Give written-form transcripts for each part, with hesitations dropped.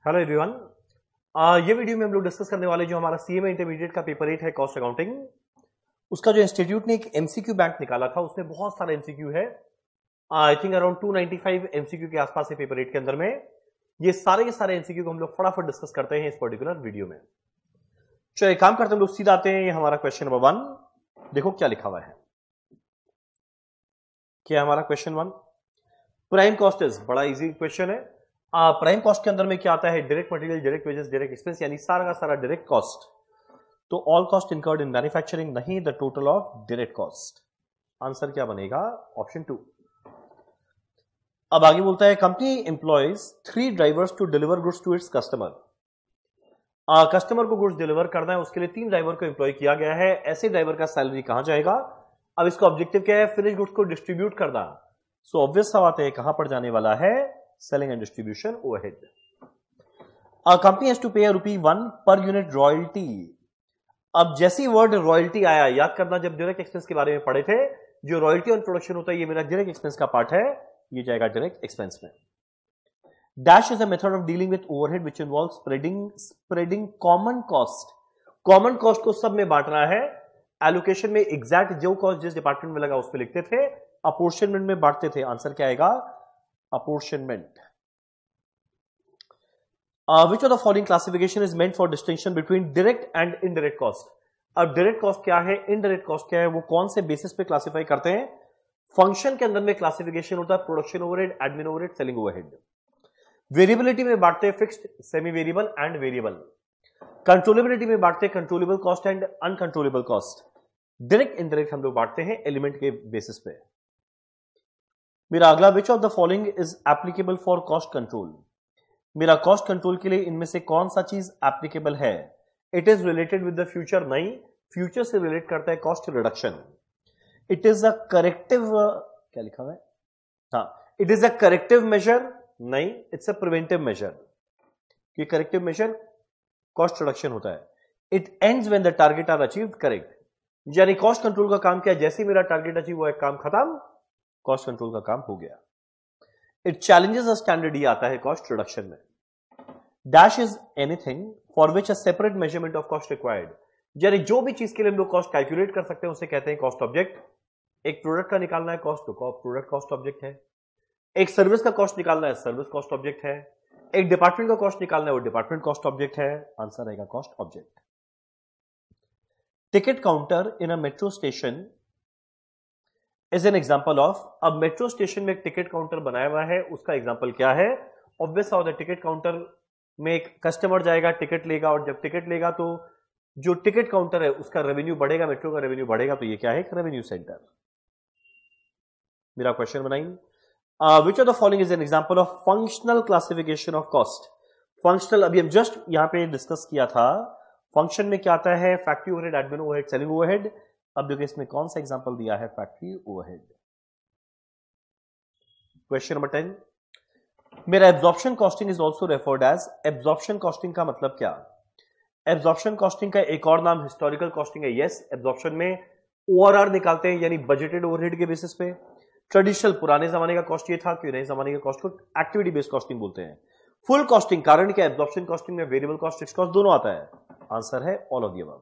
Hello everyone. ये video में हम लोग डिस्कस करने वाले जो हमारा सीएमए इंटरमीडिएट का पेपर 8 है कॉस्ट अकाउंटिंग, उसका जो इंस्टीट्यूट ने एक एमसीक्यू बैंक निकाला था उसमें बहुत सारा एमसीक्यू है। आई थिंक अराउंड 295 एमसीक्यू के आसपास है पेपर 8 के अंदर में। ये सारे के सारे एमसीक्यू को हम लोग फटाफट डिस्कस करते हैं इस पर्टिकुलर वीडियो में। चलो एक काम करते हैं, हम लोग सीधा आते हैं। हमारा क्वेश्चन नंबर 1 देखो क्या लिखा हुआ है। क्या हमारा क्वेश्चन 1 प्राइम कॉस्ट इज, बड़ा इजी क्वेश्चन है। प्राइम कॉस्ट के अंदर में क्या आता है? Direct material, direct wages, direct expense, यानी सारा का सारा डायरेक्ट कॉस्ट। तो all cost incurred in manufacturing, नहीं, the total of direct cost. Answer क्या बनेगा? ऑप्शन 2। अब आगे बोलता है company employs 3 drivers to deliver goods to its customer. Customer को गुड्स डिलीवर करना है, उसके लिए 3 ड्राइवर को एम्प्लॉय किया गया है। ऐसे ड्राइवर का सैलरी कहां जाएगा? अब इसका ऑब्जेक्टिव क्या है? फिनिश गुड्स को डिस्ट्रीब्यूट करना। सो ऑब्वियस सा बात है, कहां पर जाने वाला है? Selling and distribution overhead. Company has to pay ₹1 per unit royalty. अब जैसी वर्ड रॉयल्टी आया, याद करना जब डायरेक्ट एक्सपेंस के बारे में पढ़े थे, जो रॉयल्टी ऑन प्रोडक्शन होता है ये मेरा डायरेक्ट एक्सपेंस का पार्ट है, ये जाएगा डायरेक्ट एक्सपेंस में। Dash is a method of dealing with overhead which involves spreading common cost. Common cost को सब में बांटना है। एलोकेशन में एग्जैक्ट जो कॉस्ट जिस डिपार्टमेंट में लगा उस पर लिखते थे, अपोर्शनमेंट में बांटते थे। आंसर क्या आएगा? apportionment. Which of the following classification is meant for distinction between direct and indirect cost? अब डायरेक्ट कॉस्ट क्या है, इनडायरेक्ट कॉस्ट क्या है, वो कौन से बेसिस पे क्लासिफाई करते हैं? फंक्शन के अंदर में क्लासिफिकेशन होता है production overhead, admin overhead, selling overhead. Variability में बांटते हैं fixed, semi variable and variable. Controllability में बांटते हैं controllable cost and uncontrollable cost. Direct indirect हम लोग बांटते हैं एलिमेंट के बेसिस पे। मेरा अगला which of the following is applicable for cost control. मेरा कॉस्ट कंट्रोल के लिए इनमें से कौन सा चीज एप्लीकेबल है? It is related with the future, नहीं, फ्यूचर से रिलेट करता है cost reduction. It is a corrective, क्या लिखा हुआ है? हाँ, it is a corrective measure, नहीं, इट्स अ प्रिवेंटिव मेजर। ये करेक्टिव मेजर कॉस्ट रिडक्शन होता है। It ends when the target are achieved, correct. यानी कॉस्ट कंट्रोल का काम क्या है? जैसे ही मेरा टारगेट अचीव हुआ है, काम खत्म, कॉस्ट कंट्रोल का काम हो गया। इट चैलेंजेस अ स्टैंडर्ड, ये आता है कॉस्ट रिडक्शन में। Dash is anything for which a separate measurement of cost required. यानी जो भी चीज के लिए हम लोग कॉस्ट कैलकुलेट कर सकते हैं उसे कहते हैं कॉस्ट ऑब्जेक्ट। एक प्रोडक्ट का निकालना है कॉस्ट, तो प्रोडक्ट कॉस्ट ऑब्जेक्ट है। एक सर्विस का कॉस्ट निकालना है, सर्विस कॉस्ट ऑब्जेक्ट है। एक डिपार्टमेंट का कॉस्ट निकालना है, वो डिपार्टमेंट कॉस्ट ऑब्जेक्ट है। आंसर आएगा cost object. Ticket counter in a metro station is an example of. अब मेट्रो स्टेशन में एक टिकट काउंटर बनाया हुआ है, उसका एग्जाम्पल क्या है? ऑब्वियस है, टिकट काउंटर में एक कस्टमर जाएगा, टिकट लेगा, और जब टिकट लेगा तो जो टिकट काउंटर है उसका रेवेन्यू बढ़ेगा, मेट्रो का रेवेन्यू बढ़ेगा, तो ये क्या है? एक रेवेन्यू सेंटर। मेरा क्वेश्चन बनाइए, विच of the following is an example of functional classification of cost. Functional अभी हम जस्ट यहां पे डिस्कस किया था। फंक्शन में क्या आता है? Factory overhead, admin overhead, selling overhead. अब देखिए इसमें कौन सा एग्जांपल दिया है? Factory overhead. क्वेश्चन नंबर 10, मेरा absorption costing is also referred as. Absorption costing का मतलब क्या? एब्जॉर्प्शन कॉस्टिंग का एक और नाम हिस्टोरिकल कॉस्टिंग है। यस, एब्जॉर्प्शन में ओआरआर निकालते हैं, यानी बजटेड ओवरहेड के बेसिस पे। ट्रेडिशनल पुराने जमाने का कॉस्ट ये था कि नए जमाने के कॉस्ट को एक्टिविटी बेस्ड कॉस्टिंग बोलते हैं। फुल कॉस्टिंग, कारण क्या? एब्जॉर्प्शन कॉस्टिंग में वेरिएबल कॉस्ट, फिक्स्ड कॉस्ट दोनों आता है। आंसर है all of the above.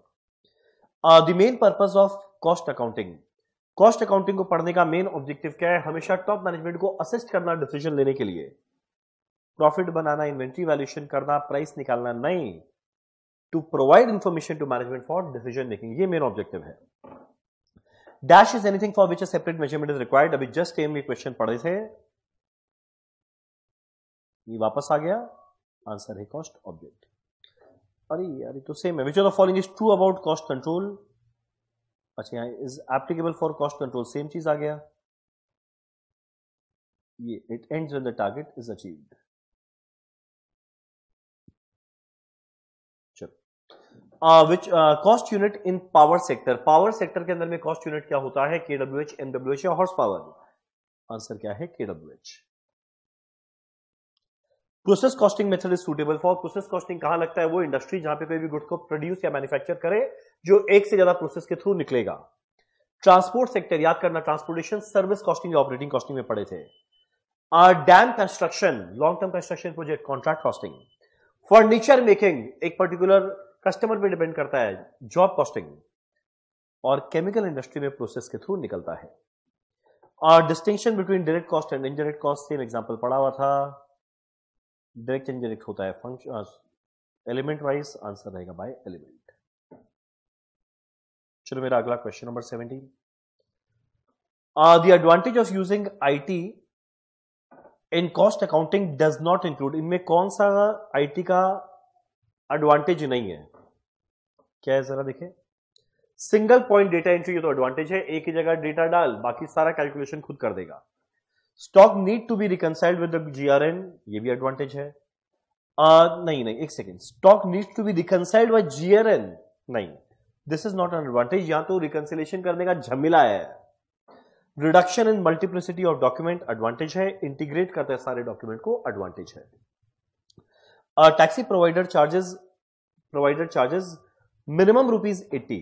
The main purpose of cost accounting. Cost accounting को पढ़ने का मेन ऑब्जेक्टिव क्या है? हमेशा टॉप मैनेजमेंट को असिस्ट करना डिसीजन लेने के लिए। प्रॉफिट बनाना, इन्वेंट्री वैल्यूएशन करना, प्राइस निकालना नहीं, to provide information to management for decision making, ये मेन ऑब्जेक्टिव है। Dash is anything for which a separate measurement is required. अभी जस्ट सेम क्वेश्चन पढ़े थे, ये वापस आ गया। आंसर है कॉस्ट ऑब्जेक्ट। अरे यार तो सेम है। Which of the following is true about cost control. अच्छा, यहाँ is applicable for cost control, same चीज आ गया। ये it ends when the target is achieved. चलो, which cost unit in power sector. Power sector के अंदर में कॉस्ट यूनिट क्या होता है? केडब्ल्यूएच, एमडब्ल्यूएच या हॉर्स पावर। आंसर क्या है? केडब्ल्यूएच। Process costing method is suitable for. Process costing कहां लगता है? वो इंडस्ट्री जहां पे कोई भी गुड्स को प्रोड्यूस या मैन्युफैक्चर करे जो एक से ज्यादा प्रोसेस के थ्रू निकलेगा। ट्रांसपोर्ट सेक्टर, याद करना, ट्रांसपोर्टेशन सर्विस कॉस्टिंग या ऑपरेटिंग कॉस्टिंग में पढ़े थे। Dam construction, long term construction project, contract costing. Furniture making एक पर्टिकुलर कस्टमर पे डिपेंड करता है, जॉब कॉस्टिंग, और केमिकल इंडस्ट्री में प्रोसेस के थ्रू निकलता है। और distinction between direct cost and indirect cost, same example पढ़ा हुआ था। डायरेक्ट इनडायरेक्ट होता है फंक्शन एलिमेंट वाइज, आंसर रहेगा बाय एलिमेंट। चलो मेरा अगला question number 17। The advantage of using IT in cost accounting does not include, इनमें कौन सा आईटी का एडवांटेज नहीं है, क्या है जरा देखें। सिंगल पॉइंट डेटा एंट्री, ये तो एडवांटेज है, एक ही जगह डेटा डाल, बाकी सारा कैलकुलेशन खुद कर देगा। Stock need to be reconciled with the GRN, ये भी एडवांटेज है। नहीं एक second, stock needs to be reconciled by GRN, नहीं, this is not an advantage, यहां तो रिकंसिलेशन करने का झमेला है। Reduction in multiplicity of document, advantage है। इंटीग्रेट करते हैं सारे डॉक्यूमेंट को, एडवांटेज है। टैक्सी प्रोवाइडर चार्जेस मिनिमम ₹80,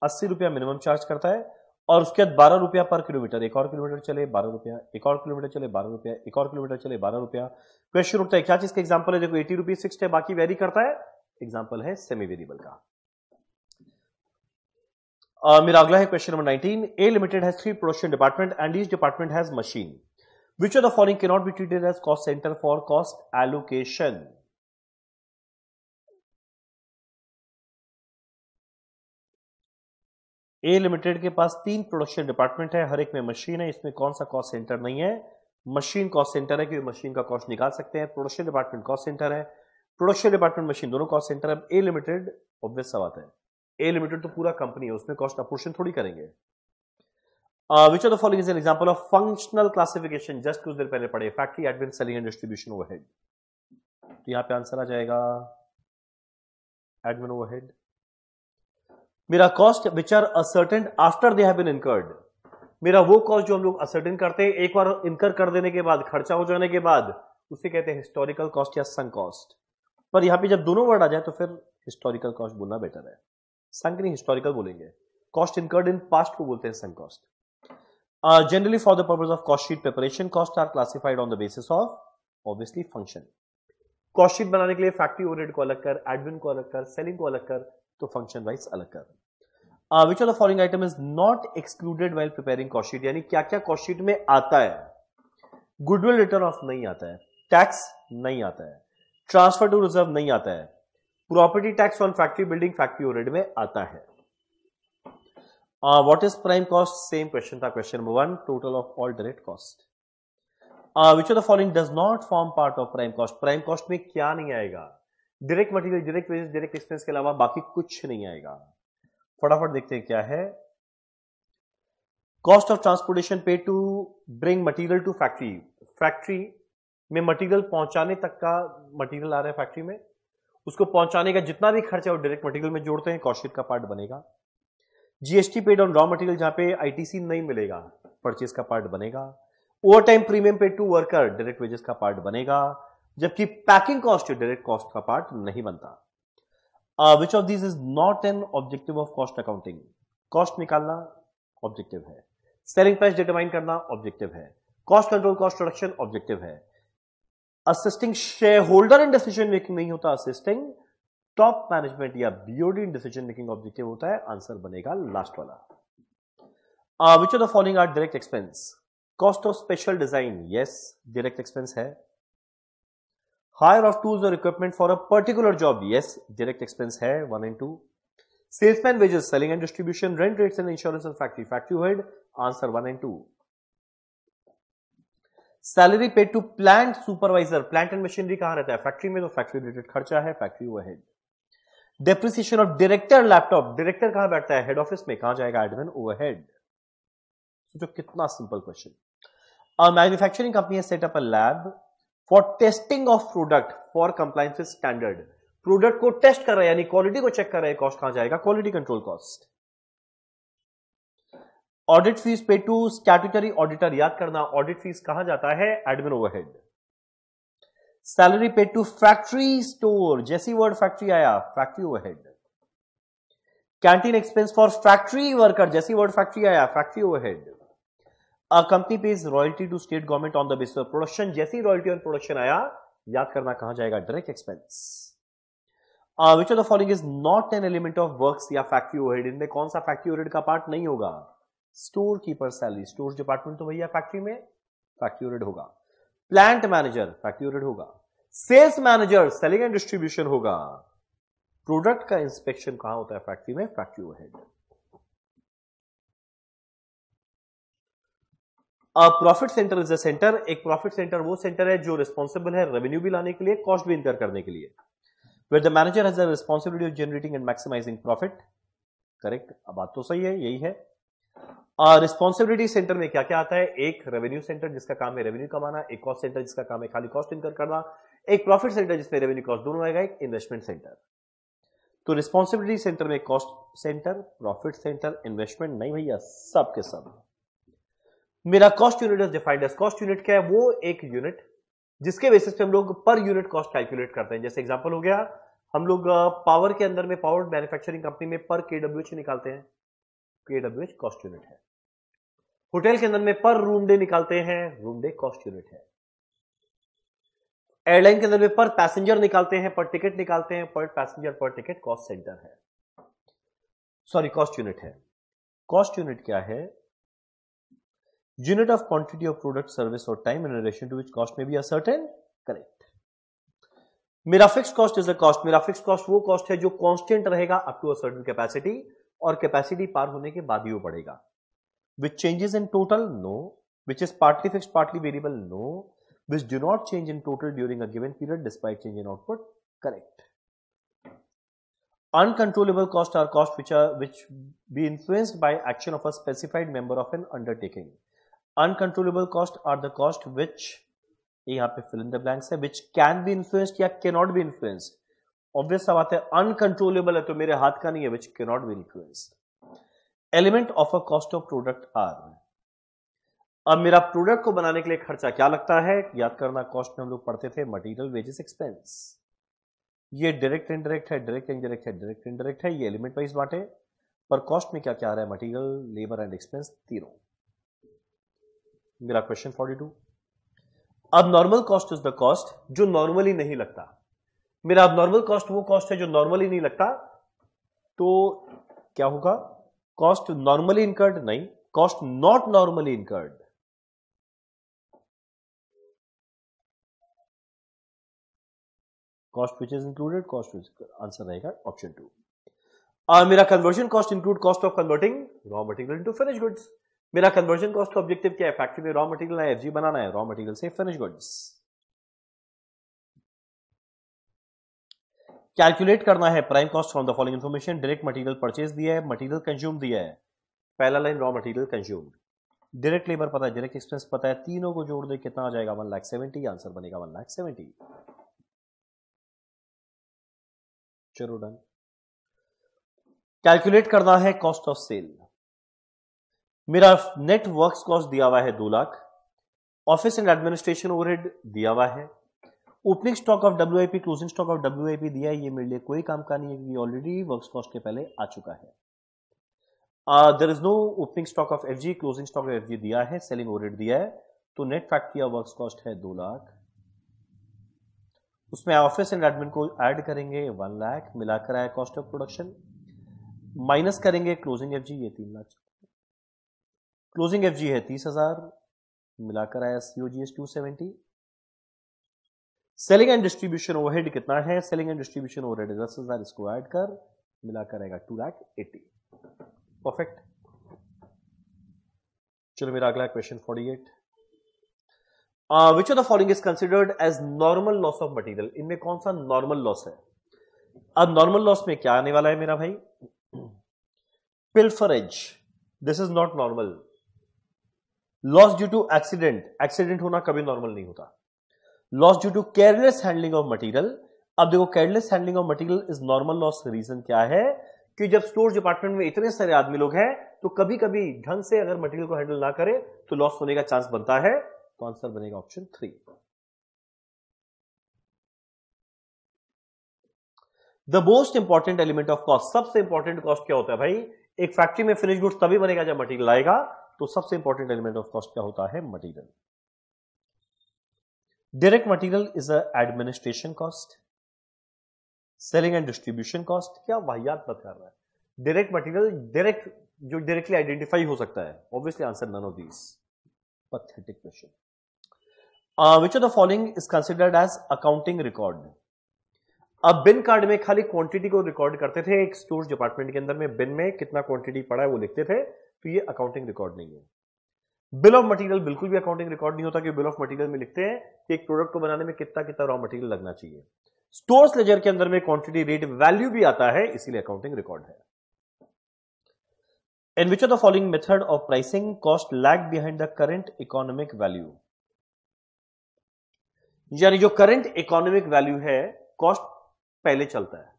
80 रुपया मिनिमम चार्ज करता है, और उसके बाद 12 रुपया पर किलोमीटर, एक और किलोमीटर चले 12 रुपया, एक और किलोमीटर चले 12 रुपया, एक और किलोमीटर चले 12 रुपया। क्वेश्चन उठता है क्या चीज का एग्जांपल है, देखो 80 रुपीज फिक्स्ड है, बाकी वेरी करता है, एग्जांपल है सेमी वेरिएबल का। मेरा अगला है question number 19। A limited has 3 production department and each department has machine, which of the following can not be treated as cost centre for cost allocation. A limited के पास 3 production department है, हर एक में machine है, इसमें कौन सा cost centre नहीं है? मशीन कॉस्ट सेंटर है, क्योंकि मशीन का कॉस्ट निकाल सकते हैं। प्रोडक्शन डिपार्टमेंट कॉस्ट सेंटर है, प्रोडक्शन डिपार्टमेंट मशीन दोनों कॉस्ट सेंटर है। ए लिमिटेड ऑब्वियस सा बात है, ए लिमिटेड तो पूरा कंपनी है, उसमें कॉस्ट अपोर्शन थोड़ी करेंगे। Which of the following is an example of functional classification, just कुछ देर पहले पढ़े, factory, admin, selling and distribution overhead. तो यहां पे आंसर आ जाएगा एडमिन ओवरहेड। मेरा cost which are ascertain after they have been incurred, मेरा वो कॉस्ट जो हम लोग असर्टेन करते हैं एक बार इनकर कर देने के बाद, खर्चा हो जाने के बाद, उसे कहते हैं हिस्टोरिकल कॉस्ट या संक कॉस्ट। पर यहां पे जब दोनों वर्ड आ जाए तो फिर हिस्टोरिकल कॉस्ट बोलना बेटर है, संक नहीं हिस्टोरिकल बोलेंगे। कॉस्ट इनकर्ड इन पास्ट को बोलते हैं sunk cost. Generally for the purpose of cost sheet preparation, cost are classified on the basis of obviously function. Cost sheet बनाने के लिए फैक्ट्री ओवरहेड को अलग कर, एडमिन को अलग कर, सेलिंग को अलग कर, तो फंक्शन वाइज अलग कर। विच of the following item is not excluded while preparing cost sheet, यानी क्या क्या कॉस्ट शीट में आता है? गुडविल रिटर्न ऑफ नहीं आता है, टैक्स नहीं आता है, ट्रांसफर टू रिजर्व नहीं आता है, property tax on factory building factory overhead में आता है। What is prime cost, same question था question number 1, total of all direct cost. Which of the following does not form part of prime cost, prime cost में क्या नहीं आएगा? Direct material, direct wages, direct expense के अलावा बाकी कुछ नहीं आएगा। फटाफट देखते हैं क्या है। Cost of transportation paid to bring material to factory, factory में मटेरियल पहुंचाने तक का मटेरियल आ रहा है फैक्ट्री में, उसको पहुंचाने का जितना भी खर्चा है वो डायरेक्ट मटेरियल में जोड़ते हैं, कॉस्ट शीट का पार्ट बनेगा। GST paid on raw material, जहां पे आईटीसी नहीं मिलेगा, परचेज का पार्ट बनेगा। Over time premium paid to worker, direct wages का पार्ट बनेगा, जबकि पैकिंग कॉस्ट डायरेक्ट कॉस्ट का पार्ट नहीं बनता। Which of this is not an objective of cost accounting, cost निकालना ऑब्जेक्टिव है, सेलिंग प्राइस डिटरमाइन करना ऑब्जेक्टिव है, cost control, cost reduction objective है। Assisting share holder in decision making नहीं होता, असिस्टिंग टॉप मैनेजमेंट या BOD in decision making objective होता है, आंसर बनेगा लास्ट वाला। Which of the following are direct expense, cost of special design, yes direct expense है। Hire of tools और equipment for a particular job, yes direct expense है 1 and 2। Salesman wages, selling and distribution, rent rates and insurance of factory, factory overhead, answer 1 and 2। Salary paid to plant supervisor, plant and machinery कहां रहता है? Factory में, तो factory related खर्चा है, factory overhead. Depreciation of director laptop, director कहां बैठता है? हेड ऑफिस में, कहां जाएगा? Admin overhead. सोचो कितना simple question. Manufacturing company has set up a lab for testing of product for compliance with standard, product को टेस्ट कर रहा है यानी क्वालिटी को चेक कर रहा है, कॉस्ट कहां जाएगा? Quality control cost. Audit fees pay to statutory auditor, याद करना ऑडिट फीस कहां जाता है? Admin overhead. Salary paid to factory store, जैसी वर्ड फैक्ट्री आया factory overhead. Canteen expense for factory worker, जैसी वर्ड फैक्ट्री आया factory overhead. A company pays royalty to state government on the basis of production, जैसी royalty on production आया, याद करना कहां जाएगा? Direct expense. Which of the following is not an element of works या factory overhead? इनमें कौन सा फैक्ट्री ओवरहेड का पार्ट नहीं होगा? Store keeper salary, store department तो भैया फैक्ट्री में फैक्ट्री ओवरहेड होगा। प्लांट मैनेजर फैक्ट्री ओवरहेड होगा। Sales manager selling and distribution होगा। प्रोडक्ट का इंस्पेक्शन कहां होता है? फैक्ट्री में, factory overhead. Profit centre is a centre. एक प्रॉफिट सेंटर वो सेंटर है जो रिस्पॉन्सिबल है रेवेन्यू भी लाने के लिए, कॉस्ट भी इनकर करने के लिए। Where the manager has the responsibility of generating and maximising profit. Correct, अब बात तो सही है, यही है। रिस्पॉन्सिबिलिटी सेंटर में क्या क्या आता है? एक रेवेन्यू सेंटर जिसका काम है रेवेन्यू कमाना, एक कॉस्ट सेंटर जिसका काम है खाली कॉस्ट इनकर करना, एक प्रॉफिट सेंटर जिसमें रेवेन्यू कॉस्ट दोनों आएगा, एक इन्वेस्टमेंट सेंटर। तो रिस्पॉन्सिबिलिटी सेंटर में cost centre, profit centre, investment नहीं भैया, सब के सब। मेरा cost unit is defined as, cost unit क्या है? वो एक यूनिट जिसके बेसिस पे हम लोग पर यूनिट कॉस्ट कैलकुलेट करते हैं। जैसे एग्जांपल हो गया, हम लोग पावर के अंदर में, पावर मैन्युफैक्चरिंग कंपनी में पर केडब्ल्यूएच निकालते हैं, केडब्ल्यूएच कॉस्ट यूनिट है। होटल के अंदर में पर रूम डे निकालते हैं, रूम डे कॉस्ट यूनिट है। एयरलाइन के अंदर में पर पैसेंजर निकालते हैं, पर टिकट निकालते हैं, पर पैसेंजर पर टिकट कॉस्ट सेंटर है, सॉरी कॉस्ट यूनिट है। कॉस्ट यूनिट क्या है? Unit of quantity of product service और time in relation to which cost may be ascertain. Correct. मेरा fix cost is a cost. मेरा फिक्स कॉस्ट वो cost है जो कांस्टेंट रहेगा up to a certain capacity, और कैपेसिटी पार होने के बाद ही वो बढ़ेगा। Which changes in total? No. Which is partly fixed, partly variable? No. Which do not change in total during a given period despite change in output? Correct. Uncontrollable costs are costs which be influenced by action of a specified member of an undertaking. Uncontrollable costs are the cost which, यहाँ पे fill in the blanks है, which can be influenced या cannot be influenced. Obvious सा बात है, uncontrollable है तो मेरे हाथ का नहीं है, which cannot be influenced. Element of a cost of product are. अब मेरा प्रोडक्ट को बनाने के लिए खर्चा क्या लगता है? याद करना, कॉस्ट में हम लोग पढ़ते थे मटेरियल, वेजेस, एक्सपेंस। ये डायरेक्ट इनडायरेक्ट है, डायरेक्ट इनडायरेक्ट है, डायरेक्ट इनडायरेक्ट है, ये एलिमेंट वाइज बांटे। पर कॉस्ट में क्या क्या आ रहा है? मटेरियल, लेबर एंड एक्सपेंस, तीनों। मेरा क्वेश्चन 42। अब normal cost is the cost जो नॉर्मली नहीं लगता। मेरा अब नॉर्मल कॉस्ट वो कॉस्ट है जो नॉर्मली नहीं लगता, तो क्या होगा? कॉस्ट नॉर्मली इनकर्ड नहीं, cost not normally incurred. Cost which is included, cost which, answer रहेगा ऑप्शन 2। मेरा conversion cost include cost of converting raw material into finish goods. मेरा कन्वर्जन कॉस्ट का ऑब्जेक्टिव क्या है? फैक्ट्री में रॉ मटेरियल है, FG बनाना है, रॉ मटेरियल से फिनिश गुड्स। कैलकुलेट करना है prime cost from the following information. Direct material purchase दिया है, मटेरियल कंज्यूम दिया है, पहला line raw material consume, direct labour पता है, डायरेक्ट एक्सपेंस पता है, तीनों को जोड़ दे कितना आ जाएगा? 1,70,000। आंसर बनेगा 1,70,000। चलो डन। कैलकुलेट करना है कॉस्ट ऑफ सेल। मेरा नेट वर्क्स कॉस्ट दिया हुआ है 2 lakh, office and administration overhead दिया हुआ है, opening stock of WIP, closing stock of WIP दिया है। ये मेरे लिए कोई काम का नहीं है क्योंकि ऑलरेडी वर्क्स कॉस्ट के पहले आ चुका है। There is no opening stock of FG, closing stock of FG दिया है, सेलिंग ओवरहेड दिया है, तो net factory of works cost है 2 लाख। उसमें ऑफिस एंड एडमिन को ऐड करेंगे 1 लाख, मिलाकर आया कॉस्ट ऑफ प्रोडक्शन, माइनस करेंगे क्लोजिंग एफजी, ये 3 लाख। क्लोजिंग एफजी है 30,000, मिलाकर आया COGS 270। Selling and distribution overhead कितना है? सेलिंग एंड डिस्ट्रीब्यूशन ओवरहेड 10,000, इसको ऐड कर मिलाकर आएगा 2,80,000। परफेक्ट। चलो मेरा अगला question 48। Which of the following is considered as normal loss of material? इनमें कौन सा नॉर्मल लॉस है? अब नॉर्मल लॉस में क्या आने वाला है मेरा भाई? Pilferage, this is not normal. Loss due to accident, accident होना कभी नॉर्मल नहीं होता। Loss due to careless handling of material. अब देखो, careless handling of material is normal loss. Reason क्या है? कि जब स्टोर डिपार्टमेंट में इतने सारे आदमी लोग हैं तो कभी कभी ढंग से अगर मटेरियल को हैंडल ना करे तो लॉस होने का चांस बनता है। तो आंसर बनेगा option 3। The most important element of cost, सबसे इंपॉर्टेंट कॉस्ट क्या होता है भाई? एक फैक्ट्री में फिनिश गुड्स तभी बनेगा जब मटेरियल आएगा, तो सबसे इंपॉर्टेंट एलिमेंट ऑफ कॉस्ट क्या होता है? Material. Direct material is a administration cost, selling and distribution cost, क्या वाहियात बात कर रहा है। डायरेक्ट मटेरियल, डायरेक्ट जो डायरेक्टली आइडेंटिफाई हो सकता है, obviously answer none of these. Pathetic question. Which of the following is considered as accounting record. अब बिन कार्ड में खाली क्वांटिटी को रिकॉर्ड करते थे, एक स्टोर्स डिपार्टमेंट के अंदर में बिन में कितना क्वांटिटी पड़ा है वो लिखते थे, तो ये अकाउंटिंग रिकॉर्ड नहीं है। बिल ऑफ मटेरियल बिल्कुल भी अकाउंटिंग रिकॉर्ड नहीं होता, कि बिल ऑफ मटेरियल में लिखते हैं कि एक प्रोडक्ट को बनाने में कितना कितना रॉ मटेरियल लगना चाहिए। स्टोर्स लेजर के अंदर में क्वांटिटी रेट वैल्यू भी आता है, इसीलिए अकाउंटिंग रिकॉर्ड है। In which of the following method of pricing cost lag behind the current economic value. यानी जो करंट इकोनॉमिक वैल्यू है, कॉस्ट पहले चलता है।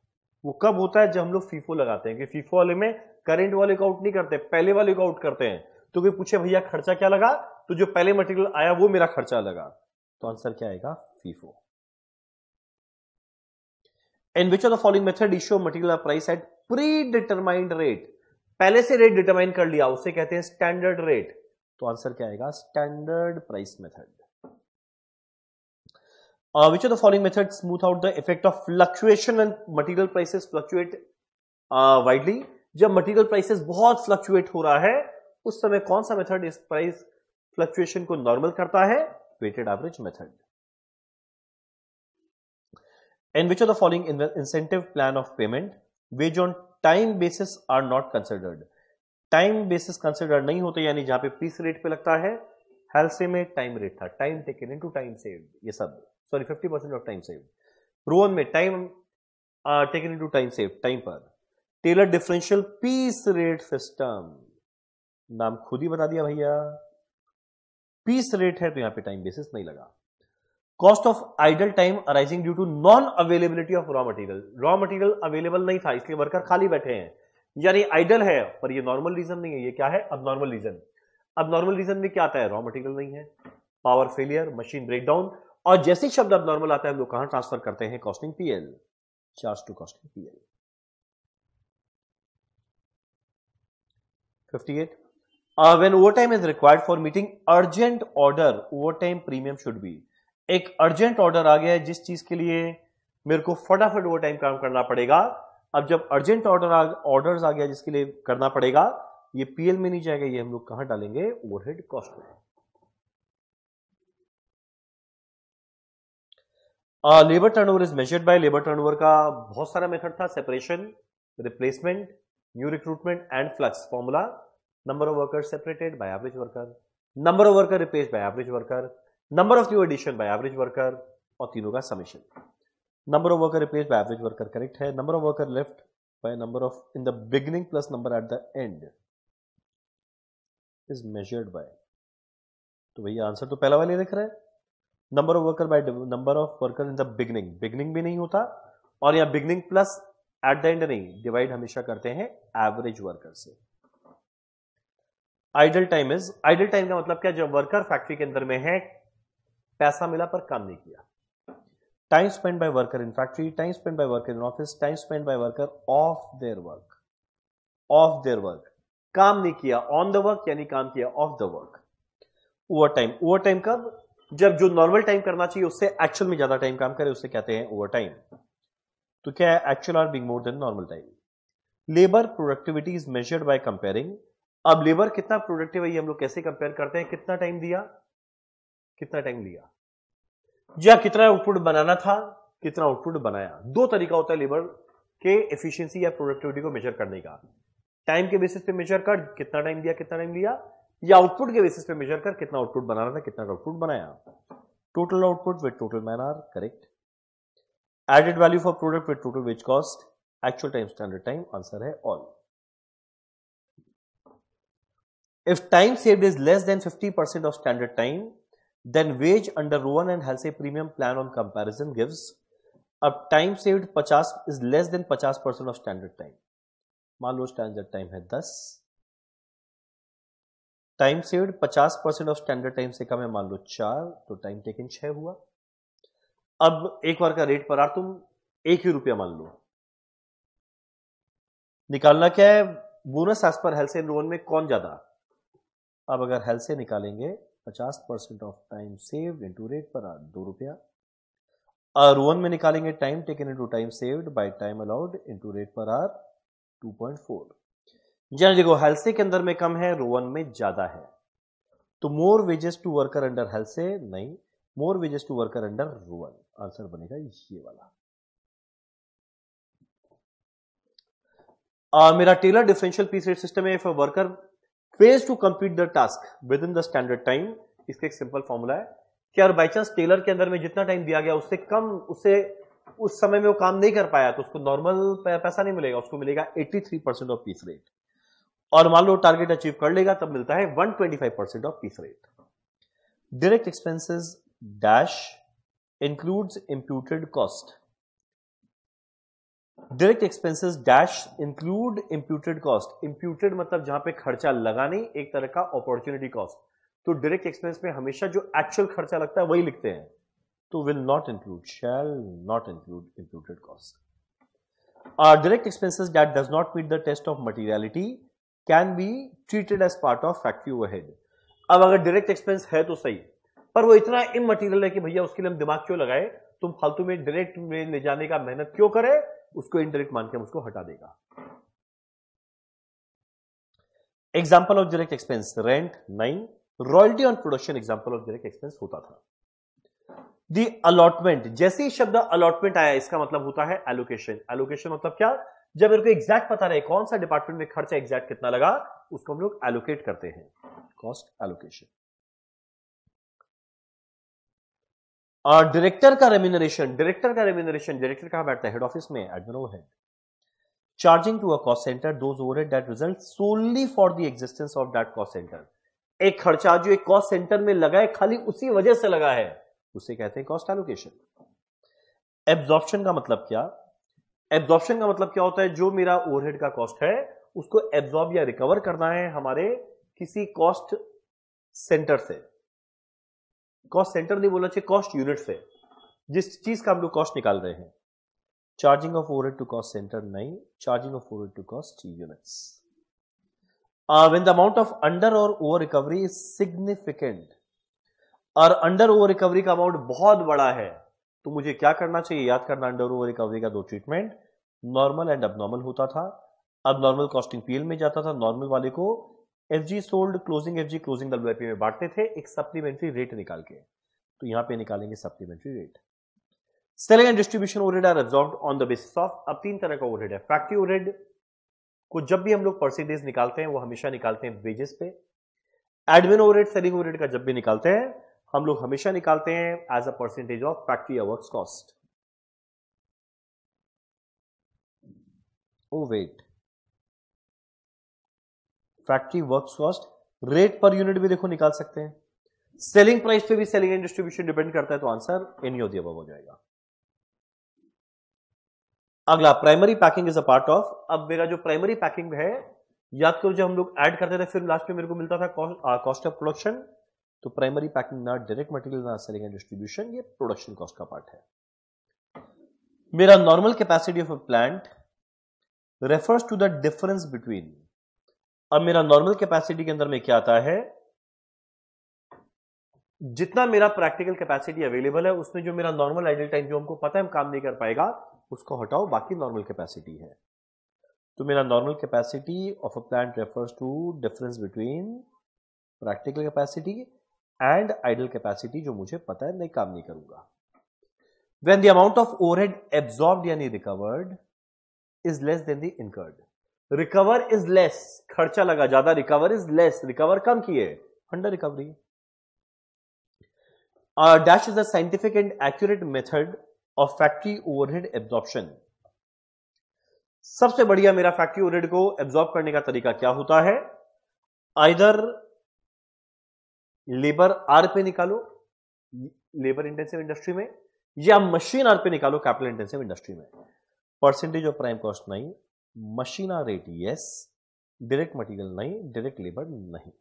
वो कब होता है? जब हम लोग फीफो लगाते हैं, कि फीफो वाले में करंट वाले को आउट नहीं करते, पहले वाले को आउट करते हैं। तो कोई पूछे भैया खर्चा क्या लगा, तो जो पहले मटेरियल आया वो मेरा खर्चा लगा, तो आंसर क्या आएगा? FIFO. In which of the following method issue material price at predetermined rate. पहले से रेट डिटरमाइन कर लिया, उसे कहते हैं स्टैंडर्ड रेट, तो आंसर क्या आएगा? Standard price method. Which of the following methods smooth out the effect of fluctuation when material prices fluctuate widely? जब material prices बहुत fluctuate हो रहा है, उस समय कौन सा मेथड इस प्राइस फ्लक्चुएशन को नॉर्मल करता है? Weighted average method. In which of the following incentive plan of payment wage on time basis are not considered? Time basis consider नहीं होते, यानी जहां पे पीस रेट पे लगता है। हेल्से में टाइम रेट था, time taken into time saved, ये सब sorry 50% of time saved. Rowan में time taken into time saved, time पर। Taylor differential piece rate system, नाम खुद ही बता दिया भैया, पीस रेट है तो यहां पे टाइम बेसिस नहीं लगा। Cost of idle time arising due to non availability of raw material. Raw material available नहीं था, इसलिए वर्कर खाली बैठे हैं, यानी आइडल है, पर ये नॉर्मल रीजन नहीं है। ये क्या है? Abnormal reason. अबनॉर्मल रीजन में क्या आता है? रॉ मटेरियल नहीं है, पावर फेलियर, मशीन ब्रेकडाउन। और जैसे शब्द अबनॉर्मल आता है, हम लोग कहां ट्रांसफर करते हैं? Costing PL, charge to costing PL. 58 when overtime is required for meeting urgent order, overtime premium should be. एक अर्जेंट ऑर्डर आ गया है जिस चीज के लिए मेरे को फटाफट ओवरटाइम काम करना पड़ेगा। अब जब अर्जेंट ऑर्डर्स आ गया जिसके लिए करना पड़ेगा, ये पीएल में नहीं जाएगा, ये हम लोग कहां डालेंगे? ओवरहेड कॉस्ट में। Labour turnover is measured by, labour turnover का बहुत सारा मेथड था, separation, replacement, new recruitment and flux formula. Number of worker separated by average worker, number of worker replaced by average worker, number of new addition by average worker, और तीनों का summation. Number of worker replaced by average worker correct है। Number of worker left by number of in the beginning plus number at the end is measured bye, तो भैया answer तो पहला वाले दिख रहा है। Number of worker by number of worker in the beginning, beginning भी नहीं होता, और यहां beginning plus at the end नहीं, डिवाइड हमेशा करते हैं एवरेज वर्कर से। Idle time is, idle time का मतलब क्या? जब वर्कर फैक्ट्री के अंदर में है, पैसा मिला पर काम नहीं किया। Time spend by worker in factory, time spend by worker in office, time spend by worker of their work, of their work, काम नहीं किया, ऑन द वर्क यानी काम किया, of the work. Over time, over time कब? जब जो normal time करना चाहिए उससे एक्चुअल में ज्यादा टाइम काम करे, उससे कहते हैं ओवर टाइम। तो क्या है? Actual are being more than normal time. Labour productivity is measured by comparing. अब लेबर कितना प्रोडक्टिव है ये हम लोग कैसे कंपेयर करते हैं? कितना टाइम दिया, कितना टाइम लिया, या कितना आउटपुट बनाना था, कितना आउटपुट बनाया। दो तरीका होता है लेबर के एफिशिएंसी या प्रोडक्टिविटी को मेजर करने का। टाइम के बेसिस पे मेजर कर, कितना टाइम दिया, कितना टाइम लिया, या आउटपुट के बेसिस पे मेजर कर, कितना आउटपुट बनाना था, कितना आउटपुट बनाया। Total output with total man hour correct. Added value for product with total wage cost, actual time, standard time, answer है all. If time saved is less than 50% of standard time, then wage under Rowan and Halsey premium plan on comparison gives, अब time saved 50 is less than 50% of standard time। मान लो standard time है 10, time saved 50% of standard time से कम है, मान लो 4, तो time taken 6 हुआ। अब एक बार का रेट पर आर तुम 1 ही रुपया मान लो, निकालना क्या है? Bonus as per Halsey and Rowan में कौन ज्यादा? अब अगर हेल्थ से निकालेंगे 50% of time save into rate per hour 2 रुपया, रो 1 में निकालेंगे time taken into time saved by time allowed into rate per hour 2.4। जी देखो हेल्से के अंदर में कम है, रो 1 में ज्यादा है, तो more wages to worker under Halsey नहीं, more wages to worker under Rowan 1। Answer बनेगा ये वाला। मेरा Taylor differential piece rate system है। If a worker fails to complete the task within the standard time, इसका एक simple formula है कि अगर बाई चांस टेलर के अंदर में जितना टाइम दिया गया उससे कम, उससे उस समय में वो काम नहीं कर पाया तो उसको नॉर्मल पैसा नहीं मिलेगा, उसको मिलेगा 83% ऑफ पीस रेट। और मान लो टारगेट अचीव कर लेगा तब मिलता है 125% of peace rate. Direct expenses dash includes imputed cost. Direct expenses dash include imputed cost. Imputed मतलब जहां पे खर्चा लगा नहीं, एक तरह का अपॉर्चुनिटी कॉस्ट। तो डायरेक्ट एक्सपेंस में हमेशा जो एक्चुअल खर्चा लगता है वही लिखते हैं, तो will not include, shall not include imputed cost. Direct expenses that does not meet the test of materiality can be treated as part of factory overhead. अब अगर डायरेक्ट एक्सपेंस है तो सही, पर वो इतना इमटीरियल है कि भैया उसके लिए हम दिमाग क्यों लगाए, तुम फालतू में डायरेक्ट में ले जाने का मेहनत क्यों करे, उसको इनडायरेक्ट मान के हम उसको हटा देगा। Example of direct expense rent नहीं, royalty on production example of direct expense होता था। दी अलॉटमेंट, जैसे ही शब्द अलॉटमेंट आया इसका मतलब होता है एलोकेशन। एलोकेशन मतलब क्या, जब मेरे को एग्जैक्ट पता रहे कौन सा डिपार्टमेंट में खर्चा एग्जैक्ट कितना लगा, उसको हम लोग एलोकेट करते हैं, कॉस्ट एलोकेशन। और डायरेक्टर का रेम्यूनरेशन, डायरेक्टर का रेम्यूनरेशन, डायरेक्टर कहां बैठता है, हेड ऑफिस में, admin overhead. Charging to a cost centre those overhead that result solely for the existence of that cost centre. एक खर्चा जो एक कॉस्ट सेंटर में लगा है, खाली उसी वजह से लगा है, उसे कहते हैं कॉस्ट एलोकेशन। एब्जॉर्प्शन का मतलब क्या, एब्जॉर्प्शन का मतलब क्या होता है, जो मेरा ओवरहेड का कॉस्ट है उसको एब्जॉर्ब या रिकवर करना है हमारे किसी कॉस्ट सेंटर से। कॉस्ट सेंटर नहीं बोलना चाहिए, कॉस्ट यूनिट से, जिस चीज का हम लोग कॉस्ट निकाल रहे हैं। Charging of overhead to cost centre नहीं, charging of overhead to cost units. When the amount of under or over recovery is significant, और अंडर ओवर रिकवरी का अमाउंट बहुत बड़ा है, तो मुझे क्या करना चाहिए, याद करना अंडर ओवर रिकवरी का दो ट्रीटमेंट, नॉर्मल एंड अबनॉर्मल होता था। अब नॉर्मल कॉस्टिंग पीएल में जाता था, नॉर्मल वाले को FG sold closing FG closing WIP में बांटते थे एक सप्लीमेंट्री रेट निकाल के, तो यहां पे निकालेंगे supplementary rate. Selling and distribution overhead are absorbed on the basis of, अब तीन तरह का ओवरहेड है। फैक्ट्री ओवरहेड को जब भी हम लोग परसेंटेज निकालते हैं वो हमेशा निकालते हैं वेजेस पे। एडमिन ओवरहेड, सेलिंग ओवरहेड का जब भी निकालते हैं हम लोग हमेशा निकालते हैं as a percentage of factory works cost. Oh wait, factory works cost rate per unit भी देखो निकाल सकते हैं, सेलिंग प्राइस पे भी सेलिंग एंड डिस्ट्रीब्यूशन डिपेंड करता है, तो answer any of the above हो जाएगा। अगला primary packing is a part of. अब मेरा जो प्राइमरी पैकिंग है, याद करो जब हम लोग ऐड करते थे फिर लास्ट में मेरे को मिलता था कॉस्ट ऑफ प्रोडक्शन, तो प्राइमरी पैकिंग ना डायरेक्ट मटेरियल ना सेलिंग एंड डिस्ट्रीब्यूशन, ये प्रोडक्शन कॉस्ट का पार्ट है। मेरा normal capacity of a plant refers to the difference between, अब मेरा नॉर्मल कैपेसिटी के अंदर में क्या आता है, जितना मेरा प्रैक्टिकल कैपेसिटी अवेलेबल है उसमें जो मेरा नॉर्मल आइडल टाइम जो हमको पता है हम काम नहीं कर पाएगा उसको हटाओ, बाकी नॉर्मल कैपेसिटी है। तो मेरा normal capacity of a plant refers to difference between practical capacity and idle capacity, जो मुझे पता है नहीं काम नहीं करूंगा। When the amount of overhead absorbed यानी recovered is less than the incurred. Recover is less, खर्चा लगा ज्यादा, रिकवर इज लेस, रिकवर कम किए, under recovery. Dash is the scientific and accurate method of factory overhead absorption. सबसे बढ़िया मेरा factory overhead को एब्जॉर्ब करने का तरीका क्या होता है, आइदर लेबर आर पे निकालो लेबर इंटेंसिव इंडस्ट्री में, या मशीन आर पे निकालो कैपिटल इंटेंसिव इंडस्ट्री में। परसेंटेज ऑफ प्राइम कॉस्ट नहीं, machine hour rate yes, direct material नहीं, डायरेक्ट लेबर नहीं।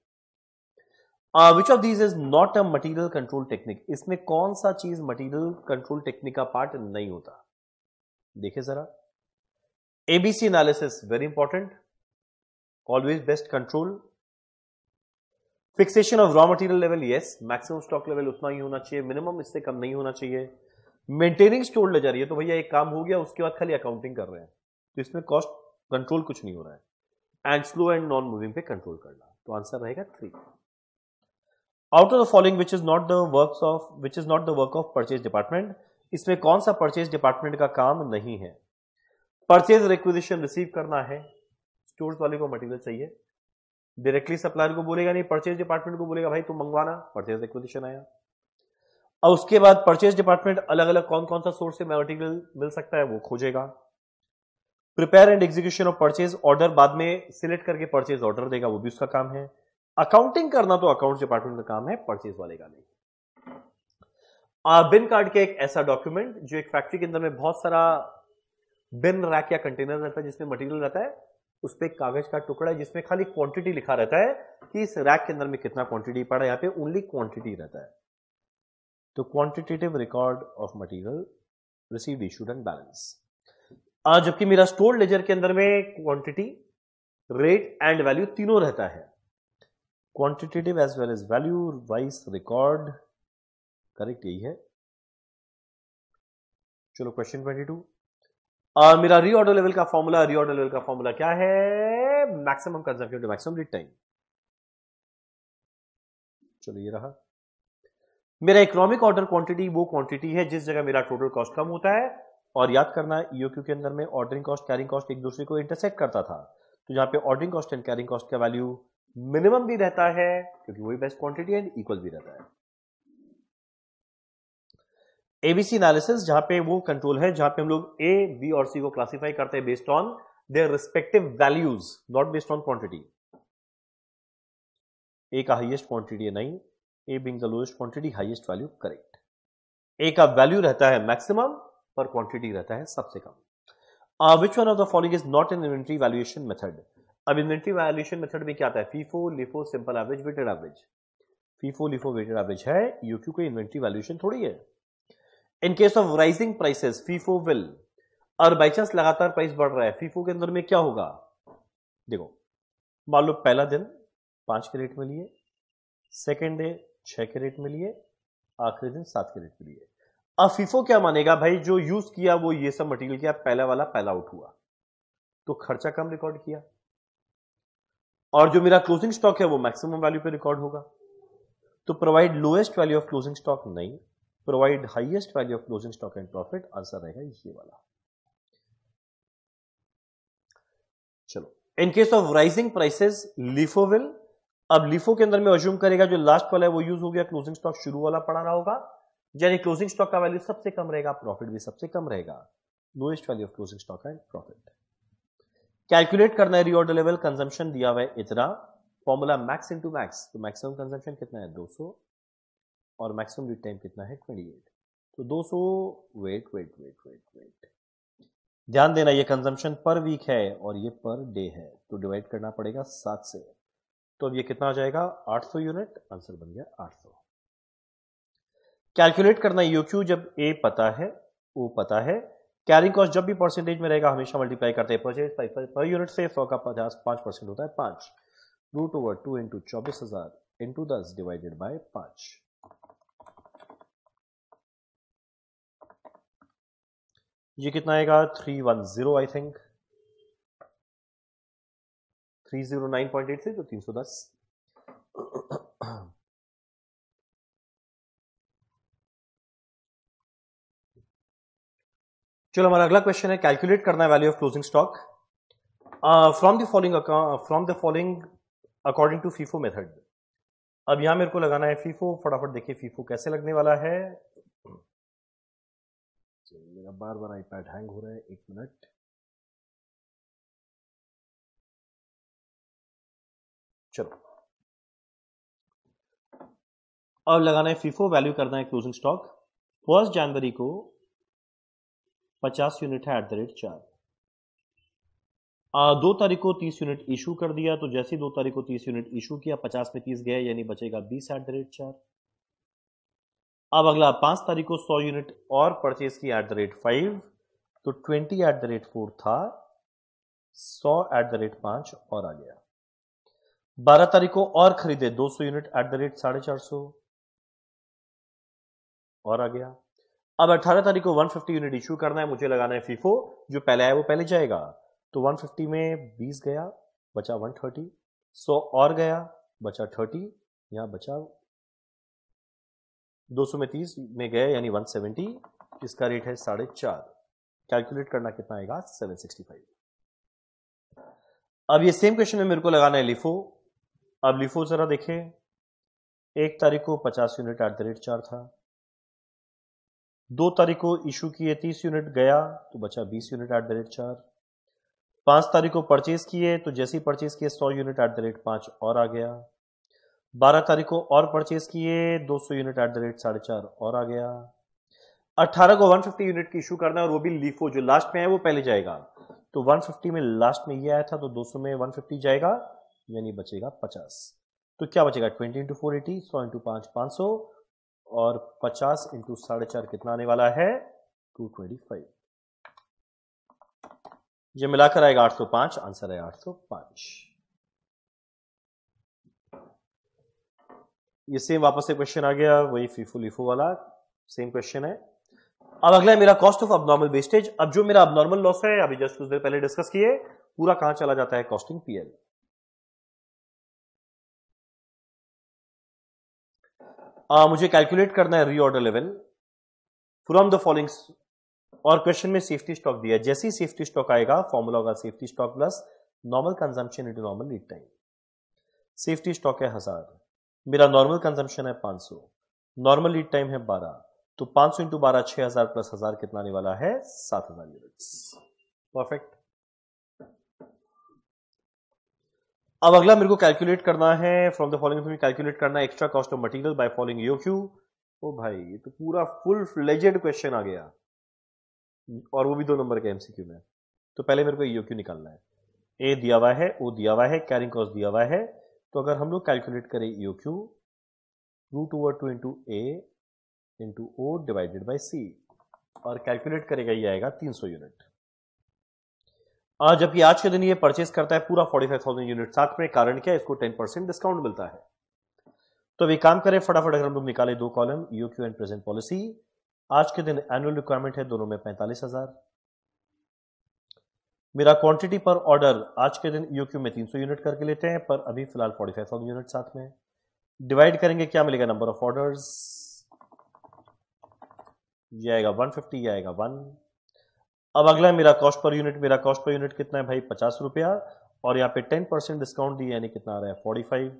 Which of these is not a material control technique, इसमें कौन सा चीज मटीरियल कंट्रोल टेक्निक का पार्ट नहीं होता, देखिए जरा। ABC analysis very important, always best control. Fixation of raw material level yes, maximum stock level उतना ही होना चाहिए, मिनिमम इससे कम नहीं होना चाहिए। मेंटेनिंग स्टोर ले जा रही है, तो भैया एक काम हो गया, उसके बाद खाली अकाउंटिंग कर रहे हैं, तो इसमें कॉस्ट कंट्रोल कुछ नहीं हो रहा है। And slow and non moving पे कंट्रोल करना, तो आंसर रहेगा 3। Out of the following which is not the work of purchase department, इसमें कौन सा परचेज डिपार्टमेंट का काम नहीं है? परचेज रिक्विजिशन रिसीव करना है, स्टोर्स वाले को मटेरियल चाहिए, डायरेक्टली सप्लायर को बोलेगा नहीं, परचेज डिपार्टमेंट को बोलेगा भाई तुम मंगवाना, परचेज रिक्विजिशन आया। और उसके बाद परचेज डिपार्टमेंट अलग अलग कौन कौन सा सोर्स से मटेरियल मिल सकता है वो खोजेगा। Prepare and execution of purchase order, बाद में सिलेक्ट करके परचेज ऑर्डर देगा, वो भी उसका काम है। अकाउंटिंग करना तो अकाउंट्स डिपार्टमेंट का काम है, परचेज वाले का नहीं। बिन कार्ड के एक ऐसा डॉक्यूमेंट जो एक फैक्ट्री के अंदर में बहुत सारा बिन रैक या कंटेनर रहता है जिसमें मटेरियल रहता है, उस पर एक कागज का टुकड़ा है जिसमें खाली क्वांटिटी लिखा रहता है कि इस रैक के अंदर में कितना क्वांटिटी पड़ा है, यहां पे ओनली क्वांटिटी रहता है। तो quantitative record of material received, issued and balance. जबकि मेरा स्टोर लेजर के अंदर में क्वांटिटी, रेट एंड वैल्यू तीनों रहता है, quantitative as well as value wise record, correct यही है। चलो क्वेश्चन 22, मेरा रीऑर्डर लेवल का फॉर्मूला क्या है? Maximum consumption to maximum lead time. चलो ये रहा मेरा इकोनॉमिक ऑर्डर क्वांटिटी, वो क्वांटिटी है जिस जगह मेरा टोटल कॉस्ट कम होता है। और याद करना ईओक्यू के अंदर में ऑर्डरिंग कॉस्ट, कैरिंग कॉस्ट एक दूसरे को इंटरसेक्ट करता था, तो जहां पे ordering cost and carrying cost का वैल्यू मिनिमम भी रहता है क्योंकि वही बेस्ट क्वांटिटी एंड इक्वल भी रहता है। एबीसी एनालिसिस, जहां पे वो कंट्रोल है जहां पे हम लोग ए, बी और सी को क्लासिफाई करते हैं based on their respective values, not based on quantity. A का हाईएस्ट क्वांटिटी है 9, A being the lowest quantity, highest value, correct. A का वैल्यू रहता है मैक्सिमम पर क्वांटिटी रहता है सबसे कम। Which one of the following is not an inventory valuation method? अब इन्वेंटरी वैल्यूएशन मेथड में क्या आता है? FIFO, LIFO, simple average, weighted average. FIFO, LIFO, weighted average है, यूक्यू को इन्वेंटरी वैल्यूएशन थोड़ी है। In case of rising prices FIFO will, और बाई चांस लगातार प्राइस बढ़ रहा है, फीफो के अंदर में क्या होगा? देखो मान लो पहला दिन 5 के रेट में लिए, सेकेंड डे 6 के रेट में लिए, आखिरी दिन 7 के रेट में लिए। अब फीफो क्या मानेगा? भाई जो यूज किया वो ये सब मटेरियल किया, पहला वाला पहला आउट हुआ तो खर्चा कम रिकॉर्ड किया, और जो मेरा क्लोजिंग स्टॉक है वो मैक्सिमम वैल्यू पे रिकॉर्ड होगा। तो provide lowest value of closing stock नहीं, provide highest value of closing stock and profit, answer रहेगा ये वाला। चलो in case of rising prices LIFO will, अब लिफो के अंदर में अज्यूम करेगा जो लास्ट वाला है वो यूज हो गया, क्लोजिंग स्टॉक शुरू वाला पड़ा रहा होगा, यानी क्लोजिंग स्टॉक का वैल्यू सबसे कम रहेगा, प्रॉफिट भी सबसे कम रहेगा, lowest value of closing stock and profit. Calculate करना है रीऑर्डर लेवल, कंजम्पशन दिया हुआ है इतना, फॉर्मूला मैक्स इनटू मैक्स, तो मैक्सिमम कंजम्पशन कितना है 200 और मैक्सिमम लीड टाइम कितना है 28, तो 200 वेट। ध्यान देना ये कंजम्पशन पर वीक है और ये पर डे है, तो डिवाइड करना पड़ेगा 7 से, तो अब ये कितना आ जाएगा 800 यूनिट, आंसर बन गया 800। कैलकुलेट करना यूक्यू, जब ए पता है ओ पता है, कैरिंग कॉस्ट जब भी परसेंटेज में रहेगा हमेशा मल्टीप्लाई करते हैं परचेज पर यूनिट से, 100 का 5% होता है 5, √2 इंटू 24,000 इंटू 10 डिवाइडेड बाय 5। ये कितना आएगा 310 आई थिंक, 309.83 तो 310। चलो हमारा अगला क्वेश्चन है, कैलकुलेट करना है value of closing stock from the following according to FIFO method. अब यहां मेरे को लगाना है फीफो, फटाफट देखिए फीफो कैसे लगने वाला है। मेरा बार बार आईपैड हैंग हो रहा है, 1 मिनट। चलो अब लगाना है फीफो, वैल्यू करना है क्लोजिंग स्टॉक। 1 जनवरी को 50 यूनिट है @4, 2 तारीख को 30 यूनिट इशू कर दिया, तो जैसे 2 तारीख को 30 यूनिट इशू किया 50 में 30 गया यानी बचेगा 20 @4। अब अगला 5 तारीख को 100 यूनिट और परचेज की @5, तो 20 @4 था, 100 @5 और आ गया। 12 तारीख को और खरीदे 200 यूनिट @450 और आ गया। अब 18 तारीख को 150 यूनिट इशू करना है, मुझे लगाना है फीफो, जो पहले आया वो पहले जाएगा। तो 150 में 20 गया, बचा 130, 100 और गया, बचा 30, यहां बचा 200 में 30 में गए यानी 170, इसका रेट है 4.5। कैलकुलेट करना कितना आएगा, 765। अब ये सेम क्वेश्चन में मेरे को लगाना है लिफो। अब लिफो जरा देखें, 1 तारीख को 50 यूनिट @4 था, 2 तारीख को इशू किए 30 यूनिट गया तो बचा 20 यूनिट @4। 5 तारीख को परचेज किए तो जैसे ही परचेज किए 100 यूनिट @5 और आ गया। 12 तारीख को और परचेज किए 200 यूनिट @4.5 और आ गया। 18 को 150 यूनिट की इशू करना है और वो भी लीफो, जो लास्ट में है वो पहले जाएगा। तो 150 में लास्ट में ये आया था तो 200 में 150 जाएगा यानी बचेगा 50। तो क्या बचेगा, 20 × 4 80, 100 × 5 500 और 50 × 4.5 कितना आने वाला है, 225। ये मिलाकर आएगा 805, आंसर है 805। ये सेम वापस से क्वेश्चन आ गया, वही फीफो लिफो वाला सेम क्वेश्चन है। अब अगला है मेरा कॉस्ट ऑफ अबनॉर्मल वेस्टेज। अब जो मेरा अबनॉर्मल लॉस है अभी जस्ट कुछ देर पहले डिस्कस किए, पूरा कहां चला जाता है, कॉस्टिंग पीएल। मुझे कैलकुलेट करना है reorder level from the following, और क्वेश्चन में सेफ्टी स्टॉक दिया है। जैसे ही सेफ्टी स्टॉक आएगा फॉर्मूला होगा safety stock plus normal consumption into normal lead time. Safety stock है 1000, मेरा नॉर्मल कंजम्पशन है 500, नॉर्मल लीड टाइम है 12, तो 500 × 12 6000 प्लस 1000 कितना आने वाला है, 7000 यूनिट्स। परफेक्ट। अब अगला मेरे को कैलकुलेट करना है फ्रॉम द फॉलोइंग, कैलकुलेट करना है extra cost of material by following EOQ. ओ भाई ये तो पूरा फुल फ्लेजेड क्वेश्चन आ गया, और वो भी 2 नंबर के एमसीक्यू में। तो पहले मेरे को ईओक्यू निकालना है, ए दिया हुआ है, ओ दिया हुआ है, कैरिंग कॉस्ट दिया हुआ है। तो अगर हम लोग कैलकुलेट करें EOQ, √2 × A × O divided by C, और कैलकुलेट करेगा ये आएगा 300 यूनिट। जबकि आज के दिन ये परचेस करता है पूरा 45,000 यूनिट साथ में। कारण क्या है, इसको 10% डिस्काउंट मिलता है। तो अभी काम करें फटाफट, अगर हम लोग निकाले 2 column EOQ and present policy. आज के दिन एनुअल रिक्वायरमेंट है दोनों में 45,000। मेरा क्वांटिटी पर ऑर्डर आज के दिन ईओक्यू में 300 यूनिट करके लेते हैं, पर अभी फिलहाल 45,000 यूनिट साथ में। डिवाइड करेंगे क्या मिलेगा, नंबर ऑफ ऑर्डर्स, ये आएगा 150, ये आएगा 1। अब अगला है मेरा कॉस्ट पर यूनिट। मेरा कॉस्ट पर यूनिट कितना है भाई, 50 रुपया, और यहाँ पे 10% डिस्काउंट दिया यानी कितना आ रहा है, 45।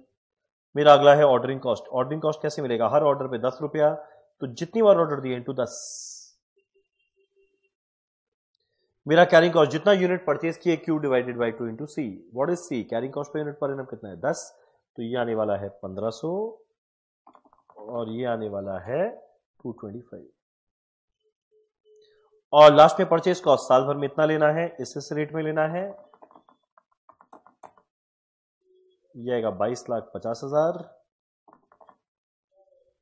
मेरा अगला है ऑर्डरिंग कॉस्ट। ऑर्डरिंग कॉस्ट कैसे मिलेगा, हर ऑर्डर पे 10 रुपया, तो जितनी बार ऑर्डर दिए इंटू 10। मेरा कैरिंग कॉस्ट, जितना यूनिट परचेज किए Q divided by 2 × C। What is C, carrying cost per unit per annum कितना है, 10, तो ये आने वाला है 1500 और ये आने वाला है 225। और लास्ट में परचेज कॉस्ट साल भर में इतना लेना है, इस रेट में लेना है, ये आएगा 22,50,000,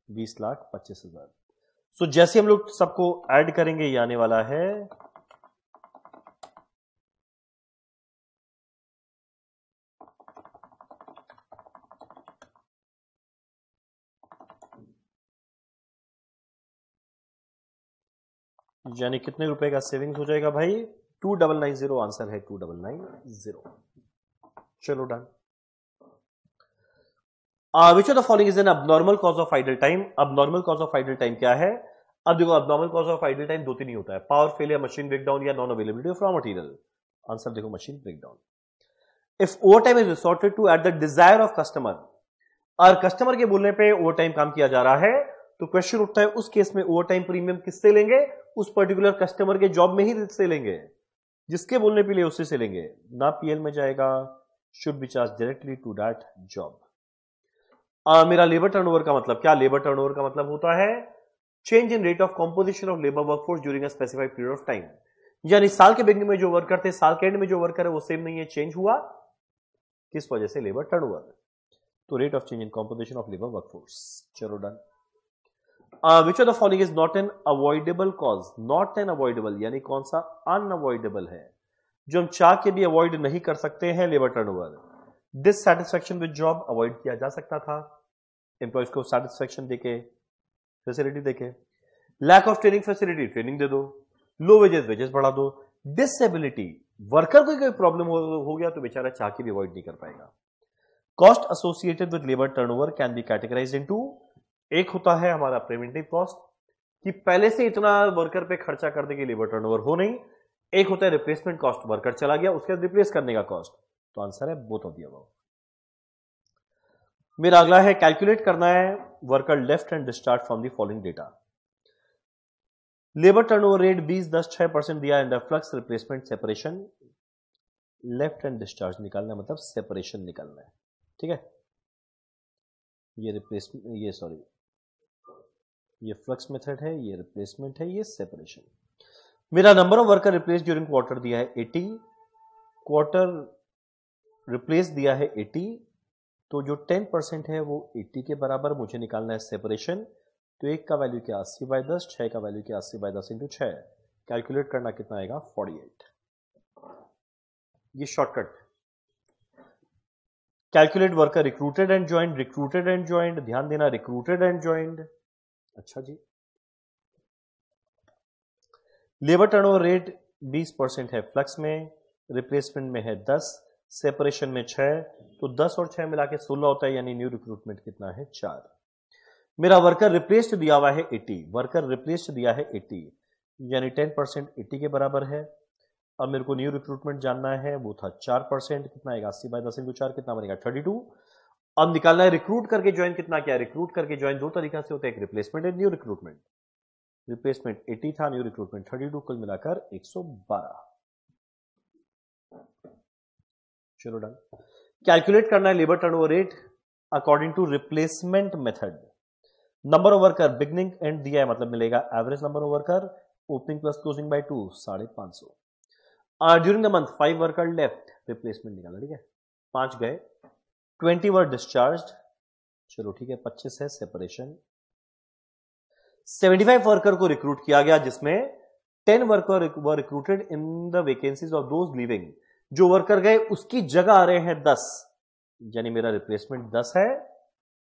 20,25,000। सो जैसे हम लोग सबको ऐड करेंगे ये आने वाला है यानी कितने रुपए का सेविंग्स हो जाएगा भाई, 2990। आंसर है 2990। चलो done. Which of the following is an abnormal cause of idle time. Abnormal cause of idle time क्या है, अब देखो abnormal cause of idle time 2-3 ही होता है, पावर फेलियर, मशीन ब्रेकडाउन या non availability of raw material. Answer देखो machine breakdown. If overtime is resorted to at the desire of customer, और कस्टमर के बोलने पे ओवर टाइम काम किया जा रहा है, तो क्वेश्चन उठता है उस केस में ओवर टाइम प्रीमियम किससे लेंगे, उस पर्टिकुलर कस्टमर के जॉब में ही से लेंगे, जिसके बोलने पे लिए उससे से लेंगे, ना पीएल में जाएगा, should be charge directly to that job. मेरा लेबर टर्नओवर का मतलब क्या, लेबर टर्नओवर का मतलब होता है change in rate of composition of labour workforce during a specified period of time. यानी साल के बिगिनिंग में जो वर्कर थे, साल के एंड में जो वर्कर है वो सेम नहीं है, चेंज हुआ, किस वजह से, लेबर टर्नओवर। तो rate of change in composition of labour workforce. चलो done. Which of the following is not an avoidable cause. Not an avoidable यानी कौन सा, अनअवॉइडेबल है, जो हम चाह के भी अवॉइड नहीं कर सकते हैं, labour turnover. Dissatisfaction with job avoid किया जा सकता था, एम्प्लॉयज को सैटिस्फैक्शन देके, फैसिलिटी देके। Lack of training facility, training दे दो। लो वेजेस, वेजेस बढ़ा दो। डिसेबिलिटी, वर्कर को कोई प्रॉब्लम हो गया तो बेचारा चाह के भी अवॉइड नहीं कर पाएगा। Cost associated with labour turnover can be categorised into, एक होता है हमारा प्रिवेंटिव कॉस्ट कि पहले से इतना वर्कर पे खर्चा करने के लेबर टर्नओवर हो नहीं, एक होता है रिप्लेसमेंट कॉस्ट, वर्कर चला गया उसके बाद रिप्लेस करने का कॉस्ट। तो आंसर है बोथ ऑफ द अबव। मेरा अगला है कैलकुलेट करना है worker left and discharge from the following data. Labour turnover rate 20, 10, 6% दिया under flux replacement separation. Left and discharge निकालना मतलब सेपरेशन निकालना है, ठीक है। ये रिप्लेसमेंट, ये सॉरी, ये फ्लक्स मेथड है, ये रिप्लेसमेंट है, ये सेपरेशन। मेरा number of worker replace during quarter दिया है 80, क्वार्टर रिप्लेस दिया है 80, तो जो 10% है वो 80 के बराबर मुझे निकालना है सेपरेशन। तो एक का वैल्यू क्या 80/10, 6 का वैल्यू क्या 80/10 इंटू 6, कैलकुलेट करना कितना आएगा 48। ये shortcut. Calculate worker recruited and joint, recruited and joint, ध्यान देना रिक्रूटेड एंड ज्वाइंट। अच्छा जी, लेबर टर्नओवर रेट 20% है फ्लक्स में, रिप्लेसमेंट में है 10, सेपरेशन में 6, तो 10 और 6 मिला के 16 होता है, यानी न्यू रिक्रूटमेंट कितना है 4। मेरा वर्कर रिप्लेस्ड दिया हुआ है 80, वर्कर रिप्लेस्ड दिया है 80, यानी 10% 80 के बराबर है। अब मेरे को न्यू रिक्रूटमेंट जानना है, वो था 4%, कितना आएगा 80/10 इंटू 4, कितना बनेगा 32। अब निकालना है रिक्रूट करके ज्वाइन कितना, क्या रिक्रूट करके ज्वाइन दो तरीका से होता है, एक रिप्लेसमेंट है न्यू रिक्रूटमेंट। रिप्लेसमेंट 80 था, न्यू रिक्रूटमेंट 32, कुल मिलाकर 112। चलो डन। कैलकुलेट करना है labour turnover rate according to replacement method. Number of worker beginning end दिया है, मतलब मिलेगा average number of worker opening plus closing by 2, 550। During the month 5 worker left, replacement निकाला, ठीक है, 5 गए, 20 वर डिस्चार्ज, चलो ठीक है, 25 है सेपरेशन। 75 वर्कर को रिक्रूट किया गया, जिसमें 10 worker were recruited in the vacancies of those living, जो वर्कर गए उसकी जगह आ रहे हैं 10, यानी मेरा रिप्लेसमेंट 10 है,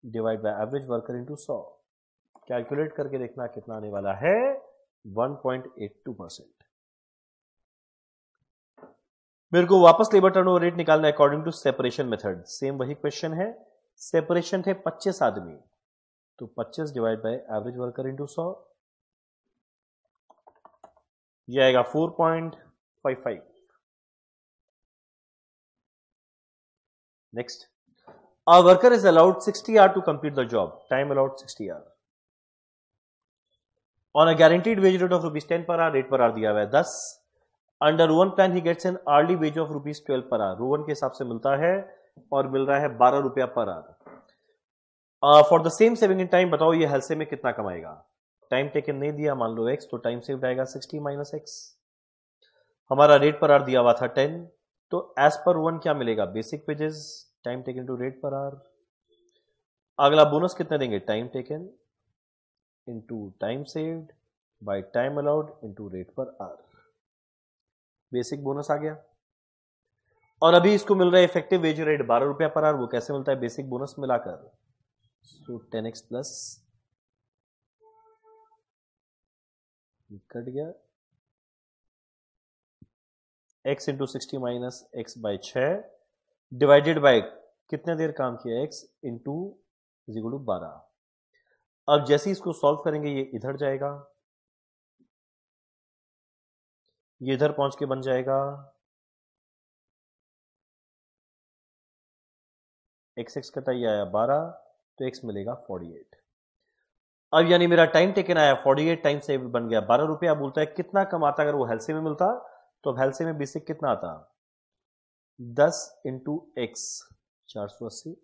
divide by average worker into 100, calculate करके देखना कितना आने वाला है 1.82%। मेरे को वापस लेबर टर्नओवर रेट निकालना है according to separation method. Same वही क्वेश्चन है, सेपरेशन थे 25 आदमी, तो 25 divide by average worker into 100, यह आएगा 4.55। Next, a worker is allowed 60 hours to complete the job, time allowed 60 hours on a guaranteed wage rate of rupees 10 per hour, rate per hour दिया हुआ है 10। Under Rowan plan he gets an hourly wage of rupees 12 per our, Rowan के हिसाब से मिलता है और मिल रहा है 12 रुपया per hour. For the same saving in time, बताओ ये हेल्से में कितना कमाएगा। टाइम टेकन नहीं दिया, मान लो x, तो टाइम सेव आएगा 60 माइनस x। हमारा रेट पर आवर दिया हुआ था 10, तो एज पर रोवन क्या मिलेगा, basic wages time taken to rate per hour. अगला बोनस कितना देंगे, time taken into time saved by time allowed into rate per hour, basic bonus आ गया। और अभी इसको मिल रहा है इफेक्टिव वेज रेट 12 रुपया पर आवर, वो कैसे मिलता है, बेसिक बोनस मिलाकर, सो 10x प्लस कट गया x into 60 minus x by 6 divided by कितने देर काम किया x इंटू 12। अब जैसे इसको सॉल्व करेंगे ये इधर जाएगा, ये इधर पहुंच के बन जाएगा x कटाई आया 12, तो x मिलेगा 48। अब यानी मेरा टाइम टेकन आया 48, टाइम से बन गया 12 रुपया। बोलता है कितना कमाता अगर वो हेल्से में मिलता, तो अब हेल्से में बेसिक कितना आता, 10 इंटू एक्स 480,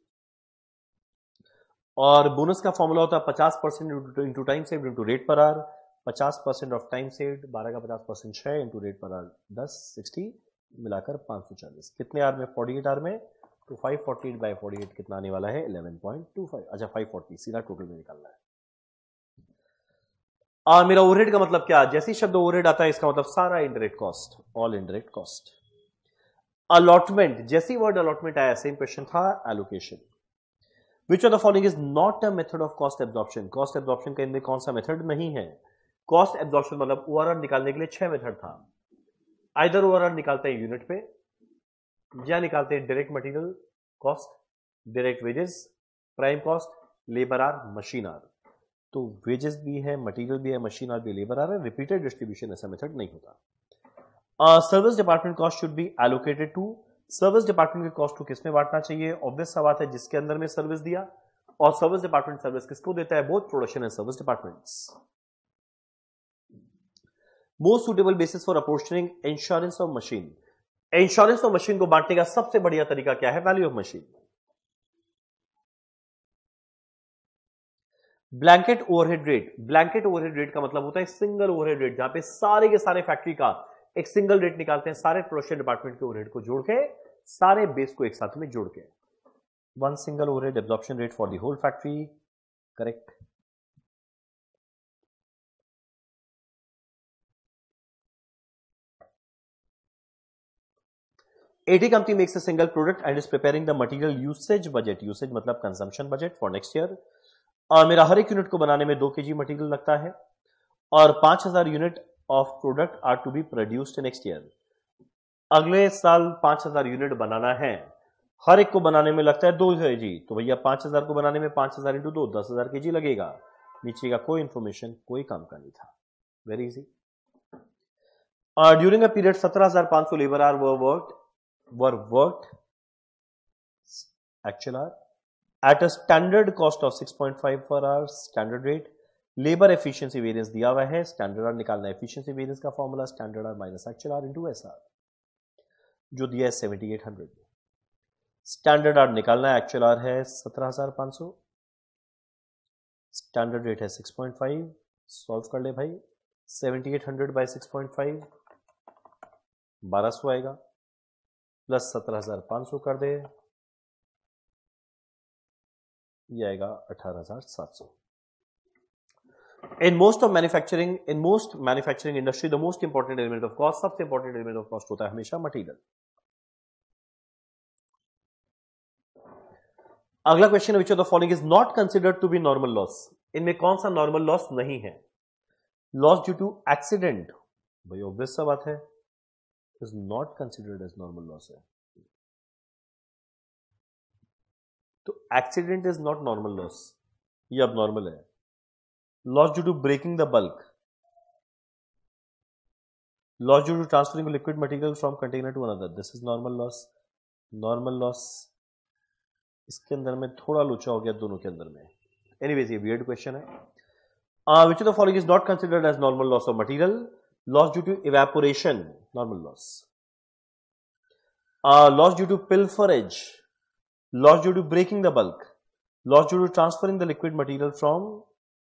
और बोनस का फॉर्मूला होता है 50% into time saved into rate per our. 50% of time saved 12 का 50% 6 इंटू रेट पर आवर 10, 60 मिलाकर 540। कितने आवर में, 48 आवर में, तो 548 बाय 48 कितना आने वाला है 11.25। अच्छा 540 सीधा टोटल में निकालना है। मेरा ओवरहेड का मतलब क्या, जैसे ही शब्द ओवरहेड आता है इसका मतलब सारा indirect cost, all indirect cost. Allotment, जैसे ही वर्ड अलॉटमेंट आया सेम क्वेश्चन था allocation. Which of the following is not a method of cost absorption, cost absorption का इनमें कौन सा मेथड नहीं है। कॉस्ट एब्जॉर्प्शन मतलब ओआरआर निकालने के लिए 6 मेथड था। आइदर ओआरआर निकालते हैं यूनिट पे, या निकालते हैं direct material cost, direct wages, prime cost, labour hour, machine hour. तो वेजेस भी है, मटेरियल भी है, मशीन आर भी, लेबर आर है। रिपीटेड डिस्ट्रीब्यूशन ऐसा मेथड नहीं होता। Service department cost should be allocated to, service department के कॉस्ट को किसमें बांटना चाहिए? ऑब्वियस सा बात है, जिसके अंदर में सर्विस दिया। और सर्विस डिपार्टमेंट सर्विस किसको देता है? Both production and service departments. Most suitable basis for apportioning insurance of machine, insurance of machine को बांटने का सबसे बढ़िया तरीका क्या है? Value of machine. Blanket overhead rate, blanket overhead rate का मतलब होता है सिंगल ओवरहेड रेट, जहां पे सारे के सारे फैक्ट्री का एक सिंगल रेट निकालते हैं, सारे प्रोडक्शन डिपार्टमेंट के ओवरहेड को जोड़ के, सारे बेस को एक साथ में जोड़ के। One single overhead absorption rate for the whole factory, correct. AT company makes a single product and is preparing the material usage budget, usage मतलब consumption budget for next year। और मेरा हर एक यूनिट को बनाने में 2 kg मटेरियल लगता है और 5000 unit of product are to be produced next year. अगले साल 5000 यूनिट बनाना है, हर एक को बनाने में लगता है 2 kg, तो भैया 5000 को बनाने में 5000 इंटू 2 10,000 kg लगेगा। नीचे का कोई इंफॉर्मेशन, कोई काम का नहीं था, very easy. During a period 17,500 labour hour were worked actual hour at a standard cost of 6.5 per hour standard rate। Labour efficiency variance दिया हुआ है, स्टैंडर्ड आर निकालना है। एफिशिएंसी वेरिएंस का formula standard hour minus actual hour into SR, जो दिया है 7800। Standard hour निकालना है, एक्चुअल आर है 17,500, स्टैंडर्ड रेट है 6.5। सॉल्व कर ले भाई, 7800 बाय 6.5 1200 आएगा, प्लस 17,500 कर दे, ये आएगा 18,700। In most manufacturing industry, the most important element of cost, सबसे important element of cost होता है हमेशा मटेरियल। अगला question, which of the following is not considered to be normal loss? इनमें कौन सा नॉर्मल लॉस नहीं है? लॉस ड्यू टू एक्सीडेंट, भाई ऑब्वियस सा बात है, is not considered as normal loss है। तो accident is not normal loss, ये अब नॉर्मल है। Loss due to breaking the bulk, loss due to transferring liquid material from container to another, this is normal loss. Normal loss इसके अंदर में थोड़ा लोचा हो गया दोनों के अंदर में। एनीवेज ये वियर्ड क्वेश्चन है। Which of the following is not considered as normal loss of material? Loss due to evaporation, normal loss. Loss due to pilferage, loss due to breaking the bulk, loss due to transferring the liquid material from,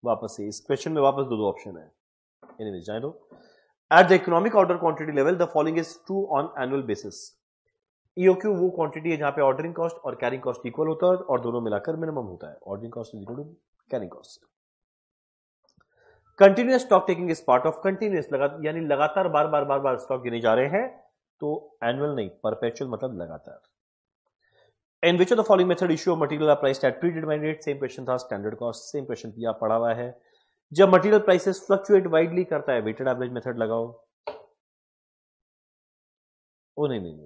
वापस से इस question में वापस दो option है। Anyways जाने दो। At the economic order quantity level the following is true on annual basis. EOQ वो क्वांटिटी है जहां पे ऑर्डरिंग कॉस्ट और कैरिंग कॉस्ट इक्वल होता है और दोनों मिलाकर मिनिमम होता है। Ordering cost is equal to carrying cost. Continuous stock taking is part of continuous, यानी लगातार बार बार स्टॉक गिने जा रहे हैं, तो एनुअल नहीं, परपेचुअल मतलब लगातार। In which of the following method issue of material are priced at predetermined rate? Same question था, स्टैंडर्ड कॉस्ट, सेम क्वेश्चन किया पड़ा हुआ है। जब मटेरियल प्राइसेस फ्लक्चुएट वाइडली करता है, वेटेड एवरेज मेथड लगाओ। ओ नहीं,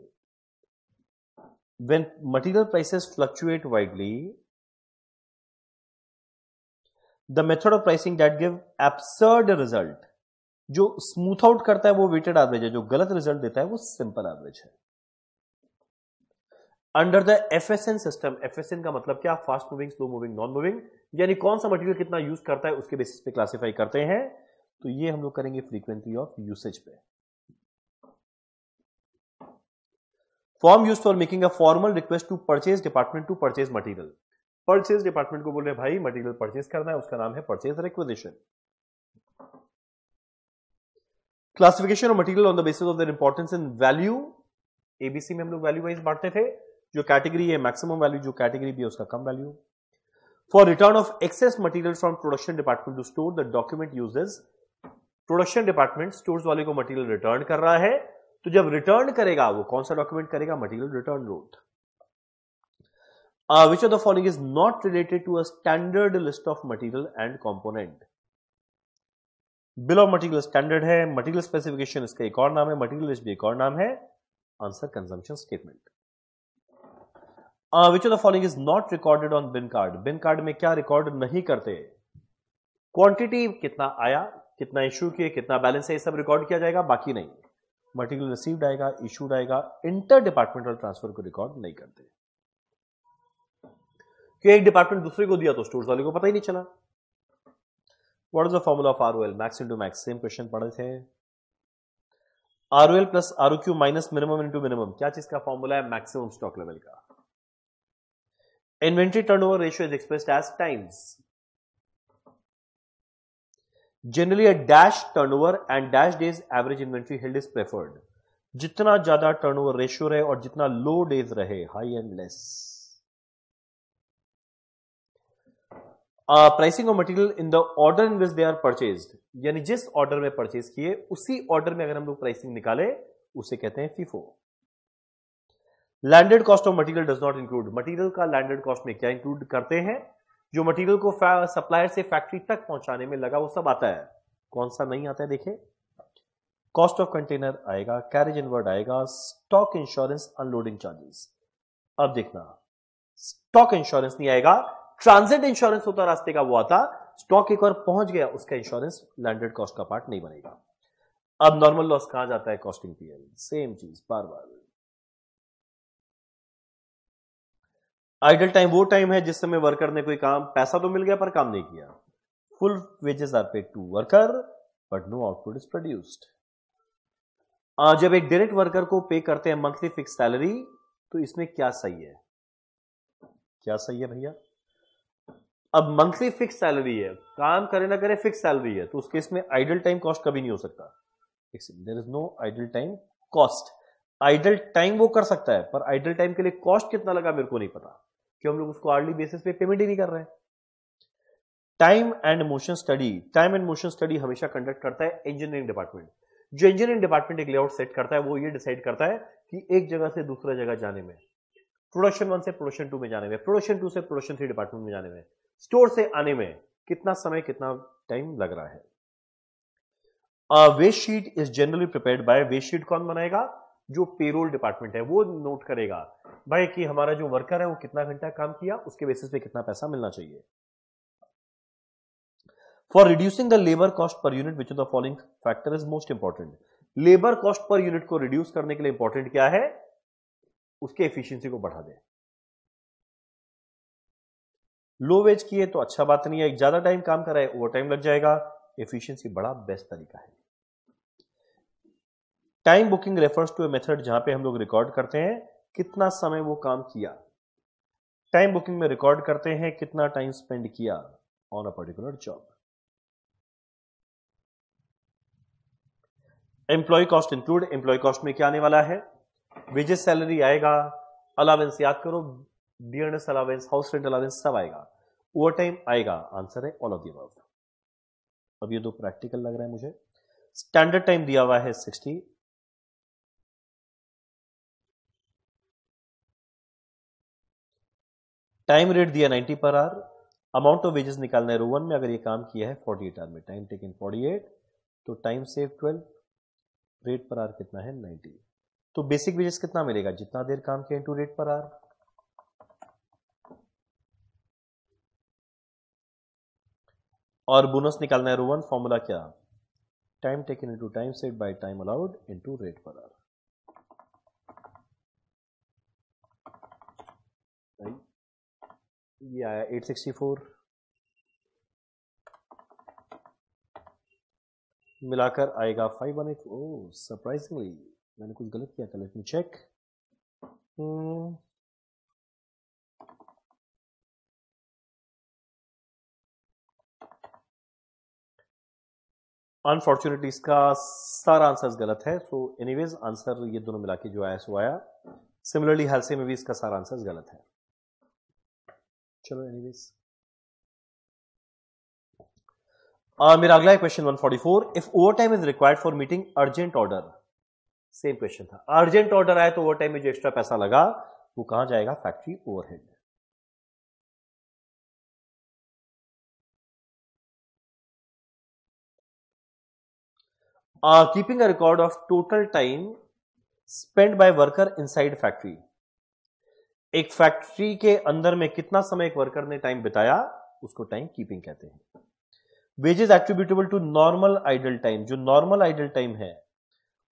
when material prices fluctuate widely, the method of pricing that give absurd result, जो स्मूथ आउट करता है वो वेटेड एवरेज है, जो गलत रिजल्ट देता है वो सिंपल एवरेज है। अंडर द एफएसएन सिस्टम, एफएसएन का मतलब क्या? Fast moving, slow moving, non moving, यानी कौन सा मटेरियल कितना यूज करता है उसके बेसिस पे क्लासिफाई करते हैं। तो ये हम लोग करेंगे फ्रीक्वेंसी ऑफ यूसेज पे। Form use for making a formal request to purchase department to purchase material. Purchase department को बोल रहे भाई मटेरियल परचेज करना है, उसका नाम है purchase requisition. Classification of material on the basis of their importance in value, ABC में हम लोग वैल्यू वाइज बांटते थे। जो कैटेगरी है मैक्सिमम वैल्यू, जो कैटेगरी भी है उसका कम value. For return of excess material from production department to store, the document uses, production department stores वाले को मटेरियल रिटर्न कर रहा है, तो जब रिटर्न करेगा वो कौन सा डॉक्यूमेंट करेगा? Material return note. Which of the following is not related to a standard list of material and component? Bill of material standard है, मटेरियल स्पेसिफिकेशन इसका एक और नाम है, मटेरियल लिस्ट भी एक और नाम है, answer consumption statement. Which of the following is not recorded on bin card? Bin card में क्या रिकॉर्ड नहीं करते? क्वांटिटी, कितना आया, कितना इशू किए, कितना बैलेंस है, ये सब रिकॉर्ड किया जाएगा, बाकी नहीं। मटेरियल रिसीव्ड आएगा, इशूड आएगा, इंटर डिपार्टमेंटल ट्रांसफर को रिकॉर्ड नहीं करते, कि एक डिपार्टमेंट दूसरे को दिया तो स्टोर्स वाले को पता ही नहीं चला। What is the formula of ROL? Max into max, same question पढ़े थे। ROL plus ROQ minus minimum into minimum, क्या चीज का फॉर्मूला है? मैक्सिमम स्टॉक लेवल का। Inventory turnover ratio is expressed as times. Generally a dash turnover and dash days average inventory held is preferred. जितना ज्यादा turnover ratio रहे और जितना लो डेज रहे, high and less. Pricing of material in the order in which they are purchased, यानी जिस order में purchase किए उसी ऑर्डर में अगर हम लोग प्राइसिंग निकाले उसे कहते हैं FIFO. Landed cost of material does not include, material का लैंडेड कॉस्ट में क्या इंक्लूड करते हैं? जो मटेरियल को सप्लायर से फैक्ट्री तक पहुंचाने में लगा वो सब आता है। कौन सा नहीं आता है देखें? कॉस्ट ऑफ कंटेनर आएगा, कैरेज इनवर्ड आएगा, स्टॉक इंश्योरेंस, अनलोडिंग चार्जेस। अब देखना, स्टॉक इंश्योरेंस नहीं आएगा, ट्रांजिट इंश्योरेंस होता रास्ते का वो आता। स्टॉक एक बार पहुंच गया उसका इंश्योरेंस लैंडेड कॉस्ट का पार्ट नहीं बनेगा। अब नॉर्मल लॉस कहां जाता है? कॉस्टिंग पीएल, सेम चीज बार बार। आइडल टाइम वो टाइम है जिस समय वर्कर ने कोई काम, पैसा तो मिल गया पर काम नहीं किया। Full wages are paid to worker but no output is produced. जब एक डायरेक्ट वर्कर को पे करते हैं मंथली फिक्स सैलरी, तो इसमें क्या सही है? क्या सही है भैया? अब मंथली फिक्स सैलरी है, काम करे ना करे फिक्स सैलरी है, तो उस केस में आइडल टाइम कॉस्ट कभी नहीं हो सकता। There is no idle time cost. Idle time वो कर सकता है पर आइडल टाइम के लिए कॉस्ट कितना लगा मेरे को नहीं पता, क्यों हम लोग उसको आर्ली बेसिस पे पेमेंट ही नहीं कर रहे हैं। Time and motion study, time and motion study हमेशा कंडक्ट करता है इंजीनियरिंग डिपार्टमेंट। जो इंजीनियरिंग डिपार्टमेंट एक लेआउट सेट करता है वो ये डिसाइड करता है कि एक जगह से दूसरा जगह जाने में, प्रोडक्शन 1 से प्रोडक्शन 2 में जाने में, प्रोडक्शन 2 से प्रोडक्शन 3 डिपार्टमेंट में जाने में, स्टोर से आने में कितना समय, कितना टाइम लग रहा है। Waste sheet is generally prepared by, waste sheet कौन बनाएगा? जो पेरोल डिपार्टमेंट है वो नोट करेगा भाई कि हमारा जो वर्कर है वो कितना घंटा काम किया, उसके बेसिस पे कितना पैसा मिलना चाहिए। For reducing the labour cost per unit which of the following factor is most important? Labour cost per unit को रिड्यूस करने के लिए इंपॉर्टेंट क्या है? उसके एफिशिएंसी को बढ़ा दे। लो वेज किए तो अच्छा बात नहीं है, ज्यादा टाइम काम कराए ओवर टाइम लग जाएगा, एफिशिएंसी बड़ा बेस्ट तरीका है। Time booking refers to a method जहां पे हम लोग रिकॉर्ड करते हैं कितना समय वो काम किया। टाइम बुकिंग में रिकॉर्ड करते हैं कितना टाइम स्पेंड किया on a particular job. Employee cost include, employee cost में क्या आने वाला है? वेजेस, सैलरी आएगा, अलावेंस याद करो, dearness allowance, house rent allowance सब आएगा, ओवर टाइम आएगा। आंसर है ऑल ऑफ द अबव। अब ये दो प्रैक्टिकल लग रहा है मुझे। स्टैंडर्ड टाइम दिया हुआ है 60, टाइम रेट दिया 90 per hour, amount of wages निकालना है रो 1 में, अगर ये काम किया है 48 आवर में, टाइम टेकन 48, तो time save 12, rate per our कितना है 90। तो बेसिक वेजेस कितना मिलेगा? जितना देर काम किया इनटू रेट पर आवर। और बोनस निकालना है रो 1, फॉर्मूला क्या? Time taken into time saved by time allowed into rate per our. ये आया 864, मिलाकर आएगा 518। ओह सरप्राइजिंगली मैंने कुछ गलत किया था, लेट मी चेक। अनफॉर्चुनेटली इसका सारा आंसर गलत है, सो एनीवेज आंसर ये दोनों मिला के जो आया सो आया। सिमिलरली हेल्से में भी इसका सारा आंसर गलत है। चलो एनीवेज मेरा अगला है question 144। If overtime is required for meeting urgent order, same question था, अर्जेंट ऑर्डर आया तो ओवर टाइम में जो एक्स्ट्रा पैसा लगा वो कहां जाएगा? Factory overhead. Keeping a record of total time spend by worker inside factory. एक फैक्ट्री के अंदर में कितना समय एक वर्कर ने टाइम बिताया, उसको टाइम कीपिंग कहते हैं। Wages attributable to normal idle time. जो नॉर्मल आइडल टाइम है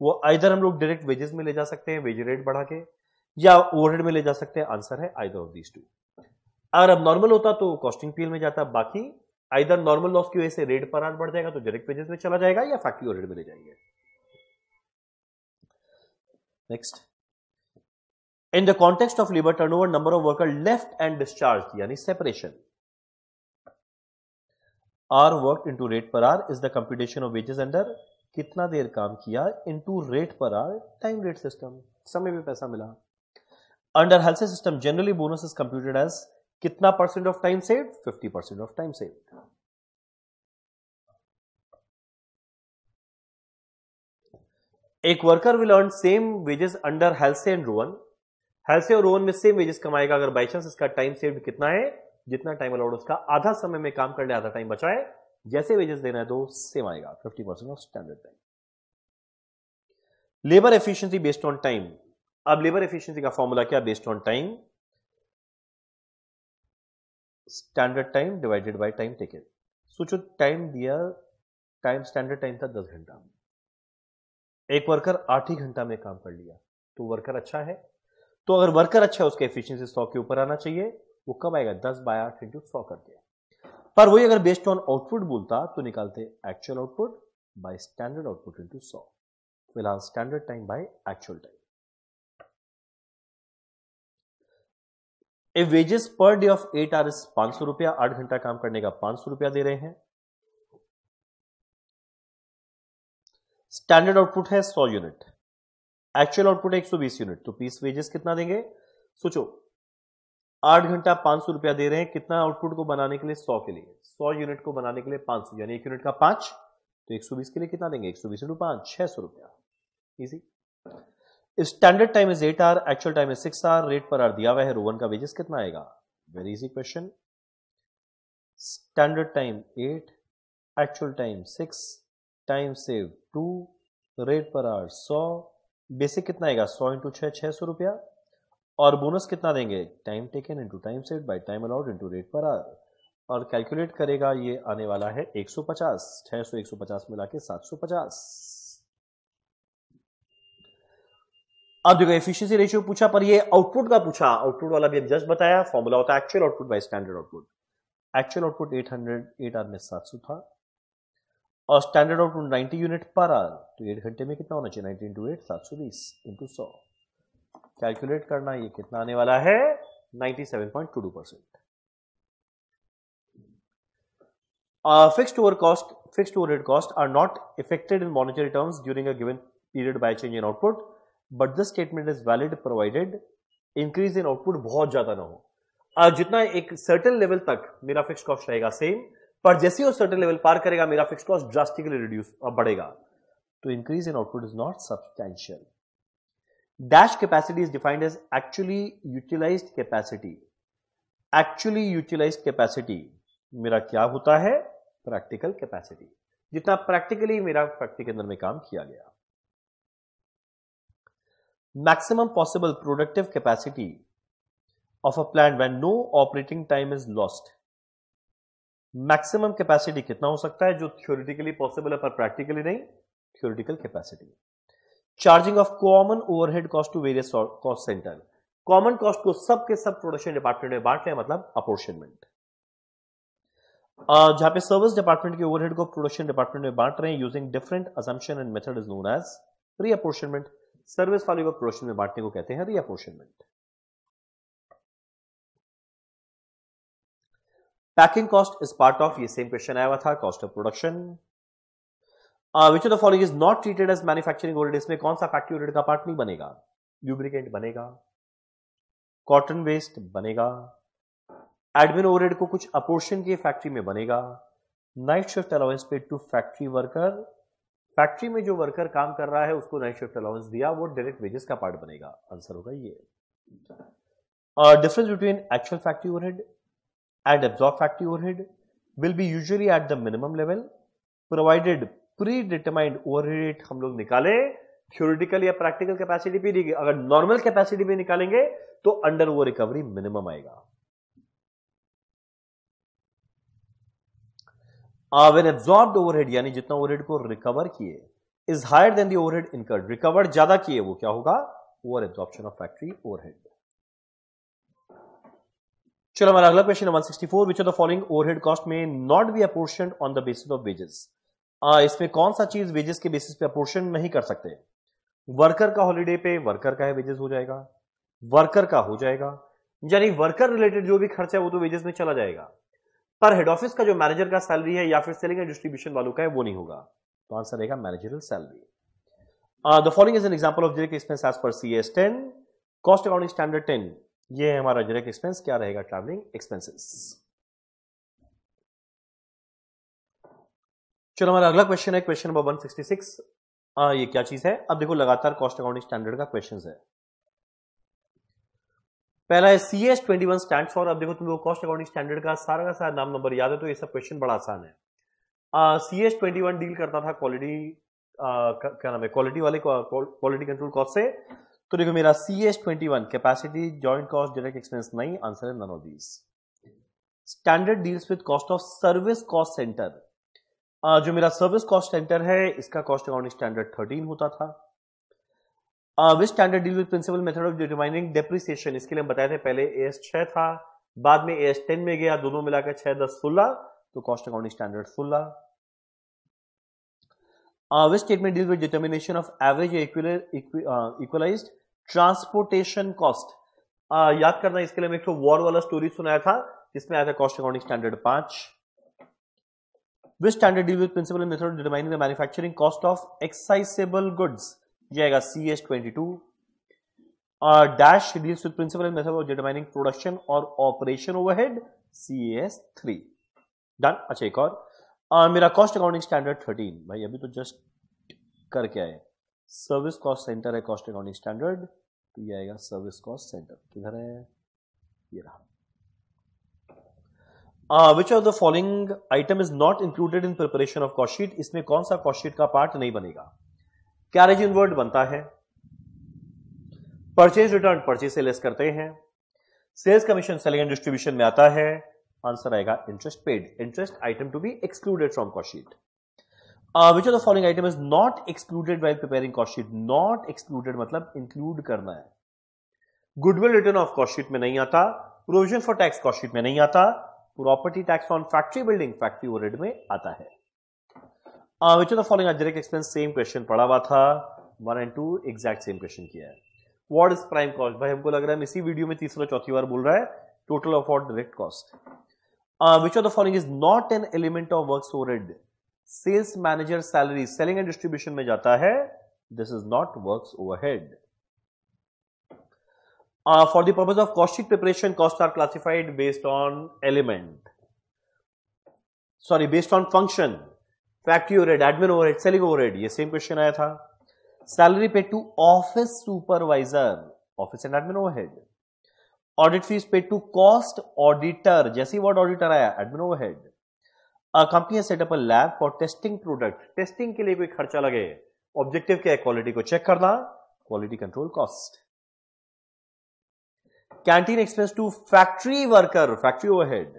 वो आइदर हम लोग डायरेक्ट वेजेस में ले जा सकते हैं, वेज रेट बढ़ा के, या ओवरहेड में ले जा सकते हैं। आंसर है आइदर ऑफ दीज टू। अगर अब नॉर्मल होता तो कॉस्टिंग पीएल में जाता, बाकी आइदर नॉर्मल लॉस की वजह से रेट पर आर बढ़ जाएगा तो डायरेक्ट वेजेस में चला जाएगा, या फैक्ट्री ओवरहेड में ले जाएंगे। Next, in the context of labour turnover, number of worker left and discharge यानी separation. Hour work into rate per hour is the computation of wages under कितना देर काम किया into rate per hour time rate system, समय में पैसा मिला। Under Halsey system generally bonus is computed as कितना percent of time saved, 50% of time saved. एक worker will earn same wages under health and Rowan. Health और Rowan में same wages कमाएगा अगर बाई चांस इसका टाइम सेव्ड कितना है, जितना टाइम अलाउड उसका आधा समय में काम करने आधा टाइम बचा है, जैसे वेजेस देना है तो सेम आएगा 50% of standard time. Labour efficiency based on time. अब लेबर एफिशिएंसी का फॉर्मूला क्या, based on time, standard time divided by time taken. सोचो टाइम दिया, टाइम स्टैंडर्ड टाइम था 10 घंटा, एक वर्कर 8 ही घंटा में काम कर लिया तो वर्कर अच्छा है। तो अगर वर्कर अच्छा है उसका एफिशिएंसी 100 के ऊपर आना चाहिए। वो कब आएगा, 10 बाय 8 इंटू 100 करके। पर वही अगर बेस्ड ऑन आउटपुट बोलता तो निकालते actual output by standard output into 100। फिलहाल standard time by actual time. A wages per day of 8 hours 500 रुपया, 8 घंटा काम करने का 500 रुपया दे रहे हैं। स्टैंडर्ड आउटपुट है 100 यूनिट, एक्चुअल आउटपुट है 120 यूनिट, तो पीस वेजेस कितना देंगे। सोचो 8 घंटा 500 रुपया दे रहे हैं, कितना आउटपुट को बनाने के लिए, 100 के लिए, 100 यूनिट को बनाने के लिए 500 यानी 1 यूनिट का 5, तो 120 के लिए कितना देंगे, 120 इंटू 5, 600 रुपया। Easy. Standard time is 8 hour, actual time is 6 hour, rate per hour दिया हुआ है, रोवन का वेजेस कितना आएगा, very easy question. Standard time 8, actual time 6, time save 2, rate per hour 100, basic कितना आएगा 100 इंटू 6, 600 रुपया, और बोनस कितना देंगे, time taken into time saved by time allowed into rate per our, और कैलकुलेट करेगा ये आने वाला है 150, 600 150 मिला के 750। अब देखो एफिशिएंसी रेशियो पूछा पर ये आउटपुट का पूछा, आउटपुट वाला भी जस्ट बताया, फॉर्मूला होता है actual output by standard output. Actual output 8 hour में 700 था और standard output 90 unit per hour, तो 8 घंटे में कितना होना चाहिए, 90 इंटू 8 720 इंटू 100। कैलकुलेट करना, ये कितना आने वाला है 97.22%। Fixed overhead cost are not affected in monetary terms during a given period by change in output, but this statement is valid provided increase in output बहुत ज्यादा ना हो। जितना एक सर्टेन लेवल तक मेरा फिक्स कॉस्ट रहेगा सेम, पर जैसे ही वो सर्टेन लेवल पार करेगा मेरा फिक्स कॉस्ट ड्रास्टिकली रिड्यूस बढ़ेगा, तो increase in output is not substantial. Dash capacity is defined as actually utilised capacity. Actually utilised capacity मेरा क्या होता है, प्रैक्टिकल कैपेसिटी, जितना प्रैक्टिकली मेरा फैक्ट्री के अंदर में काम किया गया। Maximum possible productive capacity of a plant when no operating time is lost. Maximum capacity कितना हो सकता है, जो थ्योरेटिकली पॉसिबल है पर प्रैक्टिकली नहीं, theoretical capacity. Charging of common overhead cost to various cost centre. Common cost को सब के सब प्रोडक्शन डिपार्टमेंट में बांट रहे हैं, मतलब अपोर्शनमेंट। जहां पे सर्विस डिपार्टमेंट के ओवरहेड को प्रोडक्शन डिपार्टमेंट में बांट रहे हैं using different assumption and method is known as reapportionment. Service वाले को प्रोडक्शन में बांटने को कहते हैं reapportionment. Packing cost is part of, ये सेम क्वेश्चन आया हुआ था, cost of production. Which of the following is not treated as manufacturing overhead. इसमें कौन सा फैक्ट्री ओवरहेड का पार्ट नहीं बनेगा, ल्यूब्रिकेंट बनेगा, कॉटन वेस्ट बनेगा, एडमिन ओवरहेड को कुछ अपोर्शन की फैक्ट्री में बनेगा, night shift allowance paid to factory worker. Factory में जो वर्कर काम कर रहा है उसको नाइट शिफ्ट अलाउंस दिया, वो डायरेक्ट वेजेस का पार्ट बनेगा। आंसर होगा ये। Difference between actual factory overhead and absorbed factory overhead will be usually at the minimum level provided pre determined overhead हम लोग निकाले, थ्योरेटिकल या प्रैक्टिकल कैपेसिटी पे दी, अगर नॉर्मल कैपेसिटी पे निकालेंगे तो अंडर ओवर रिकवरी मिनिमम आएगा। व्हेन एब्जॉर्ब्ड ओवरहेड यानी जितना ओवरहेड को रिकवर किए is higher than the overhead incurred, recovered ज्यादा किए वो क्या होगा, over absorption of factory overhead. चलो हमारा अगला क्वेश्चन है 164, which of the following overhead cost may not be apportioned on the basis of wages. इसमें कौन सा चीज वेजेस के बेसिस पे अपोर्शन नहीं कर सकते। वर्कर का हॉलीडे पे वर्कर का है वेजेस हो जाएगा, वर्कर का हो जाएगा, यानी वर्कर रिलेटेड जो भी खर्चा है वो तो वेजेस में चला जाएगा, पर हेड ऑफिस का जो मैनेजर का सैलरी है या फिर सेलिंग एंड डिस्ट्रीब्यूशन वालों का है वो नहीं होगा। तो आंसर रहेगा managerial salary. The following is an example of direct expense as per CS 10, cost accounting standard 10। ये है हमारा डायरेक्ट एक्सपेंस, क्या रहेगा, ट्रैवलिंग एक्सपेंसेस। चलो हमारा अगला क्वेश्चन है क्वेश्चन नंबर 166। ये क्या चीज है, अब देखो लगातार कॉस्ट अकाउंटिंग स्टैंडर्ड का क्वेश्चन है। पहला है CS 21 स्टैंड फॉर, अब देखो तुम लोग कॉस्ट अकाउंटिंग स्टैंडर्ड का सारा नाम नंबर याद है तो ये सब क्वेश्चन बड़ा आसान है। CS 21 डील करता था क्वालिटी, क्या नाम है, क्वालिटी वाले क्वालिटी कंट्रोल कॉस्ट से। तो देखो मेरा CS 21 capacity joint cost direct expense नहीं, आंसर है none of these. Standard deals with cost of service cost centre, जो मेरा सर्विस कॉस्ट सेंटर है इसका कॉस्ट अकाउंटिंग स्टैंडर्ड 13 होता था। विच standard deal with principal method of determining depreciation, इसके लिए हम बताए थे पहले AS 6 था, बाद में AS 10 में गया, दोनों मिलाकर 6, 10, 16, तो cost accounting standard 16। Which statement deal with determination of average equalised transportation cost, याद करना इसके लिए मैं एक वॉर वाला स्टोरी सुनाया था जिसमें आया था cost accounting standard 5। Which standard deal with principle and method of determining the manufacturing cost of excisable goods, जाएगा CS 22। Dash deals with principle and method of determining production और ऑपरेशन ओवरहेड, CS 3। डन। अच्छा एक और, मेरा cost accounting standard 13, भाई अभी तो just करके आए, सर्विस कॉस्ट सेंटर है कॉस्ट अकाउंटिंग स्टैंडर्ड, तो ये आएगा सर्विस कॉस्ट सेंटर, किधर है, ये रहा। विच of the following item is not included in preparation of cost sheet, इसमें कौन सा कॉस्ट शीट का पार्ट नहीं बनेगा। कैरेज इनवर्ड बनता है, परचेज रिटर्न परचेज से लेस करते हैं, sales commission selling and distribution में आता है, आंसर आएगा interest paid, interest item to be excluded from cost sheet. Which of the following item is not excluded while preparing cost sheet, not excluded मतलब include करना है। Goodwill return of cost sheet में नहीं आता, provision for tax cost sheet में नहीं आता, property tax on factory building factory overhead में आता है। Which of the following direct expense, same question पढ़ा हुआ था, 1 and 2 एग्जैक्ट सेम क्वेश्चन किया है। व्हाट इज प्राइम कॉस्ट, भाई हमको लग रहा है इसी वीडियो में तीसरा चौथी बार बोल रहा है, total of all direct cost. Which of the following is not an element of works overhead, sales manager salary selling and distribution में जाता है, this is not works overhead. For the purpose of cost sheet preparation, costs are classified based on element. Sorry, based on function. Factory overhead, admin overhead, selling overhead. ये same question आया था. Salary paid to office supervisor, office and admin overhead. Audit fees paid to cost auditor. जैसे word auditor आया, admin overhead. A company has set up a lab for testing product. Testing के लिए कोई खर्चा लगे. Objective क्या है? Quality को check करना. Quality control cost. Canteen expense to factory worker, factory overhead.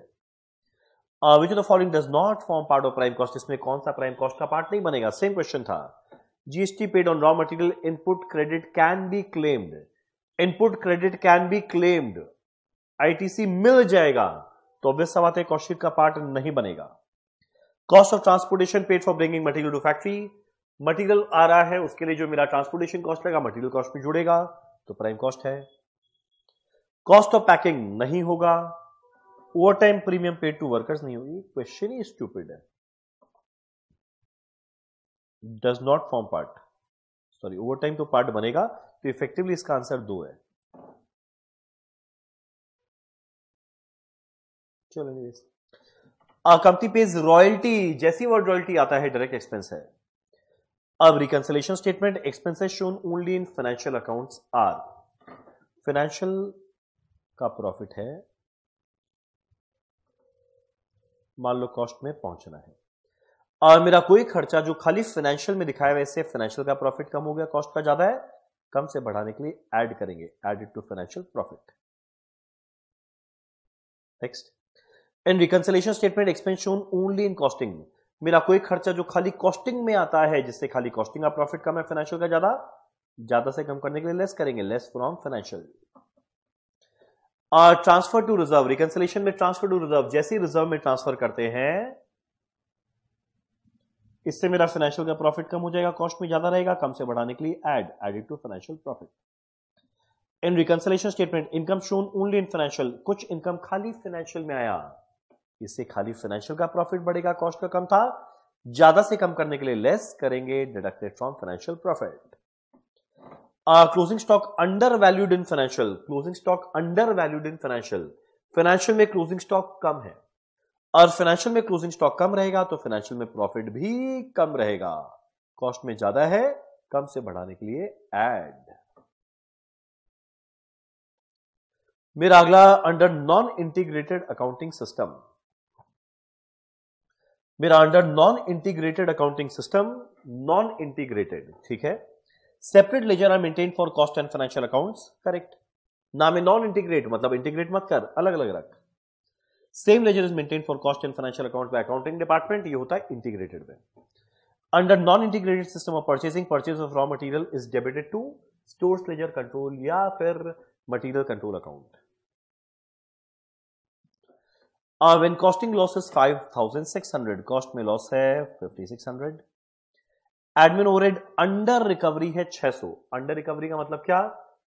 Which of the following does not form part of prime cost? इसमें कौन सा prime cost का part नहीं बनेगा? Same question था. GST paid on raw material input credit can be claimed. Input credit can be claimed. ITC मिल जाएगा, तो obvious सा बात है cost sheet का part नहीं बनेगा. Cost of transportation paid for bringing material to factory. Material आ रहा है, उसके लिए जो मेरा transportation cost लगेगा, material cost में जुड़ेगा, तो prime cost है. कॉस्ट ऑफ पैकिंग नहीं होगा, over time premium paid to workers नहीं होगी, क्वेश्चन ही स्टूपिड है, does not form part, sorry overtime तो पार्ट बनेगा, तो इफेक्टिवली इसका आंसर 2 है। चलो कंपनी पेज रॉयल्टी, जैसी वर्ड रॉयल्टी आता है डायरेक्ट एक्सपेंस है। अब reconciliation statement, expenses shown only in financial accounts are, financial का प्रॉफिट है, मान लो कॉस्ट में पहुंचना है। और मेरा कोई खर्चा जो खाली फाइनेंशियल में दिखाया वैसे फाइनेंशियल का प्रॉफिट कम हो गया, कॉस्ट का ज्यादा है, कम से बढ़ाने के लिए ऐड करेंगे, added to financial profit. Next, in reconciliation statement expense shown only in costing, मेरा कोई खर्चा जो खाली कॉस्टिंग में आता है, जिससे खाली कॉस्टिंग का प्रॉफिट कम है, फाइनेंशियल का ज्यादा, ज्यादा से कम करने के लिए लेस करेंगे, less from financial. Transfer to reserve, reconciliation में ट्रांसफर टू रिजर्व, जैसे रिजर्व में ट्रांसफर करते हैं, इससे मेरा फाइनेंशियल का प्रॉफिट कम हो जाएगा, कॉस्ट में ज्यादा रहेगा, कम से बढ़ाने के लिए added to financial profit. In reconciliation statement income shown only in financial, कुछ इनकम खाली फाइनेंशियल में आया, इससे खाली फाइनेंशियल का प्रॉफिट बढ़ेगा, कॉस्ट का कम था, ज्यादा से कम करने के लिए लेस करेंगे, deducted from financial profit. Closing stock under valued in financial, closing stock under valued in financial, financial में क्लोजिंग स्टॉक कम है और फाइनेंशियल में क्लोजिंग स्टॉक कम रहेगा तो फाइनेंशियल में प्रॉफिट भी कम रहेगा, कॉस्ट में ज्यादा है, कम से बढ़ाने के लिए ऐड। मेरा अगला under non integrated accounting system, मेरा under non integrated accounting system, non integrated, ठीक है, separate ledger are maintain for cost and financial accounts, correct, नाम है नॉन इंटीग्रेट, मतलब इंटीग्रेट मत कर, अलग अलग रख। Same ledger is maintain for cost and financial account by accounting department, ये होता है इंटीग्रेटेड में। Under non integrated system of purchasing, purchase of raw material is debited to stores ledger control या फिर material control account. When costing loss is 5600, cost में loss है 5600, admin overhead under recovery है 600, under recovery का मतलब क्या,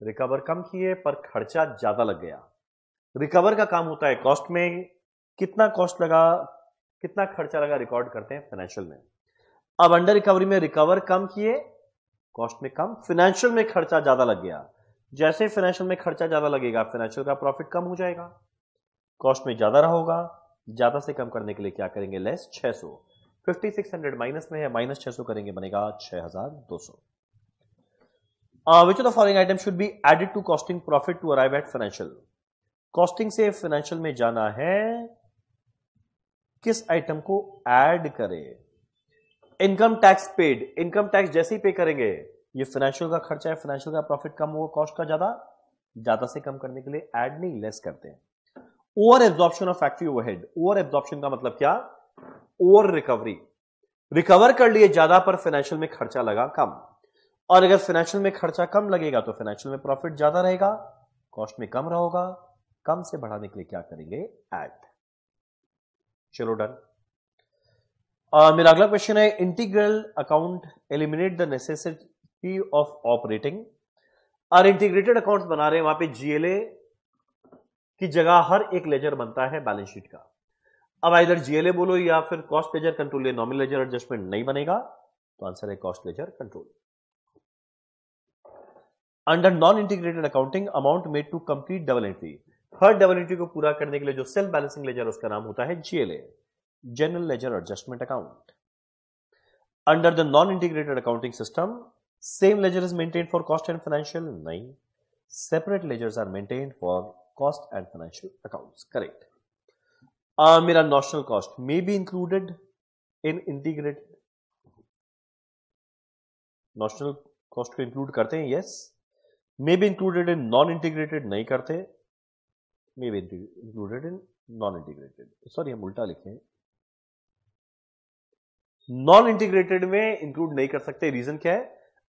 recover कम किए पर खर्चा ज्यादा लग गया, रिकवर का काम होता है कॉस्ट में, कितना कॉस्ट लगा, कितना खर्चा लगा रिकॉर्ड करते हैं फाइनेंशियल में। अब अंडर रिकवरी में रिकवर कम किए, कॉस्ट में कम, फाइनेंशियल में खर्चा ज्यादा लग गया, जैसे फाइनेंशियल में खर्चा ज्यादा लगेगा फाइनेंशियल का प्रॉफिट कम हो जाएगा, कॉस्ट में ज्यादा रहोगा, ज्यादा से कम करने के लिए क्या करेंगे, लेस 600, 5600 माइनस में है, माइनस 600 करेंगे, बनेगा 6200। Which of the following item should be added to costing profit to arrive at financial, costing से फाइनेंशियल में जाना है, किस आइटम को ऐड करें, income tax paid, income tax जैसे ही पे करेंगे, ये फाइनेंशियल का खर्चा है, फाइनेंशियल का प्रॉफिट कम होगा, कॉस्ट का ज्यादा, ज्यादा से कम करने के लिए ऐड नहीं लेस करते हैं। Over absorption of factory overhead, over absorption का मतलब क्या, ओवर रिकवरी, रिकवर कर लिए ज्यादा पर फाइनेंशियल में खर्चा लगा कम, और अगर फाइनेंशियल में खर्चा कम लगेगा तो फाइनेंशियल में प्रॉफिट ज्यादा रहेगा, कॉस्ट में कम रहेगा, कम से बढ़ाने के लिए क्या करेंगे, ऐड। चलो डन। मेरा अगला क्वेश्चन है, integral account eliminate the necessity of operating, और इंटीग्रेटेड अकाउंट्स बना रहे हैं, वहां पे जीएलए की जगह हर एक लेजर बनता है बैलेंस शीट का। अब इधर जीएलए बोलो या फिर कॉस्ट लेजर कंट्रोल, या नॉमिनल लेजर एडजस्टमेंट नहीं बनेगा, तो आंसर है cost ledger control. Under non integrated accounting, amount made to complete double entry, हर डबल एंट्री को पूरा करने के लिए जो सेल्फ बैलेंसिंग लेजर उसका नाम होता है GLA, general ledger adjustment account. Under the non integrated accounting system, same ledger is maintain for cost and financial, नहीं, separate ledgers are maintain for cost and financial accounts, correct. मेरा notional cost may be included in integrated, notional cost को include करते हैं, yes, may be included in non integrated नहीं करते, may be included in non integrated, sorry हम उल्टा लिखे, non integrated में इंक्लूड नहीं कर सकते, रीजन क्या है,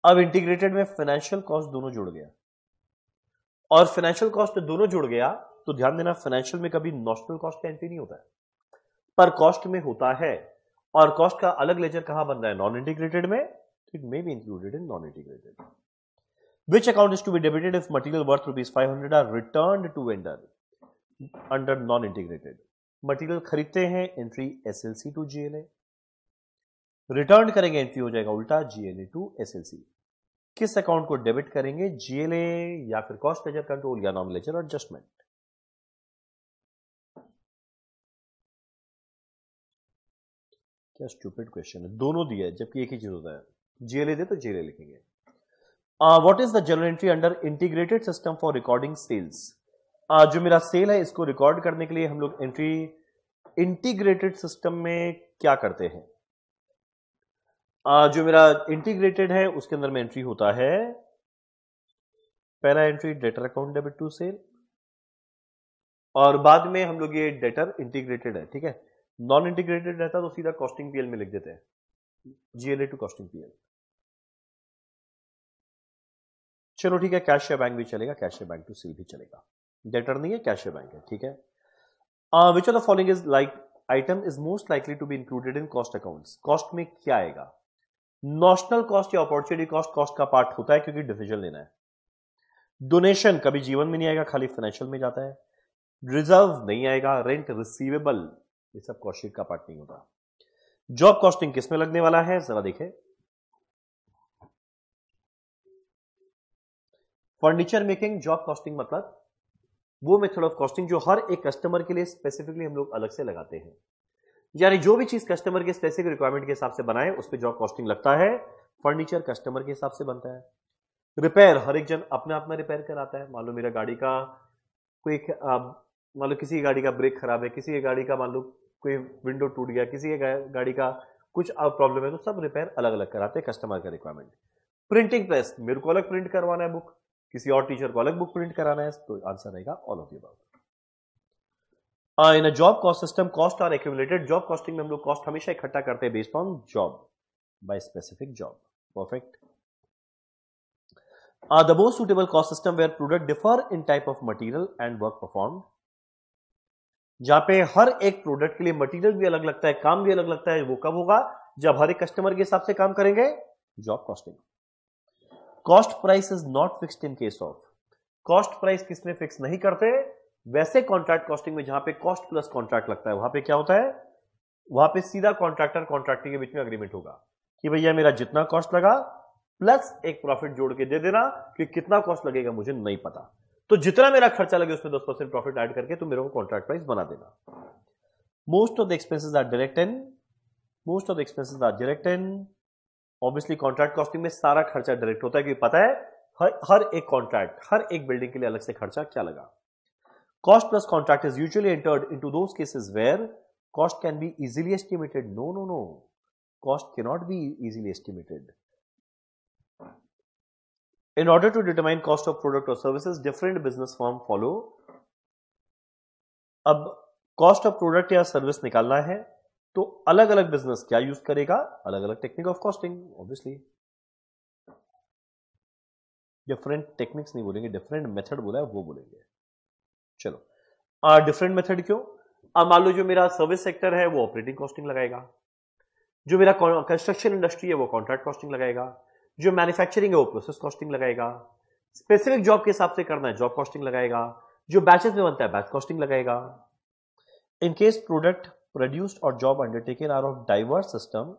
अब इंटीग्रेटेड में फाइनेंशियल कॉस्ट दोनों जुड़ गया, और फाइनेंशियल कॉस्ट दोनों जुड़ गया तो ध्यान देना फाइनेंशियल में कभी नॉशनल कॉस्ट का एंट्री नहीं होता है, पर कॉस्ट में होता है, और कॉस्ट का अलग लेजर कहां बन रहा है, नॉन इंटीग्रेटेड में, तो it may be included in non integrated. Which account is to be debited if material worth ₹500 are returned to vendor under non-integrated? Material खरीदते हैं, entry SLC to GLA, return करेंगे entry हो जाएगा उल्टा GLA to SLC. किस account को debit करेंगे, GLA या फिर कॉस्ट लेजर कंट्रोल या नॉमिनल लेजर एडजस्टमेंट। क्या स्टूपिड क्वेश्चन है, दोनों दिया है जबकि एक ही चीज होता है, जीएलए दे तो जीएलए लिखेंगे। What is the journal entry under integrated system for recording sales, जो मेरा सेल है इसको रिकॉर्ड करने के लिए हम लोग एंट्री इंटीग्रेटेड सिस्टम में क्या करते हैं, जो मेरा इंटीग्रेटेड है उसके अंदर में एंट्री होता है, पहला entry debtor account debit to sale, और बाद में हम लोग ये डेटर इंटीग्रेटेड है, ठीक है। नॉन इंटीग्रेटेड रहता तो सीधा कॉस्टिंग पीएल में लिख देते हैं, जीएलए टू कॉस्टिंग पीएल। चलो ठीक है, कैश या बैंक भी चलेगा, कैश या बैंक टू सेल भी चलेगा, डेटर नहीं है, कैश या बैंक है, ठीक है। Which of the following is like item is most likely to be included in cost accounts. Cost में क्या आएगा? नॉशनल कॉस्ट या अपॉर्चुनिटी कॉस्ट कॉस्ट का पार्ट होता है क्योंकि डिसीजन लेना है। डोनेशन कभी जीवन में नहीं आएगा, खाली फाइनेंशियल में जाता है। रिजर्व नहीं आएगा, रेंट रिसीवेबल ये सब कॉस्ट शीट का पार्ट नहीं होता। जॉब कॉस्टिंग किस में लगने वाला है जरा देखें। फर्नीचर मेकिंग जॉब कॉस्टिंग मतलब वो मेथड ऑफ कॉस्टिंग जो हर एक कस्टमर के लिए स्पेसिफिकली हम लोग अलग से लगाते हैं, यानी जो भी चीज कस्टमर के स्पेसिफिक रिक्वायरमेंट के हिसाब से बनाए उस पर जॉब कॉस्टिंग लगता है। फर्नीचर कस्टमर के हिसाब से बनता है। रिपेयर हर एक जन अपने आप में रिपेयर कराता है। मान लो मेरा गाड़ी का कोई मान लो किसी की गाड़ी का ब्रेक खराब है, किसी की गाड़ी का मान लो कोई विंडो टूट गया, किसी की गाड़ी का कुछ प्रॉब्लम है, तो सब रिपेयर अलग अलग कराते हैं कस्टमर का रिक्वायरमेंट। प्रिंटिंग प्रेस मेरे को अलग प्रिंट करवाना है बुक, किसी और टीचर को अलग बुक प्रिंट कराना है, तो आंसर रहेगा all of the above. In a job cost system cost are accumulated. Job costing में हम लोग कॉस्ट हमेशा इकट्ठा करते हैं based on job by specific job. Perfect. The most suitable cost system where product differ in type of material and work performed, जहां पे हर एक प्रोडक्ट के लिए मटेरियल भी अलग लगता है, काम भी अलग लगता है, वो कब होगा? जब हर एक कस्टमर के हिसाब से काम करेंगे, job costing. Cost price is not fixed in case of, cost price किसमें फिक्स नहीं करते, वैसे कॉन्ट्रैक्ट कॉस्टिंग में जहां पे कॉस्ट प्लस कॉन्ट्रैक्ट लगता है, वहां पे क्या होता है, वहां पे सीधा कॉन्ट्रैक्टर कॉन्ट्रैक्टर के बीच में अग्रीमेंट होगा कि भैया मेरा जितना कॉस्ट लगा प्लस एक प्रॉफिट जोड़ के दे देना, कि कितना कॉस्ट लगेगा मुझे नहीं पता, तो जितना मेरा खर्चा लगे उसमें 10% प्रॉफिट ऐड करके तो मेरे को कॉन्ट्रैक्ट प्राइस बना देना। Most of the expenses are direct and obviously contract costing में सारा खर्चा डायरेक्ट होता है क्योंकि पता है हर एक कॉन्ट्रैक्ट, हर एक बिल्डिंग के लिए अलग से खर्चा क्या लगा। Cost plus contract is usually entered into those cases where cost can be easily estimated. No, cost can not be easily estimated. In order to determine cost of product or services, different business firm follow. अब cost of product या service निकालना है तो अलग अलग business क्या use करेगा, अलग अलग technique of costing. Obviously different techniques नहीं बोलेंगे, डिफरेंट मेथड बोला है वो बोलेंगे। चलो डिफरेंट मेथड क्यों? अब मान लो जो मेरा सर्विस सेक्टर है वो ऑपरेटिंग कॉस्टिंग लगाएगा, जो मेरा कंस्ट्रक्शन इंडस्ट्री है वो कॉन्ट्रैक्ट कॉस्टिंग लगाएगा, जो मैन्युफैक्चरिंग है वो प्रोसेस कॉस्टिंग लगाएगा, स्पेसिफिक जॉब के हिसाब से करना है जॉब कॉस्टिंग लगाएगा, जो बैचेस में बनता है बैच कॉस्टिंग लगाएगा। इन केस प्रोडक्ट प्रोड्यूस्ड और job undertaken are of diverse system,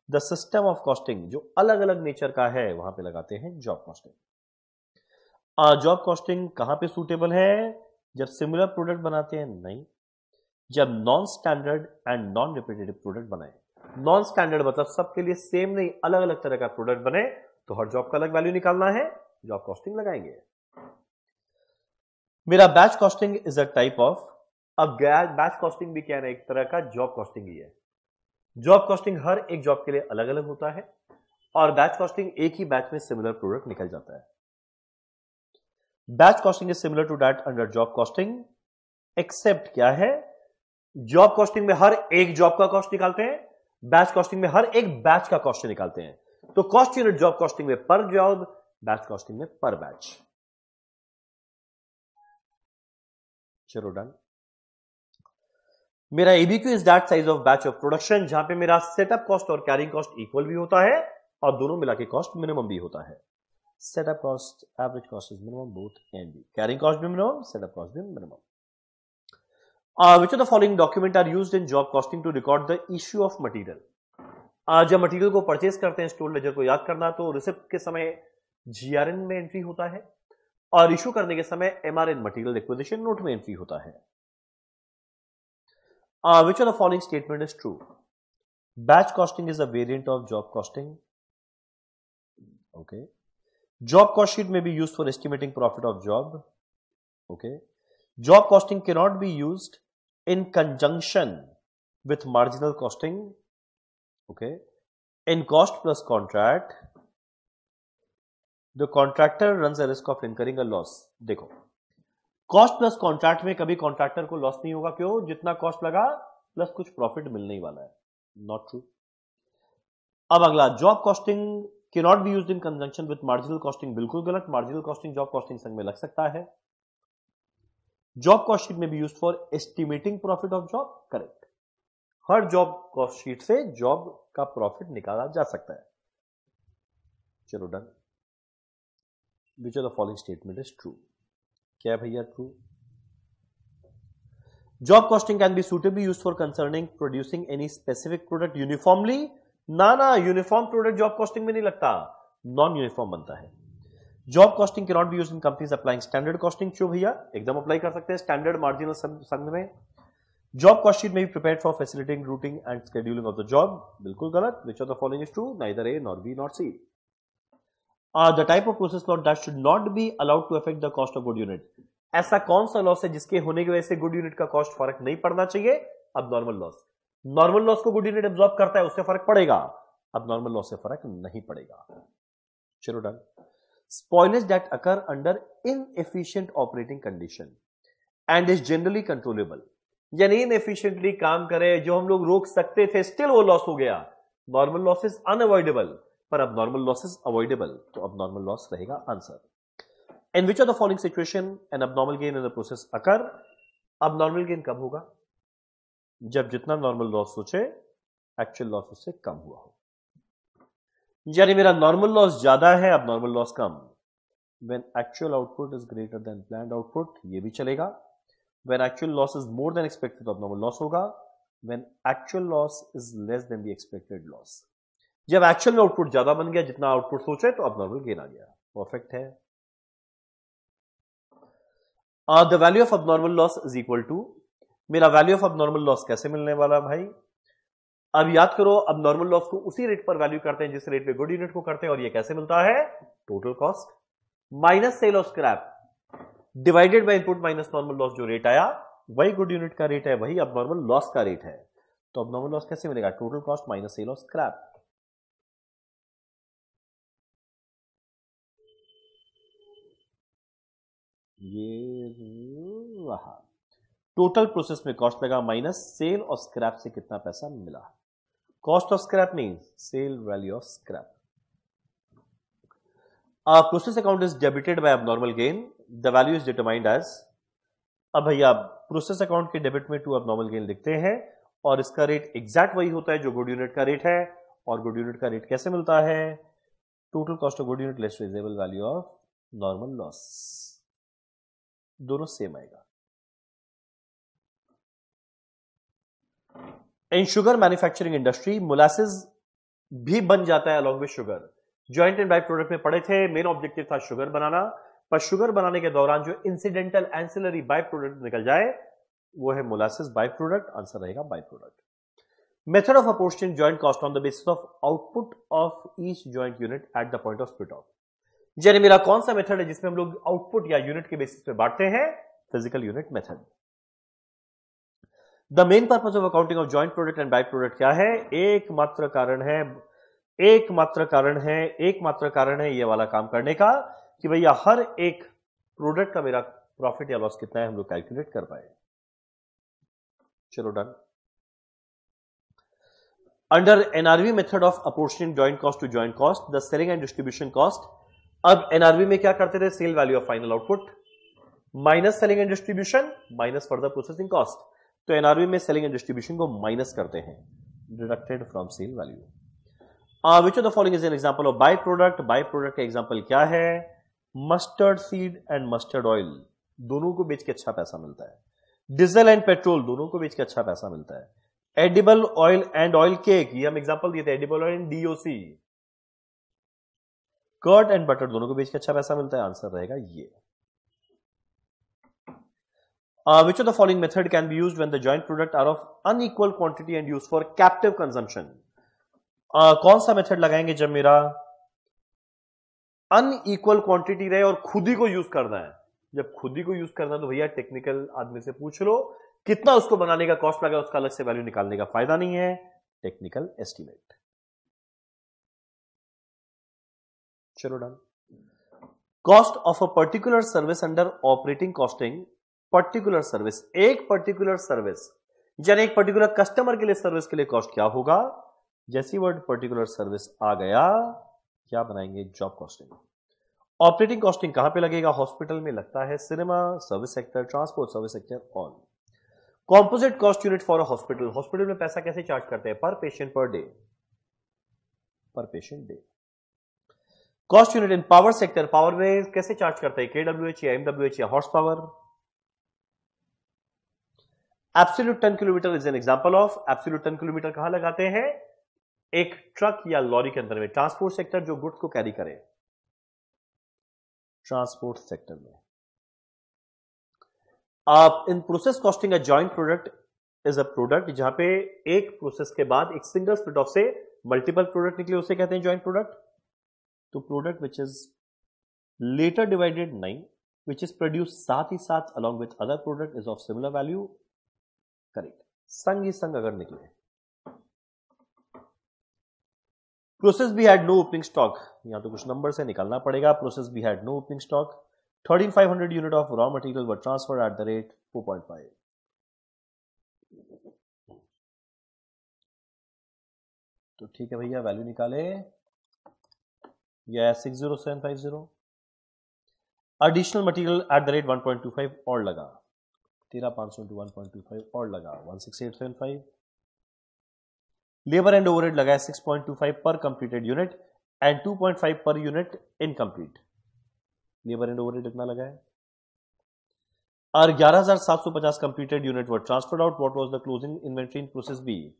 the system of costing जो अलग अलग नेचर का है वहां पे लगाते हैं जॉब कॉस्टिंग। जॉब कॉस्टिंग कहां पे सूटेबल है? जब सिमिलर प्रोडक्ट बनाते हैं, नहीं, जब non standard and non repetitive product बनाए। नॉन स्टैंडर्ड मतलब सबके लिए सेम नहीं, अलग अलग तरह का प्रोडक्ट बने तो हर जॉब का अलग वैल्यू निकालना है, जॉब कॉस्टिंग लगाएंगे। मेरा batch costing is a type of, अब बैच कॉस्टिंग भी क्या है, एक तरह का जॉब कॉस्टिंग ही है। जॉब कॉस्टिंग हर एक जॉब के लिए अलग अलग होता है और बैच कॉस्टिंग एक ही बैच में सिमिलर प्रोडक्ट निकल जाता है। Batch costing is similar to that under job costing, except क्या है, जॉब कॉस्टिंग में हर एक जॉब का कॉस्ट निकालते हैं, बैच कॉस्टिंग में हर एक बैच का कॉस्ट निकालते हैं। तो कॉस्ट यूनिट जॉब कॉस्टिंग में पर जॉब, बैच कॉस्टिंग में पर बैच। चलो डन। मेरा ABQ is that size of batch of production जहां पे मेरा सेटअप कॉस्ट और कैरिंग कॉस्ट इक्वल भी होता है और दोनों मिला के कॉस्ट मिनिमम भी होता है। Setup cost, average cost is minimum, both can be, carrying cost भी मिनिमम, सेटअप कॉस्ट भी minimum. Which of the following document are used in job costing to record the issue of material? जब material को purchase करते हैं, store laser को याद करना, तो रिसिप्ट के समय जीआरएन में एंट्री होता है और इशू करने के समय एमआरएन मटेरियल एक्विजिशन नोट में एंट्री होता है। Which of the following statement is true? Batch costing is a variant of job costing. Okay. Job cost sheet may be used for estimating profit of job. Okay. Job costing cannot be used in conjunction with marginal costing. Okay. In cost plus contract the contractor runs a risk of incurring a loss. देखो, cost plus contract में कभी contractor को loss नहीं होगा। क्यों? जितना cost लगा plus कुछ प्रॉफिट मिलने ही वाला है। Not true. अब अगला, job costing can not be used in conjunction with marginal costing. बिल्कुल गलत। मार्जिनल कॉस्टिंग जॉब कॉस्टिंग संग में लग सकता है। जॉब कॉस्ट शीट में be used for estimating profit of job. Correct. Her job cost sheet से जॉब का प्रॉफिट निकाला जा सकता है। चलो done. Which of the following statement is true? क्या है भैया true? Job costing can be suitably used for concerning producing any specific product uniformly. ना, यूनिफॉर्म प्रोडक्ट जॉब कॉस्टिंग में नहीं लगता, नॉन यूनिफॉर्म बनता है। Job costing can not be used in companies applying standard costing. क्यों भैया? एकदम apply कर सकते हैं स्टैंडर्ड मार्जिनल संघ में। जॉब कॉस्ट शीट में be prepared for facilitating routing and scheduling of the job. बिल्कुल गलत। Which of the following is true? Neither A nor B not C. The type of process loss that should not be allowed to affect the cost of good unit. ऐसा कौन सा loss है जिसके होने की वजह से गुड यूनिट का कॉस्ट फर्क नहीं पड़ना चाहिए? अब नॉर्मल लॉस। नॉर्मल लॉस को गुड यूनिट एब्जॉर्ब करता है, उससे फर्क पड़ेगा। अब नॉर्मल लॉस से फर्क नहीं पड़ेगा। चलो done. Spoilage that occur under inefficient operating condition and is generally controllable. यानी इनएफिशिएंटली काम करे, जो हम लोग रोक सकते थे, स्टिल वो लॉस हो गया। नॉर्मल लॉस इज अनअवॉइडेबल, पर अब नॉर्मल लॉस इज अवॉइडेबल, तो अब नॉर्मल लॉस रहेगा answer. In which of the following situation an abnormal gain in the process occur. Abnormal gain कब होगा? जब जितना नॉर्मल लॉस सोचे एक्चुअल लॉस उससे कम हुआ हो। यानी मेरा नॉर्मल लॉस ज्यादा है, अब normal loss come. When actual output is greater than planned output, ये भी चलेगा। When actual loss is more than expected, तो abnormal loss होगा। When actual loss is less than the expected loss, जब actual में आउटपुट ज्यादा बन गया, जितना आउटपुट सोचे, तो abnormal गेन आ गया। परफेक्ट है। The value of abnormal loss is equal to, मेरा वैल्यू ऑफ abnormal loss कैसे मिलने वाला भाई? अब याद करो, अब नॉर्मल लॉस को उसी रेट पर वैल्यू करते हैं जिस रेट पे गुड यूनिट को करते हैं, और ये कैसे मिलता है? Total cost minus sale of scrap divided by input minus normal loss. जो रेट आया वही गुड यूनिट का रेट है, वही अब नॉर्मल लॉस का रेट है। तो अब नॉर्मल लॉस कैसे मिलेगा? Total cost minus sale of scrap. ये रहा टोटल प्रोसेस में कॉस्ट लगा माइनस सेल और स्क्रैप से कितना पैसा मिला। Cost of scrap means sale value of scrap. Process account is debited by abnormal gain, the value is determined as. अब भैया प्रोसेस अकाउंट के डेबिट में 2 abnormal गेन लिखते हैं, और इसका रेट एग्जैक्ट वही होता है जो गुड यूनिट का रेट है। और गुड यूनिट का रेट कैसे मिलता है? Total cost of good unit less reasonable value of normal loss. दोनों सेम आएगा। इन शुगर मैन्युफैक्चरिंग इंडस्ट्री, मोलासिस भी बन जाता है along with sugar. Joint and by product में पढ़े थे, मेन ऑब्जेक्टिव था शुगर बनाना, पर शुगर बनाने के दौरान जो इंसिडेंटल एंसिलरी बाई प्रोडक्ट निकल जाए वो है मोलासिस बाई प्रोडक्ट। आंसर रहेगा by product. Method of apportioning joint cost on the basis of output of each joint unit at the point of split off. यानी मेरा कौन सा मेथड है जिसमें हम लोग आउटपुट या यूनिट के बेसिस पे बांटते हैं? Physical unit method. The main purpose of accounting of joint product and by product क्या है? एकमात्र कारण है ये वाला काम करने का कि भैया हर एक प्रोडक्ट का मेरा प्रॉफिट या लॉस कितना है हम लोग कैलकुलेट कर पाए। चलो done. Under NRV method of apportioning joint cost to joint cost, the selling and distribution cost. अब एनआरवी में क्या करते थे? Sale value of final output minus selling and distribution minus further processing cost. तो NRV में selling and distribution को minus करते हैं, deducted from sale value. Which of the following is an example of by product? By product का example क्या है? Mustard seed and mustard oil, दोनों को बेच के अच्छा पैसा मिलता है। डीजल एंड पेट्रोल, दोनों को बेच के अच्छा पैसा मिलता है। Edible oil and oil cake, ये हम एग्जांपल दिए थे, edible oil and DOC. Curd and butter, दोनों को बेच के अच्छा पैसा मिलता है। आंसर रहेगा ये। Which of the following method can be used when the joint product are of unequal quantity and used for captive consumption? कौन सा मेथड लगाएंगे जब मेरा अनइक्वल क्वांटिटी रहे और खुद ही को यूज करना है? जब खुद ही को यूज करना है तो भैया टेक्निकल आदमी से पूछ लो कितना उसको बनाने का कॉस्ट लगा, उसका अलग से वैल्यू निकालने का फायदा नहीं है। Technical estimate. चलो done. Cost of a particular service under operating costing, particular service, एक पर्टिकुलर सर्विस यानी एक पर्टिकुलर कस्टमर के लिए सर्विस के लिए कॉस्ट क्या होगा, जैसी वर्ड पर्टिकुलर सर्विस आ गया क्या बनाएंगे, जॉब कॉस्टिंग। ऑपरेटिंग कॉस्टिंग कहां पे लगेगा, हॉस्पिटल में लगता है, cinema, service sector, transport service sector, all. Composite cost unit for a hospital, hospital में पैसा कैसे चार्ज करते हैं, पर patient per day, per patient day. Cost unit in power sector, power में कैसे चार्ज करते हैं, केडब्ल्यूएच या एमडब्ल्यूएच या horse power. Absolute ton kilometre is an example of, absolute ton kilometre कहां लगाते हैं, एक ट्रक या लॉरी के अंदर में, ट्रांसपोर्ट सेक्टर जो गुड्स को कैरी करे, ट्रांसपोर्ट सेक्टर में। आप in process costing a joint product is a product जहां पे एक प्रोसेस के बाद एक सिंगल स्प्लिट ऑफ से मल्टीपल प्रोडक्ट निकले, उसे कहते हैं जॉइंट प्रोडक्ट। तो product which is later divided 9 which is produce साथ ही साथ along with other product is of similar value, correct, संग ही संग अगर निकले। Process B had no opening stock, यहां तो कुछ नंबर से निकालना पड़ेगा, process B had no opening stock, 13,500 unit of raw material were transferred at the rate 4.5। तो ठीक है भैया, वैल्यू निकाले, यह 60750। Additional material at the rate 1.25 और लगा, 13,500 into 1.25 और लगा 16,875। लेबर एंड ओवरहेड लगा है 6.25 पर completed unit and 2.5 per unit incomplete. Labour and overhead इतना लगा है। और 11,750 completed unit were transferred out. What was the closing inventory in process B,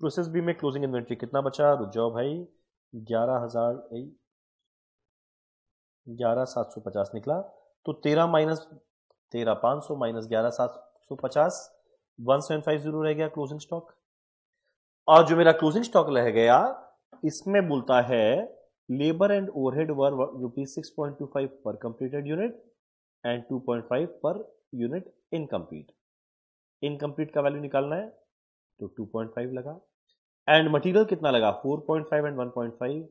process B में क्लोजिंग इन्वेंट्री कितना बचा, रुक जाओ भाई, 11,750 निकला, तो 13,500 माइनस 11,750 1750 रह गया क्लोजिंग स्टॉक। और जो मेरा क्लोजिंग स्टॉक रह गया इसमें बोलता है लेबर एंड ओवरहेड वर ₹6.25 पर completed unit and 2.5 per unit incomplete. Incomplete का वैल्यू निकालना है तो 2.5 लगा एंड मटेरियल कितना लगा 4.5 एंड 1.5,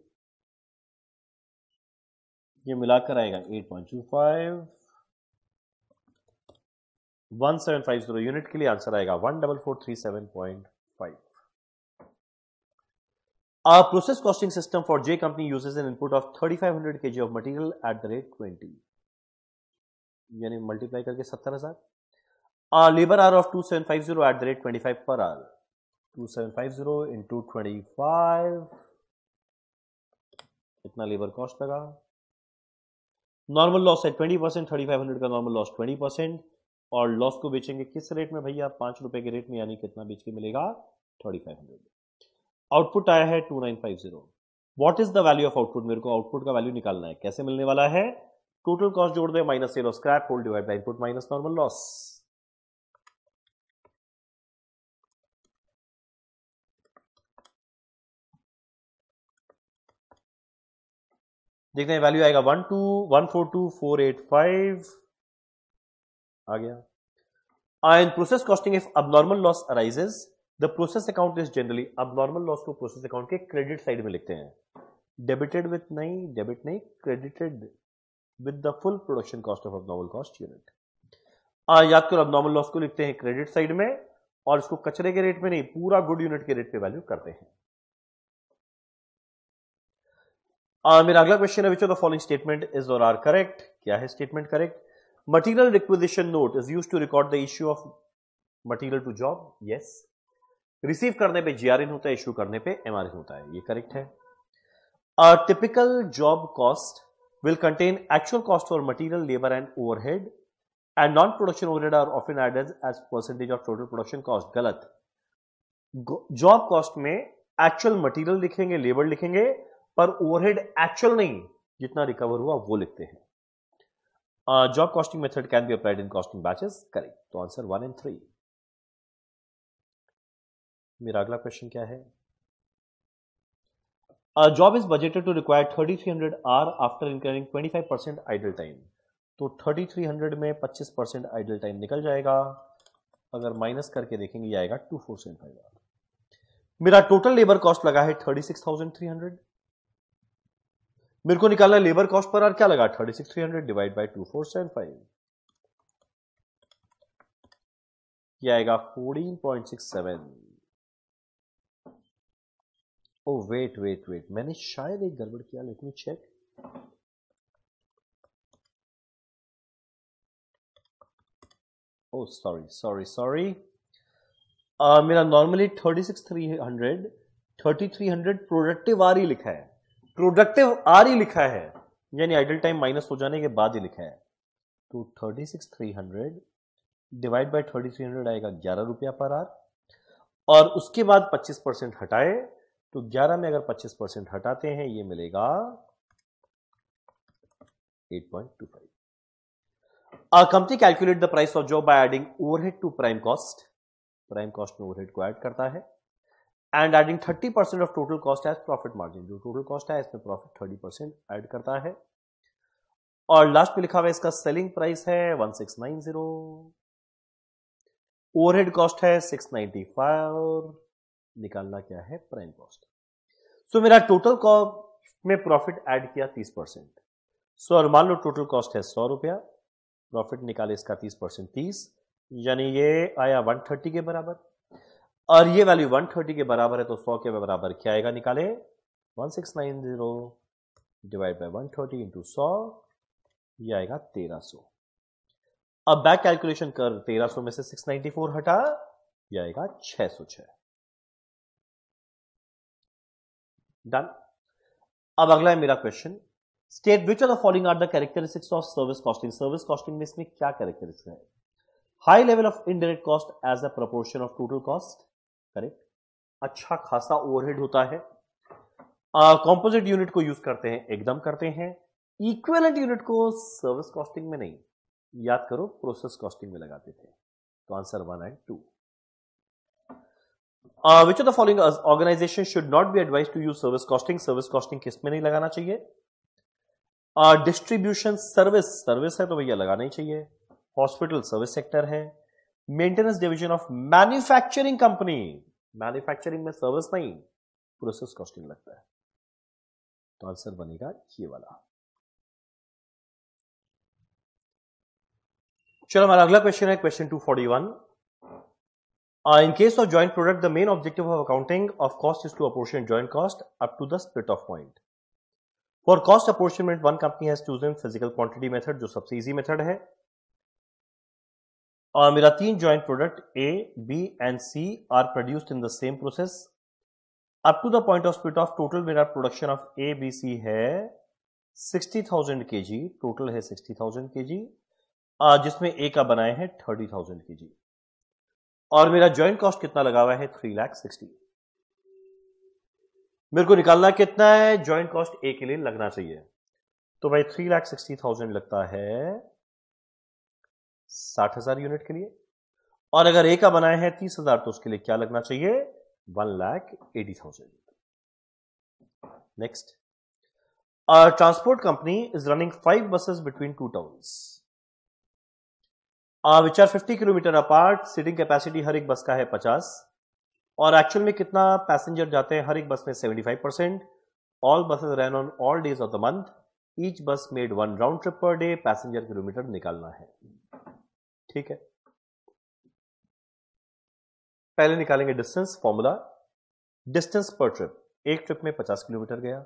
ये मिलाकर आएगा 8.25, 1750 यूनिट के लिए आंसर आएगा 14437.5। Our process costing system for J company uses an input of 3,500 kg of material at the rate 20, यानी मल्टीप्लाई करके 70,000। Labour hour of 2750 at the rate 25 per hour, 2750 into 25, इतना लेबर कॉस्ट लगा। Normal loss है 20%, 3,500 का normal loss 20%, और loss को बेचेंगे किस रेट में भैया, 5 रुपए के रेट में, यानी कितना बेच के मिलेगा 3,500। आउटपुट आया है 2950। What is the value of output, मेरे को आउटपुट का वैल्यू निकालना है, कैसे मिलने वाला है, टोटल कॉस्ट जोड़ दे minus sale of scrap whole divide by input minus normal loss. देखते हैं वैल्यू आएगा 14142,485 आ गया। In process costing if abnormal loss arises the process account is generally, abnormal loss को प्रोसेस अकाउंट के क्रेडिट साइड में लिखते हैं, डेबिटेड विथ नहीं, डेबिट नहीं, credited with the full production cost of abnormal cost unit. याद करो abnormal loss को लिखते हैं क्रेडिट साइड में, और इसको कचरे के रेट में नहीं, पूरा गुड यूनिट के रेट पे वैल्यू करते हैं। मेरा अगला क्वेश्चन है which of the following statement is और आर करेक्ट, क्या है statement correct. Material requisition note is used to record the issue of material to job, yes. रिसीव करने पे जीआरएन होता है, इश्यू करने पे एमआरएन होता है, ये करेक्ट है। A typical job cost will contain actual cost for material, labor and overhead, and non-production overhead are often added as percentage of total production cost, गलत। जॉब कॉस्ट में एक्चुअल मटेरियल लिखेंगे, labour लिखेंगे, पर overhead actual नहीं, जितना recover हुआ वो लिखते हैं। Job costing method can be applied in costing batches, correct. तो आंसर 1 and 3। मेरा अगला क्वेश्चन क्या है, A job is budgeted to require 3,300 hour after incurring 25% idle time, तो 3,300 में 25% idle time निकल जाएगा, अगर माइनस करके देखेंगे आएगा 2,475 hour। मेरा टोटल लेबर कॉस्ट लगा है 36,300, मेरे को निकालना है लेबर कॉस्ट पर आवर, क्या लगा 36,300 डिवाइड बाय 2475, ये आएगा 14.67। ओ वेट, मैंने शायद एक गड़बड़ किया, लेट मी चेक। ओ सॉरी, मेरा नॉर्मली 3300 प्रोडक्टिव आर ही लिखा है, यानी आइडल टाइम माइनस हो जाने के बाद ही लिखा है। तो 36,300 डिवाइड बाय 3300 आएगा 11 रुपया पर आवर, और उसके बाद 25% हटाए तो 11 में अगर 25% हटाते हैं ये मिलेगा 8.25। A company calculate the price of job by adding overhead to prime cost में overhead को ऐड करता है, and adding 30% of total cost as profit margin, जो total cost है इसमें प्रॉफिट 30% ऐड करता है, और लास्ट में लिखा हुआ है इसका सेलिंग प्राइस है 1690, ओवरहेड कॉस्ट है 695, निकालना क्या है प्राइम कॉस्ट। सो मेरा टोटल कॉस्ट में प्रॉफिट ऐड किया 30%, सो और मान लो टोटल कॉस्ट है 100 रुपया, प्रॉफिट निकाले इसका 30% 30, यानी ये आया 130 के बराबर, और ये वैल्यू 130 के बराबर है तो 100 के बराबर क्या आएगा, निकाले 1690 डिवाइड बाय 130 इंटू 100, ये आएगा 1300। अब बैक कैलकुलेशन कर, 1300 में से 694 हटा, ये आएगा 606। डन। अब अगला है मेरा question, state which of the following are the characteristics of service costing. Service costing में इसमें क्या कैरेक्टरिस्टिक्स है? High level of indirect cost as a proportion of total cost, correct, अच्छा खासा ओवरहेड होता है, कंपोजिट यूनिट को यूज करते हैं, एकदम करते हैं, इक्विवेलेंट यूनिट को सर्विस कॉस्टिंग में नहीं, याद करो प्रोसेस कॉस्टिंग में लगाते थे। तो answer 1 and 2। Which of the following organization should not be advise to use service costing. Service costing किस में नहीं लगाना चाहिए? डिस्ट्रीब्यूशन सर्विस है तो भैया लगाना ही चाहिए, हॉस्पिटल सर्विस सेक्टर है, maintenance division of manufacturing company, manufacturing में सर्विस नहीं, प्रोसेस कॉस्टिंग लगता है। तो आंसर बनेगा ये वाला। चलो हमारा अगला क्वेश्चन है question 241। In case of joint product, the main objective of accounting of cost is to apportion joint cost up to the split off point. For cost apportionment, one company has chosen physical quantity method, जो सबसे easy method है। और मेरा 3 joint product A, B and C are produced in the same process. Up to the point of split off, total मेरा production of A, B, C है 60,000 kg, total है 60,000 kg, जिसमें A का बनाए हैं 30,000 kg, और मेरा जॉइंट कॉस्ट कितना लगा हुआ है 3,60,000। मेरे को निकालना कितना है जॉइंट कॉस्ट ए के लिए लगना चाहिए। तो भाई 3,60,000 लगता है 60,000 यूनिट के लिए, और अगर ए का बनाया है 30,000 तो उसके लिए क्या लगना चाहिए 1,80,000। Next, transport company is running 5 buses between 2 towns which are 50 kilometre apart. Seating capacity हर एक बस का है 50, और एक्चुअल में कितना पैसेंजर जाते हैं हर एक बस में 75%। All buses run on all days of the month, each bus made 1 round trip per day, passenger kilometre निकालना है। ठीक है, पहले निकालेंगे distance. Formula, distance per trip, एक ट्रिप में 50 किलोमीटर गया।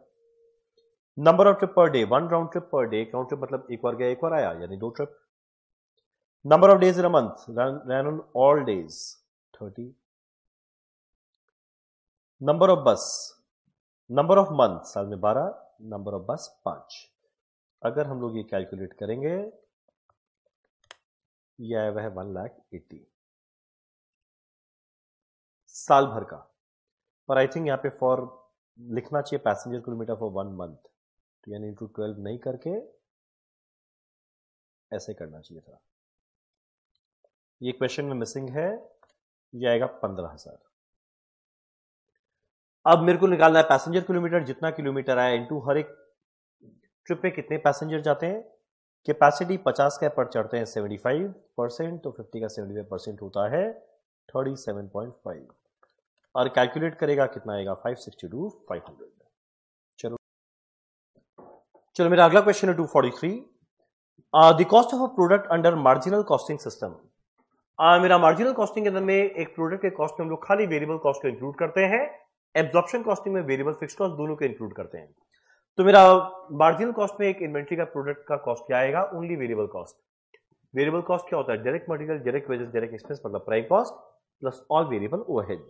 Number of trip per day, 1 round trip per day, round trip मतलब एक बार गया एक बार आया, यानी 2 trip. Number of days in a month, ran on all days 30. Number of bus, number of months, साल में 12, number of bus 5। अगर हम लोग ये कैलकुलेट करेंगे ये आया वह 1,80,000 साल भर का। पर आई थिंक यहां पे फॉर लिखना चाहिए पैसेंजर किलोमीटर फॉर 1 मंथ, तो यानी इंटू 12 नहीं करके ऐसे करना चाहिए था। ये क्वेश्चन में मिसिंग है, ये आएगा 15,000। अब मेरे को निकालना है पैसेंजर किलोमीटर, जितना किलोमीटर आया इनटू हर एक ट्रिप पे कितने पैसेंजर जाते हैं। कैपेसिटी 50 का पर चढ़ते हैं 75%, तो 50 का 75% होता है 37.5, और कैलकुलेट करेगा कितना आएगा 562,500। चलो चलो मेरा अगला क्वेश्चन है 243, the cost of a product under marginal costing system. मेरा मार्जिनल कॉस्टिंग के अंदर में एक प्रोडक्ट के कॉस्ट में हम लोग खाली वेरिएबल कॉस्ट को इंक्लूड करते हैं, एब्जॉर्प्शन कॉस्टिंग में वेरिएबल फिक्स्ड कॉस्ट दोनों को इंक्लूड करते हैं। तो मेरा मार्जिनल कॉस्ट में एक इन्वेंट्री का प्रोडक्ट का कॉस्ट क्या आएगा, only variable cost. Variable cost क्या होता है, direct material, direct wages, direct expense, मतलब prime cost plus all variable overhead,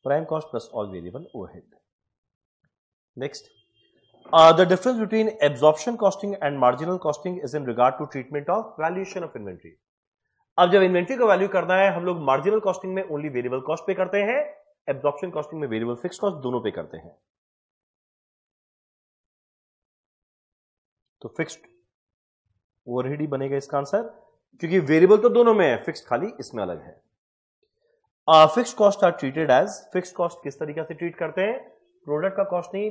prime cost plus all variable overhead. Next, the difference between absorption costing and marginal costing is in regard to treatment of valuation of inventory. अब जब inventory को value करना है, हम लोग marginal costing में only variable cost पे करते हैं, एब्जॉर्प्शन कॉस्टिंग में वेरिएबल फिक्स्ड कॉस्ट दोनों पे करते हैं। तो फिक्स्ड ओवरहेड ही बनेगा इसका आंसर, क्योंकि वेरिएबल तो दोनों में है, फिक्स्ड खाली इसमें अलग है। Fixed cost are treated as, fixed cost किस तरीके से ट्रीट करते हैं, प्रोडक्ट का कॉस्ट नहीं,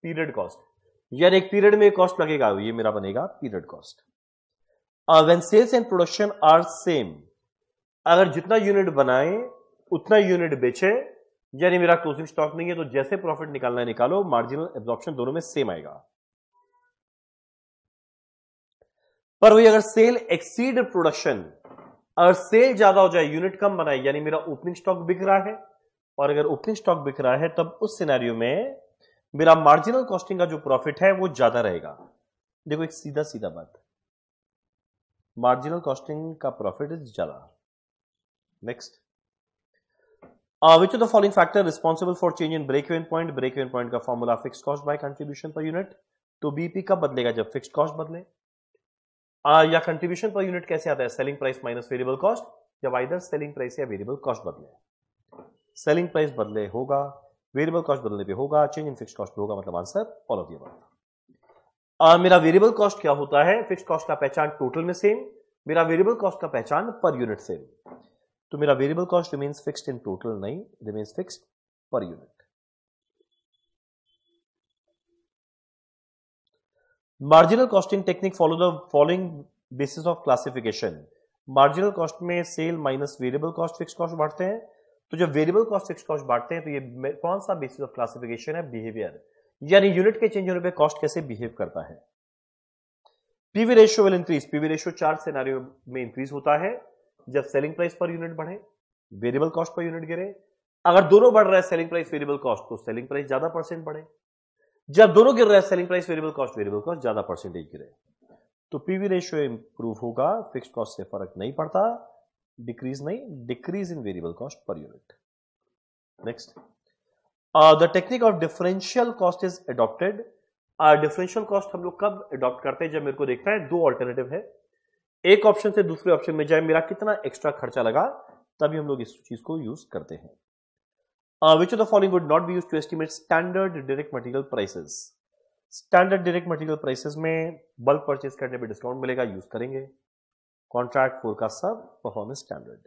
पीरियड कॉस्ट। यार एक पीरियड में कॉस्ट लगेगा, ये मेरा बनेगा period cost. When sales and production are same, अगर जितना यूनिट बनाए उतना यूनिट बेचे, यानी मेरा क्लोजिंग स्टॉक नहीं है, तो जैसे प्रॉफिट निकालना है निकालो, मार्जिनल एब्जॉर्प्शन दोनों में सेम आएगा। पर वही अगर सेल एक्सीड प्रोडक्शन, अगर सेल ज्यादा हो जाए, यूनिट कम बनाए, यानी मेरा ओपनिंग स्टॉक बिक रहा है, और अगर ओपनिंग स्टॉक बिक रहा है, तब उस सिनेरियो में मेरा मार्जिनल कॉस्टिंग का जो प्रॉफिट है वो ज्यादा रहेगा। देखो एक सीधा सीधा बात, मार्जिनल कॉस्टिंग का प्रॉफिट इज ज्यादा। Next, which of the following factor responsible for change in break even point. Break even point का formula fixed cost by contribution per unit. तो बीपी कब बदलेगा, जब फिक्स्ड कॉस्ट बदले। या कंट्रीब्यूशन पर यूनिट कैसे आता है, selling price minus variable cost, जब आइदर सेलिंग प्राइस या वेरिएबल कॉस्ट बदले। सेलिंग प्राइस बदले होगा, वेरिएबल कॉस्ट बदलने पे होगा, चेंज इन फिक्स्ड कॉस्ट पे होगा, मतलब answer all of the above. मेरा वेरिएबल कॉस्ट क्या होता है, फिक्स्ड कॉस्ट का पहचान टोटल में सेम, मेरा वेरिएबल कॉस्ट का पहचान पर यूनिट सेम। तो मेरा variable cost remains fixed in total, नहीं, remains fixed per unit. Marginal costing technique follow the following basis of classification. Marginal cost में sale minus variable cost fixed cost बांटते हैं, तो जब वेरिएबल कॉस्ट फिक्स्ड कॉस्ट बांटते हैं, तो ये कौन सा बेसिस ऑफ क्लासिफिकेशन है, बिहेवियर, यानी यूनिट के चेंज होने पे कॉस्ट कैसे बिहेव करता है। PV ratio will increase, PV ratio 4 scenario में इंक्रीज होता है, जब सेलिंग प्राइस पर यूनिट बढ़े, वेरिएबल कॉस्ट पर यूनिट गिरे। अगर दोनों बढ़ रहा है, सेलिंग प्राइस वेरिएबल कॉस्ट, तो सेलिंग प्राइस ज्यादा परसेंट बढ़े। जब दोनों गिर रहा है, सेलिंग प्राइस वेरिएबल कॉस्ट ज्यादा परसेंटेज गिरे, तो पीवी रेशियो इंप्रूव होगा, फिक्स्ड कॉस्ट से फर्क नहीं पड़ता, डिक्रीज नहीं, decrease in variable cost per unit. Next, the technique of differential cost is adopted. Differential cost हम लोग कब अडॉप्ट करते हैं, जब मेरे को देखना है दो ऑल्टरनेटिव है, एक ऑप्शन से दूसरे ऑप्शन में जाए, मेरा कितना एक्स्ट्रा खर्चा लगा, तभी हम लोग इस चीज को यूज करते हैं। Which of the following would not be used to estimate standard direct material prices? Standard direct material prices में बल्क परचेज करने पे डिस्काउंट मिलेगा, यूज करेंगे। कॉन्ट्रैक्ट, फोरकास्ट, सब परफॉर्मेंस स्टैंडर्ड।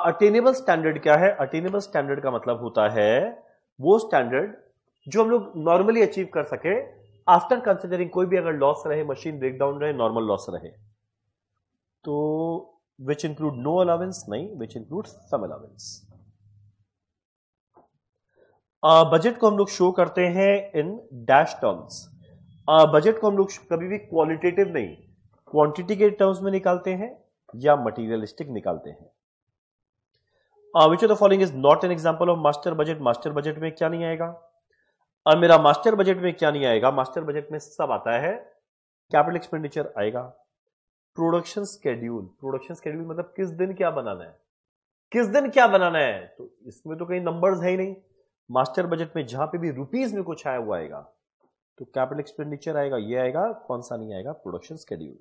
अटेनेबल स्टैंडर्ड क्या है, अटेनेबल स्टैंडर्ड का मतलब होता है वो स्टैंडर्ड जो हम लोग नॉर्मली अचीव कर सके आफ्टर कंसिडरिंग कोई भी अगर लॉस रहे, मशीन ब्रेकडाउन रहे, नॉर्मल लॉस रहे, तो which include no allowance, नहीं, which include some allowance। Budget को हम लोग शो करते हैं इन डैश टर्म्स। बजट को हम लोग कभी भी क्वालिटेटिव नहीं, क्वांटिटी के टर्म्स में निकालते हैं या मटीरियलिस्टिक निकालते हैं। Which of the following is not N example of master budget. Master budget में क्या नहीं आएगा, मेरा मास्टर बजट में क्या नहीं आएगा, मास्टर बजट में सब आता है, कैपिटल एक्सपेंडिचर आएगा, प्रोडक्शन स्केड्यूल, प्रोडक्शन स्केड्यूल मतलब किस दिन क्या बनाना है, किस दिन क्या बनाना है, तो इसमें तो कहीं नंबर्स है ही नहीं। मास्टर बजट में जहां पे भी रुपीस में कुछ आया हुआ आएगा, तो कैपिटल एक्सपेंडिचर आएगा, ये आएगा, कौन सा नहीं आएगा, प्रोडक्शन स्केड्यूल।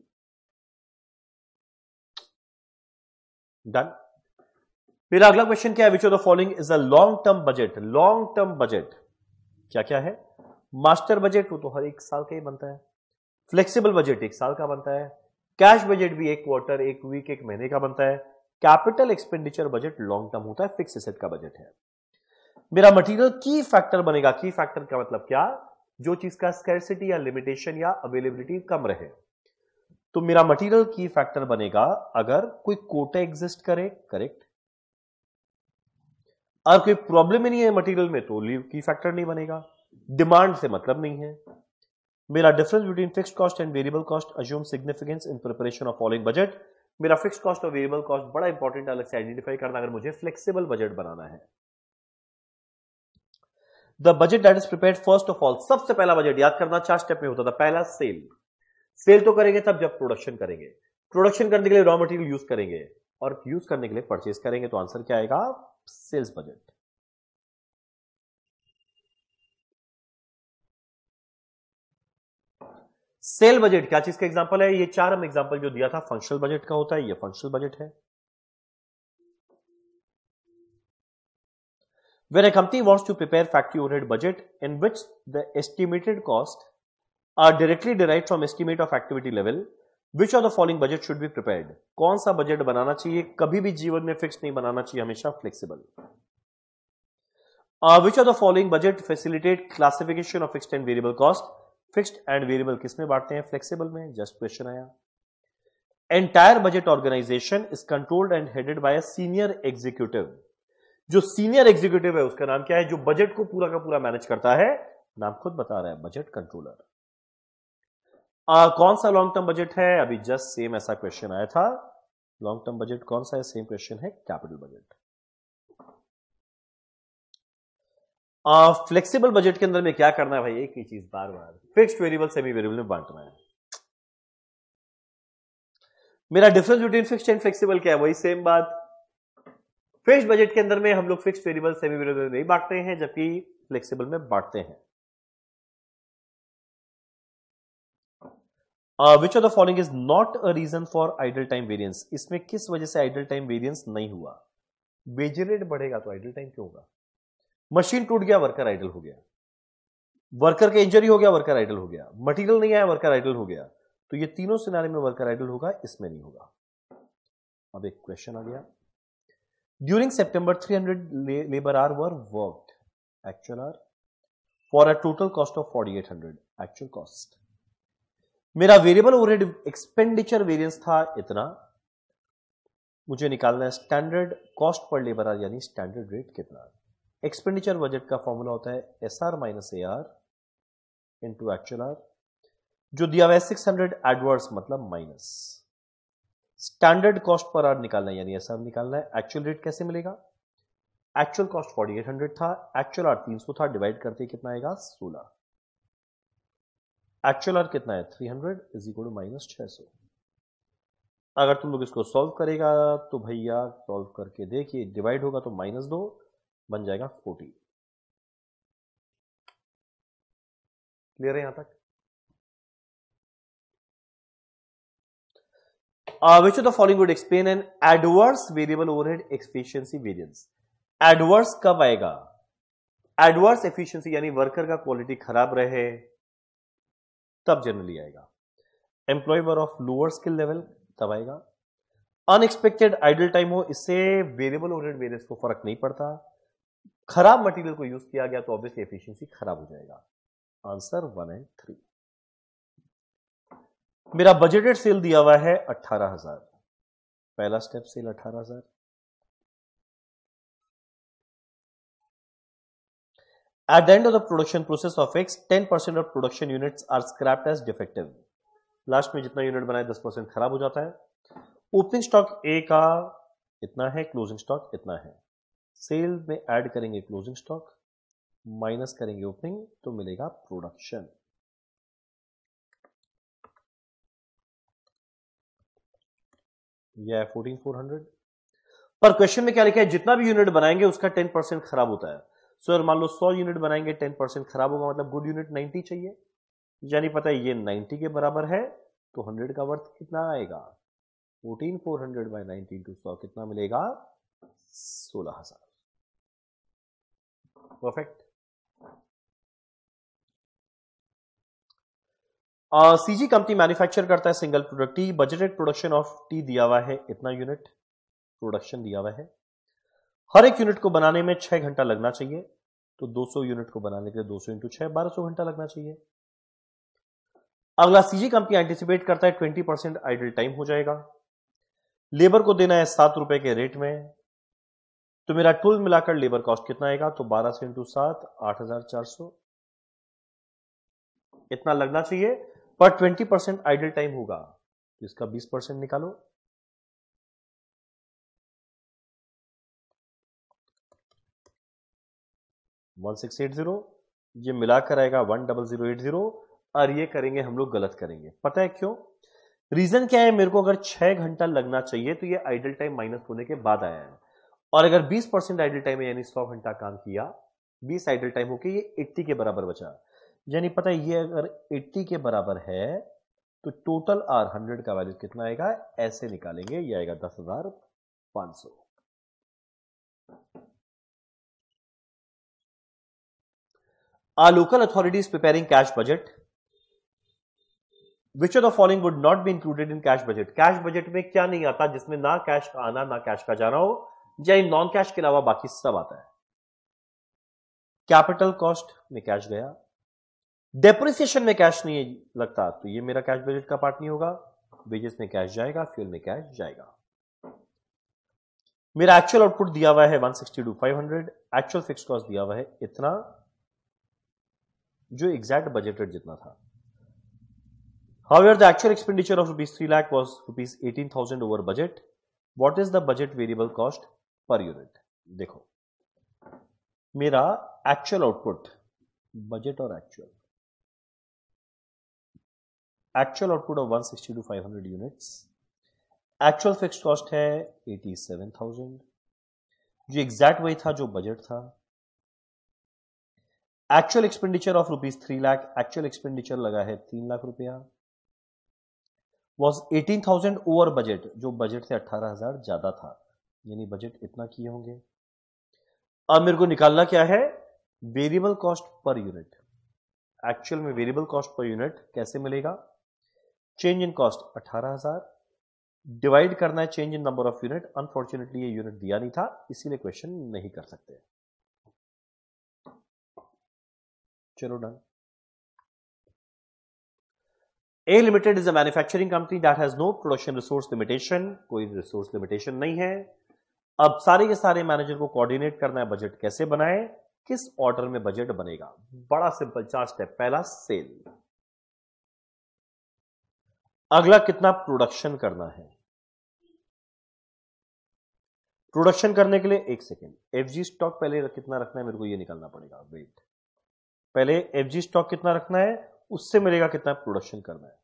डन। फिर अगला क्वेश्चन क्या है, which of the following is a long term budget. Long term budget क्या क्या है, मास्टर बजट वो तो हर एक साल का ही बनता है, फ्लेक्सिबल बजट एक साल का बनता है, कैश बजट भी एक क्वार्टर, एक वीक, एक महीने का बनता है, capital expenditure budget long term होता है, फिक्स एसेट का बजट है। मेरा मटेरियल की फैक्टर बनेगा, की फैक्टर का मतलब क्या, जो चीज का स्कैर्सिटी या लिमिटेशन या अवेलेबिलिटी कम रहे, तो मेरा मटेरियल की फैक्टर बनेगा अगर कोई कोटा एग्जिस्ट करे, करेक्ट, अगर कोई प्रॉब्लम ही नहीं है मटेरियल में, तो की फैक्टर नहीं बनेगा। डिमांड से मतलब नहीं है। मेरा difference between fixed cost and variable cost assume significance in preparation of following budget. मेरा फिक्स्ड कॉस्ट और वेरिएबल कॉस्ट बड़ा इंपॉर्टेंट अलग से आइडेंटिफाई करना अगर मुझे फ्लेक्सिबल बजट बनाना है। The budget that is prepared first of all, सबसे पहला बजट याद करना 4 स्टेप में होता था। पहला सेल, सेल तो करेंगे तब जब प्रोडक्शन करेंगे, प्रोडक्शन करने के लिए रॉ मटेरियल यूज करेंगे और यूज करने के लिए परचेज करेंगे, तो आंसर क्या आएगा? Sales budget. सेल बजट क्या चीज का एग्जांपल है? ये 4 हम एग्जांपल जो दिया था फंक्शनल बजट का होता है, ये फंक्शनल बजट है। When a company wants to prepare factory overhead budget in which the estimated costs are directly derived from estimate of activity level, which of the following budget should be prepared? कौन सा budget बनाना चाहिए? कभी भी जीवन में fix नहीं बनाना चाहिए, हमेशा flexible. Which of the following budget facilitate classification of fixed and variable cost? Fixed and variable किस में बांटते हैं? फ्लेक्सिबल में। जस्ट क्वेश्चन आया। Entire budget organization is controlled and headed by a senior executive. जो सीनियर एग्जीक्यूटिव है उसका नाम क्या है? जो बजट को पूरा का पूरा मैनेज करता है, नाम खुद बता रहा है, बजट कंट्रोलर। कौन सा लॉन्ग टर्म बजट है? अभी जस्ट सेम ऐसा क्वेश्चन आया था। लॉन्ग टर्म बजट कौन सा है? सेम क्वेश्चन है, कैपिटल बजट। फ्लेक्सिबल बजट के अंदर में क्या करना है भाई? एक ही चीज बार बार, फिक्स्ड वेरिएबल सेमी वेरिएबल में बांटना है। मेरा difference between fixed and flexible क्या है? वही सेम बात। फिक्स्ड बजट के अंदर में हम लोग फिक्स्ड वेरिएबल सेमी वेरिएबल नहीं बांटते हैं, जबकि फ्लेक्सिबल में बांटते हैं। Which of the following is not a reason for idle time variance? इसमें किस वजह से आइडल टाइम वेरिएंस नहीं हुआ? वेज रेट बढ़ेगा तो आइडल टाइम क्यों होगा? मशीन टूट गया, वर्कर आइडल हो गया। वर्कर का इंजरी हो गया, वर्कर आइडल हो गया। मटेरियल नहीं आया, वर्कर आइडल हो गया। तो ये तीनों सिनेरियो में वर्कर आइडल होगा, इसमें नहीं होगा। अब एक क्वेश्चन आ गया। During September 300 labour hour were worked, actual hour, for a total cost of 4800, actual cost. मेरा वेरिएबल ओवरहेड एक्सपेंडिचर वेरिएंस था इतना, मुझे निकालना है standard cost per labour hour, यानी स्टैंडर्ड रेट कितना। एक्सपेंडिचर बजट का फॉर्मूला होता है SR minus AR into actual hour. जो दिया हुआ है 600 एडवर्स मतलब minus. Standard cost per hour निकालना है, यानी SR निकालना है। एक्चुअल रेट कैसे मिलेगा? एक्चुअल कॉस्ट 4800 था, एक्चुअल आर 300 था, डिवाइड करते कितना आएगा? 16। एक्चुअल आर कितना है? 300 इज इक्वल टू माइनस 600। अगर तुम लोग इसको सॉल्व करेगा तो भैया सॉल्व करके देखिए, डिवाइड होगा तो -2 बन जाएगा 40। क्लियर है यहां तक? Which of the following would explain an adverse variable overhead efficiency variance? Adverse कब आएगा? एडवर्स एफिशिएंसी यानी वर्कर का क्वालिटी खराब रहे तब जनरली आएगा। Employ were of lower skill level तब आएगा। अनएक्सपेक्टेड आइडल टाइम हो, इससे वेरिएबल ओवरहेड वेरिएंस को फर्क नहीं पड़ता। खराब मटेरियल को यूज किया गया तो ऑब्वियसली एफिशिएंसी खराब हो जाएगा। आंसर 1 और 3। मेरा बजटेड सेल दिया हुआ है 18,000। पहला step cell 18,000। At the end of the production process of X, 10% of production units are scrapped as defective. Last में जितना यूनिट बनाए 10% खराब हो जाता है। ओपनिंग स्टॉक ए का इतना है, क्लोजिंग स्टॉक इतना है। सेल में ऐड करेंगे क्लोजिंग स्टॉक, माइनस करेंगे ओपनिंग, तो मिलेगा प्रोडक्शन। यह है 14,400। पर क्वेश्चन में क्या लिखा है? जितना भी यूनिट बनाएंगे उसका 10% खराब होता है। सर मान लो 100 यूनिट बनाएंगे, 10% खराब होगा, मतलब गुड यूनिट 90 चाहिए, यानी पता है ये 90 के बराबर है, तो 100 का वर्थ कितना आएगा? 14,400 बाय 90 इंटू 100 कितना मिलेगा? 16,000। परफेक्ट। सीजी कंपनी मैन्युफैक्चर करता है single product T. Budgeted production of T दिया हुआ है इतना यूनिट, प्रोडक्शन दिया हुआ है। हर एक यूनिट को बनाने में 6 घंटा लगना चाहिए, तो 200 यूनिट को बनाने के लिए 200 इंटू 6 1200 घंटा लगना चाहिए। अगला सीजी कंपनी एंटिसिपेट करता है 20% आइडल टाइम हो जाएगा। लेबर को देना है 7 रुपए के रेट में, तो मेरा टूल मिलाकर लेबर कॉस्ट कितना आएगा? तो 1200 इंटू 7 8,400। इतना लगना चाहिए, पर 20% आइडल टाइम होगा तो इसका 20% निकालो। $1680, ये मिलाकर आएगा 10080, और ये करेंगे हम लोग गलत करेंगे। पता है क्यों? रीजन क्या है? मेरे को अगर 6 घंटा लगना चाहिए तो ये आइडल टाइम माइनस होने के बाद आया है, और अगर 20% आइडल टाइम है यानी 100 घंटा काम किया, 20 आइडल टाइम होके ये 80 के बराबर बचा। यानी पता है ये अगर 80 के बराबर है तो टोटल आर 100 का वैल्यू कितना आएगा? ऐसे निकालेंगे, ये आएगा 10,500। Are local authorities preparing cash budget? Which of the following would not be included in cash budget? Cash budget में क्या नहीं आता जिसमें ना कैश का आना ना कैश का जाना हो, या नॉन कैश के अलावा बाकी सब आता है? कैपिटल कॉस्ट में कैश गया, डेप्रिसिएशन में कैश नहीं लगता तो ये मेरा कैश बजट का पार्ट नहीं होगा। वेजेस में कैश जाएगा, फ्यूल में कैश जाएगा। मेरा एक्चुअल आउटपुट दिया हुआ है 162,500, एक्चुअल फिक्स्ड कॉस्ट दिया हुआ है इतना, जो एग्जैक्ट बजटेड जितना था। However, the actual expenditure of rupees 3 lakh was rupees 18,000 over budget. What is the budget variable cost per unit? देखो, मेरा एक्चुअल आउटपुट, बजट और actual output of 162,500 units, actual fixed cost है 87,000, जो exact वही था जो बजट था। Actual expenditure of rupees 3 lakh, actual expenditure लगा है 3 लाख रुपया, वॉज 18,000 ओवर बजट, जो बजट से 18,000 ज्यादा था, यानी बजट इतना किए होंगे। अब मेरे को निकालना क्या है? Variable cost per unit. Actual में वेरिएबल कॉस्ट पर यूनिट कैसे मिलेगा? चेंज इन कॉस्ट 18,000 डिवाइड करना है change in number of unit. Unfortunately ये यूनिट दिया नहीं था, इसीलिए क्वेश्चन नहीं कर सकते। चलो done. A Limited is a manufacturing company that has no production resource limitation, कोई रिसोर्स लिमिटेशन नहीं है। अब सारे के सारे मैनेजर को कोऑर्डिनेट करना है बजट कैसे बनाए, किस ऑर्डर में बजट बनेगा। बड़ा सिंपल 4 स्टेप। पहला सेल, अगला कितना प्रोडक्शन करना है। प्रोडक्शन करने के लिए एक सेकेंड, एफजी स्टॉक पहले कितना रखना है मेरे को ये निकालना पड़ेगा। वेट, पहले एफजी स्टॉक कितना रखना है, उससे मिलेगा कितना प्रोडक्शन करना है,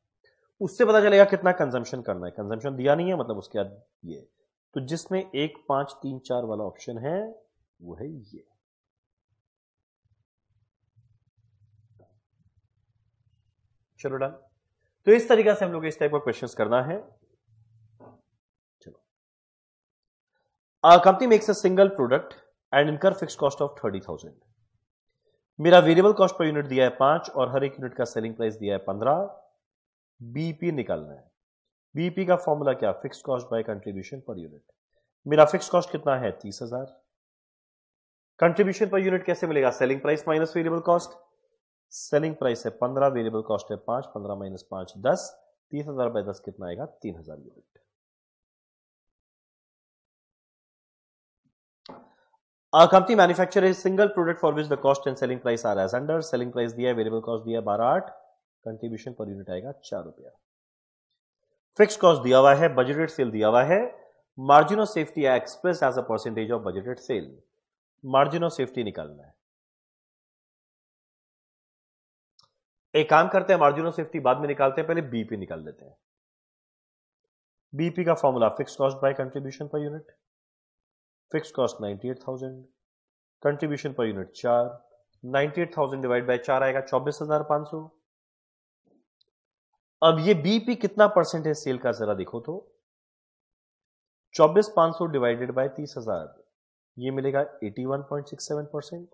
उससे पता चलेगा कितना कंजम्पशन करना है। कंजम्पशन दिया नहीं है मतलब उसके बाद ये, तो जिसमें 1, 5, 3, 4 वाला ऑप्शन है वो है ये। चलो डन। तो इस तरीके से हम लोग इस टाइप का क्वेश्चंस करना है। चलो, company makes a single product and इनकर फिक्स्ड कॉस्ट ऑफ 30,000। मेरा वेरिएबल कॉस्ट पर यूनिट दिया है 5 और हर एक यूनिट का सेलिंग प्राइस दिया है 15। बीपी निकालना है। बीपी का फॉर्मूला क्या? Fixed cost by contribution per unit. मेरा फिक्स्ड कॉस्ट कितना है? 30,000। कंट्रीब्यूशन पर यूनिट कैसे मिलेगा? Selling price minus variable cost. Selling price है 15, वेरिएबल कॉस्ट है 5, 15 माइनस 5 10, 30,000 बाय 10 कितना आएगा? 3,000 unit. A company manufactures a single product for which the cost and selling price are as under. Selling price दिया है, variable cost दिया है 12,800, contribution per unit आएगा 4 रुपया। फिक्स्ड कॉस्ट दिया हुआ है, बजटेड सेल दिया हुआ है, margin of safety express as a percentage of budgeted sale. Margin of safety निकालना है। एक काम करते हैं, मार्जिन ऑफ सेफ्टी बाद में निकालते हैं, पहले बीपी निकाल लेते हैं। बीपी का formula fixed cost by contribution per unit. Fixed cost 98,000, contribution per unit 4, 98,000 divide by 4 आएगा 24,500। अब ये बीपी कितना परसेंट है सेल का, जरा देखो तो। 24,500 डिवाइडेड बाय 30,000, ये मिलेगा 81.67%।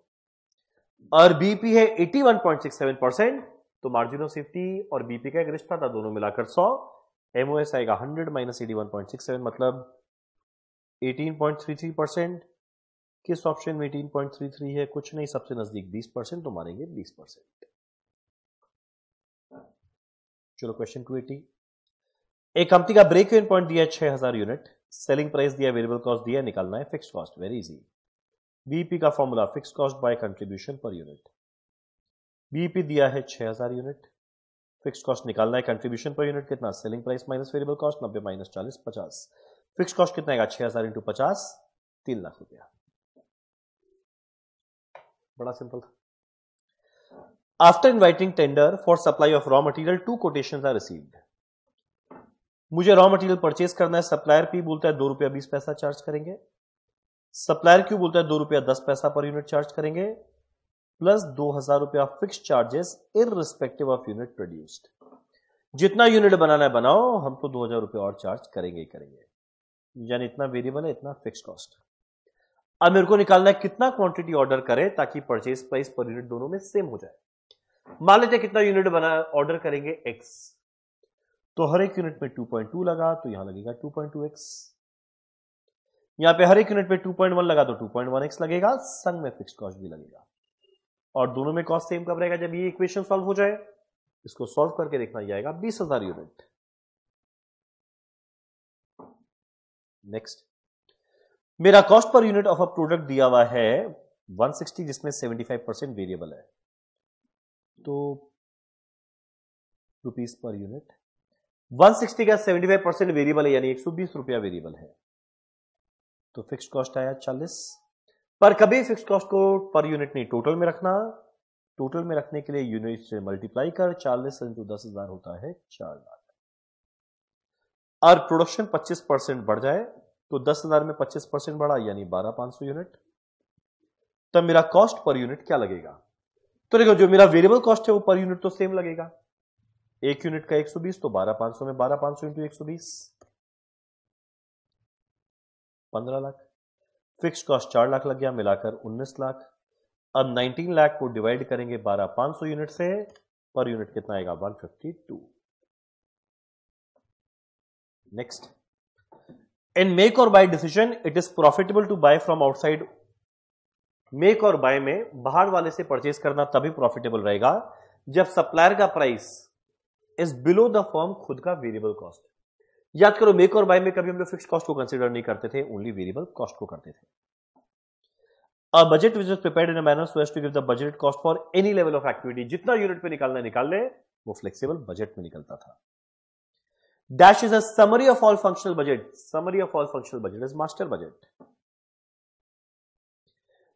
और बीपी है 81.67%, तो मार्जिन ऑफ सेफ्टी और बीपी का एक रिश्ता था, दोनों मिलाकर 100। एमओएस आएगा 100 माइनस 81.67 मतलब 18.33%। किस ऑप्शन में 18.33 है? कुछ नहीं, सबसे नजदीक 20%, तो मारेंगे 20%। चलो क्वेश्चन 280। एक कंपनी का ब्रेक इवन पॉइंट दिया है 6,000 यूनिट, सेलिंग प्राइस दिया, वेरिएबल कॉस्ट दिया, निकालना है fixed cost. Very easy. BP का formula fixed cost by contribution per unit. BP दिया है 6,000 यूनिट, फिक्स कॉस्ट निकालना है, कंट्रीब्यूशन पर यूनिट कितना, selling price minus variable cost, 90 minus 40 50। Fix cost कितना आएगा, 6000 इंटू 50, 3 लाख रुपया। बड़ा सिंपल था। After inviting tender for supply of raw material, 2 quotations are received. मुझे रॉ मटेरियल परचेज करना है, सप्लायर पी बोलता है 2 रुपया 20 पैसा चार्ज करेंगे, सप्लायर क्यू बोलता है 2 रुपया 10 पैसा पर यूनिट चार्ज करेंगे, प्लस 2000 रुपया fix charges irrespective of unit produced. जितना यूनिट बनाना है बनाओ, हम तो 2000 रुपया और चार्ज करेंगे यानी इतना वेरिएबल है, इतना फिक्स कॉस्ट। अब मेरे को निकालना है कितना क्वांटिटी ऑर्डर करें ताकि परचेज प्राइस पर यूनिट दोनों में सेम हो जाए। मान लेते कितना यूनिट बना ऑर्डर करेंगे x, तो हर एक यूनिट में 2.2 लगा तो यहां लगेगा 2.2x, यहां पे हर एक यूनिट में 2.1 लगा तो 2.1x लगेगा, संग में फिक्स कॉस्ट भी लगेगा। और दोनों में कॉस्ट सेम कब रहेगा, जब ये इक्वेशन सॉल्व हो जाए। इसको सॉल्व करके देखना जाएगा 20,000 यूनिट। नेक्स्ट, मेरा cost per unit of a product दिया हुआ है 160, जिसमें 75% वेरिएबल है, तो रुपीस पर यूनिट। 160 का 75% वेरिएबल है यानी 120 रुपया वेरिएबल है, तो फिक्स कॉस्ट आया 40। पर कभी फिक्स कॉस्ट को पर यूनिट नहीं, टोटल में रखना। टोटल में रखने के लिए यूनिट से मल्टीप्लाई कर, 40 इंटू 10,000 होता है 4 लाख। और प्रोडक्शन 25% बढ़ जाए तो 10,000 में 25% बढ़ा यानी 12,500 यूनिट। तब मेरा कॉस्ट पर यूनिट क्या लगेगा, तो देखो जो मेरा वेरिएबल कॉस्ट है वो पर यूनिट तो सेम लगेगा। एक यूनिट का 120 तो 12,500 में 12,500 into 120, 15 lakh. Fix cost 4 lakh लग गया, मिलाकर 19 लाख। अब 19 लाख को डिवाइड करेंगे 12,500 यूनिट से, पर यूनिट कितना आएगा, 152। नेक्स्ट, इन मेक और buy decision it is profitable to buy from outside. Make और बाय में बाहर वाले से परचेज करना तभी प्रॉफिटेबल रहेगा जब सप्लायर का price is below the firm खुद का वेरिएबल कॉस्ट। याद करो, मेक और बाय में कभी हम लोग फिक्स कॉस्ट को कंसीडर नहीं करते थे, ओनली वेरिएबल कॉस्ट को करते थे। A budget which is prepared in a manner so as to give the budgeted cost for any level of activity, जितना यूनिट पे निकालना है निकाल ले, वो फ्लेक्सिबल बजट में निकलता था। Dash is a summary of all functional budget. Summary of all functional budget is master budget.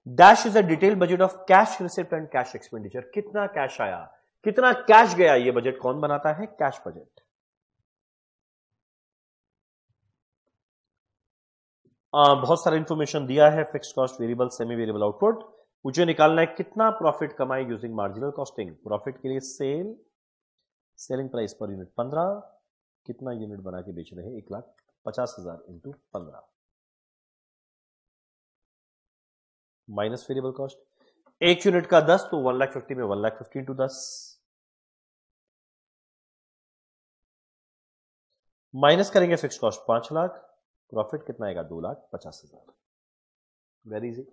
Dash is a detailed budget of cash receipt and cash expenditure. कितना कैश आया, कितना कैश गया, ये budget कौन बनाता है, कैश बजट। बहुत सारा इंफॉर्मेशन दिया है, fix cost, variable, semi variable output. मुझे निकालना है कितना प्रॉफिट कमाए यूजिंग मार्जिनल कॉस्टिंग। प्रॉफिट के लिए सेलिंग प्राइस पर यूनिट 15, कितना यूनिट बना के बेच रहे हैं, 1,50,000 इंटू 15 माइनस वेरिएबल कॉस्ट। एक यूनिट का 10 तो 1,50,000 में 1,50,000 इंटू 10 माइनस करेंगे फिक्स कॉस्ट 5 लाख, प्रॉफिट कितना आएगा, 2,50,000। Very easy.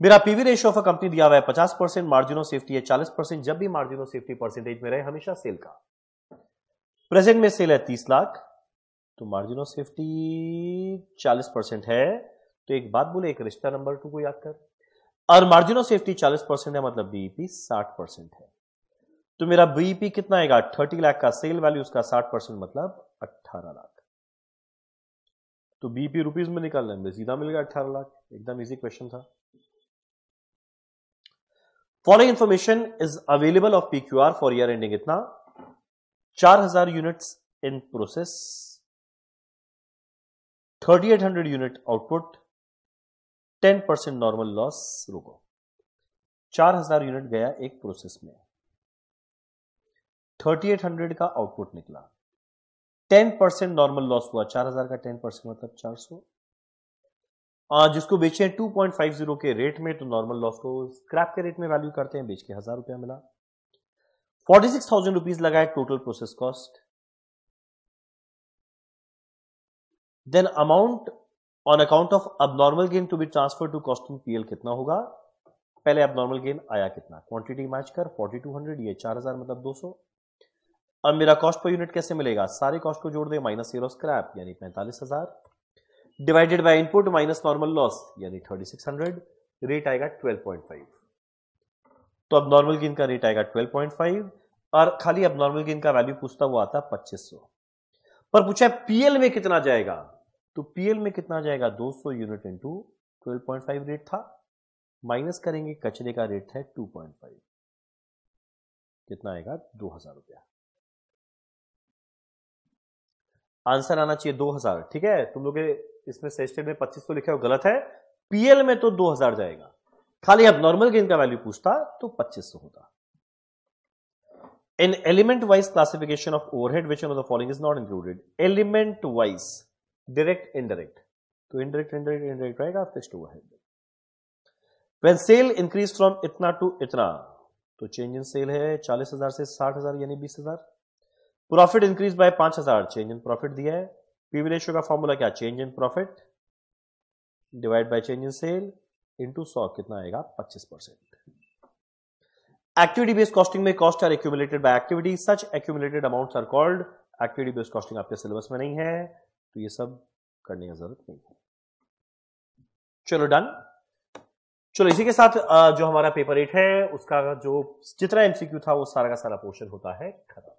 मेरा PV ratio of a company दिया हुआ है 50%, मार्जिन ऑफ सेफ्टी है 40%। जब भी मार्जिन ऑफ सेफ्टी परसेंटेज में रहे हमेशा सेल का। प्रेजेंट में सेल है 30 लाख, तो मार्जिन ऑफ सेफ्टी 40% है, तो एक बात बोले, एक रिश्ता नंबर 2 को याद कर। और मार्जिन ऑफ सेफ्टी 40% है मतलब बीईपी 60% है, तो मेरा बीईपी कितना आएगा, 30 लाख का सेल वैल्यू, उसका 60% मतलब 18 लाख। तो बीपी रुपीज में निकालना है, सीधा मिल गया 18 लाख। एकदम इजी क्वेश्चन था। Following information is available of PQR for year ending इतना, 4,000 units in process, 3,800 unit output, 10% normal loss. रुको, 4,000 यूनिट गया एक प्रोसेस में, 3,800 का आउटपुट निकला, 10% नॉर्मल लॉस हुआ। 4,000 का 10% मतलब 400, जिसको बेचे 2.50 के रेट में, तो नॉर्मल लॉस को स्क्रैप के रेट में वैल्यू करते हैं, बेच के 1,000 रुपया मिला। 46,000 रुपीज लगाए total process cost. Then amount on account of abnormal gain to be transfer to costing PL कितना होगा। पहले अबनॉर्मल गेन आया कितना, क्वांटिटी मैच कर, 4200, ये 4,000 मतलब 200। अब मेरा कॉस्ट पर यूनिट कैसे मिलेगा, सारे कॉस्ट को जोड़ दे, माइनस सेल ऑफ स्क्रैप यानी 45,000, divided by input minus normal loss यानी 3,600, रेट आएगा 12.5। तो अब नॉर्मल गेन का रेट आएगा 12.5, और खाली एबनॉर्मल गेन का वैल्यू पूछता, वो आता 2500। पर पूछा है पीएल में कितना जाएगा, तो पीएल में कितना जाएगा 200 यूनिट इंटू 12.5 रेट था, माइनस करेंगे कचरे का रेट है 2.5, कितना आएगा 2000 रुपया। आंसर आना चाहिए 2000। ठीक है, तुम लोग इसमें सेस्टेड में 2500 लिखा हो, गलत है। पीएल में तो 2000 जाएगा, खाली अब नॉर्मल गेन का वैल्यू पूछता तो 2500 होता। In element wise classification of overhead which one of the following is not included. Element wise, direct indirect, तो इनडायरेक्ट इनडायरेक्ट इनडायरेक्ट रहेगा, fixed overhead. When sale increase from इतना टू इतना, तो change in cell है 40,000 से 60,000 यानी 20,000। Profit increase by 5,000, change in profit दिया है। पीवी रेशियो का फॉर्मूला क्या, change in profit divide by change in sale into 100, कितना आएगा 25%। एक्टिविटी बेस्ड कॉस्टिंग में cost are accumulated by activity, such accumulated amounts are called. Activity based costing आपके syllabus में नहीं है, तो ये सब करने की जरूरत नहीं है। चलो डन। चलो इसी के साथ जो हमारा पेपर 8 है उसका जो जितना एमसीक्यू था वो सारा का सारा पोर्शन होता है खत्म।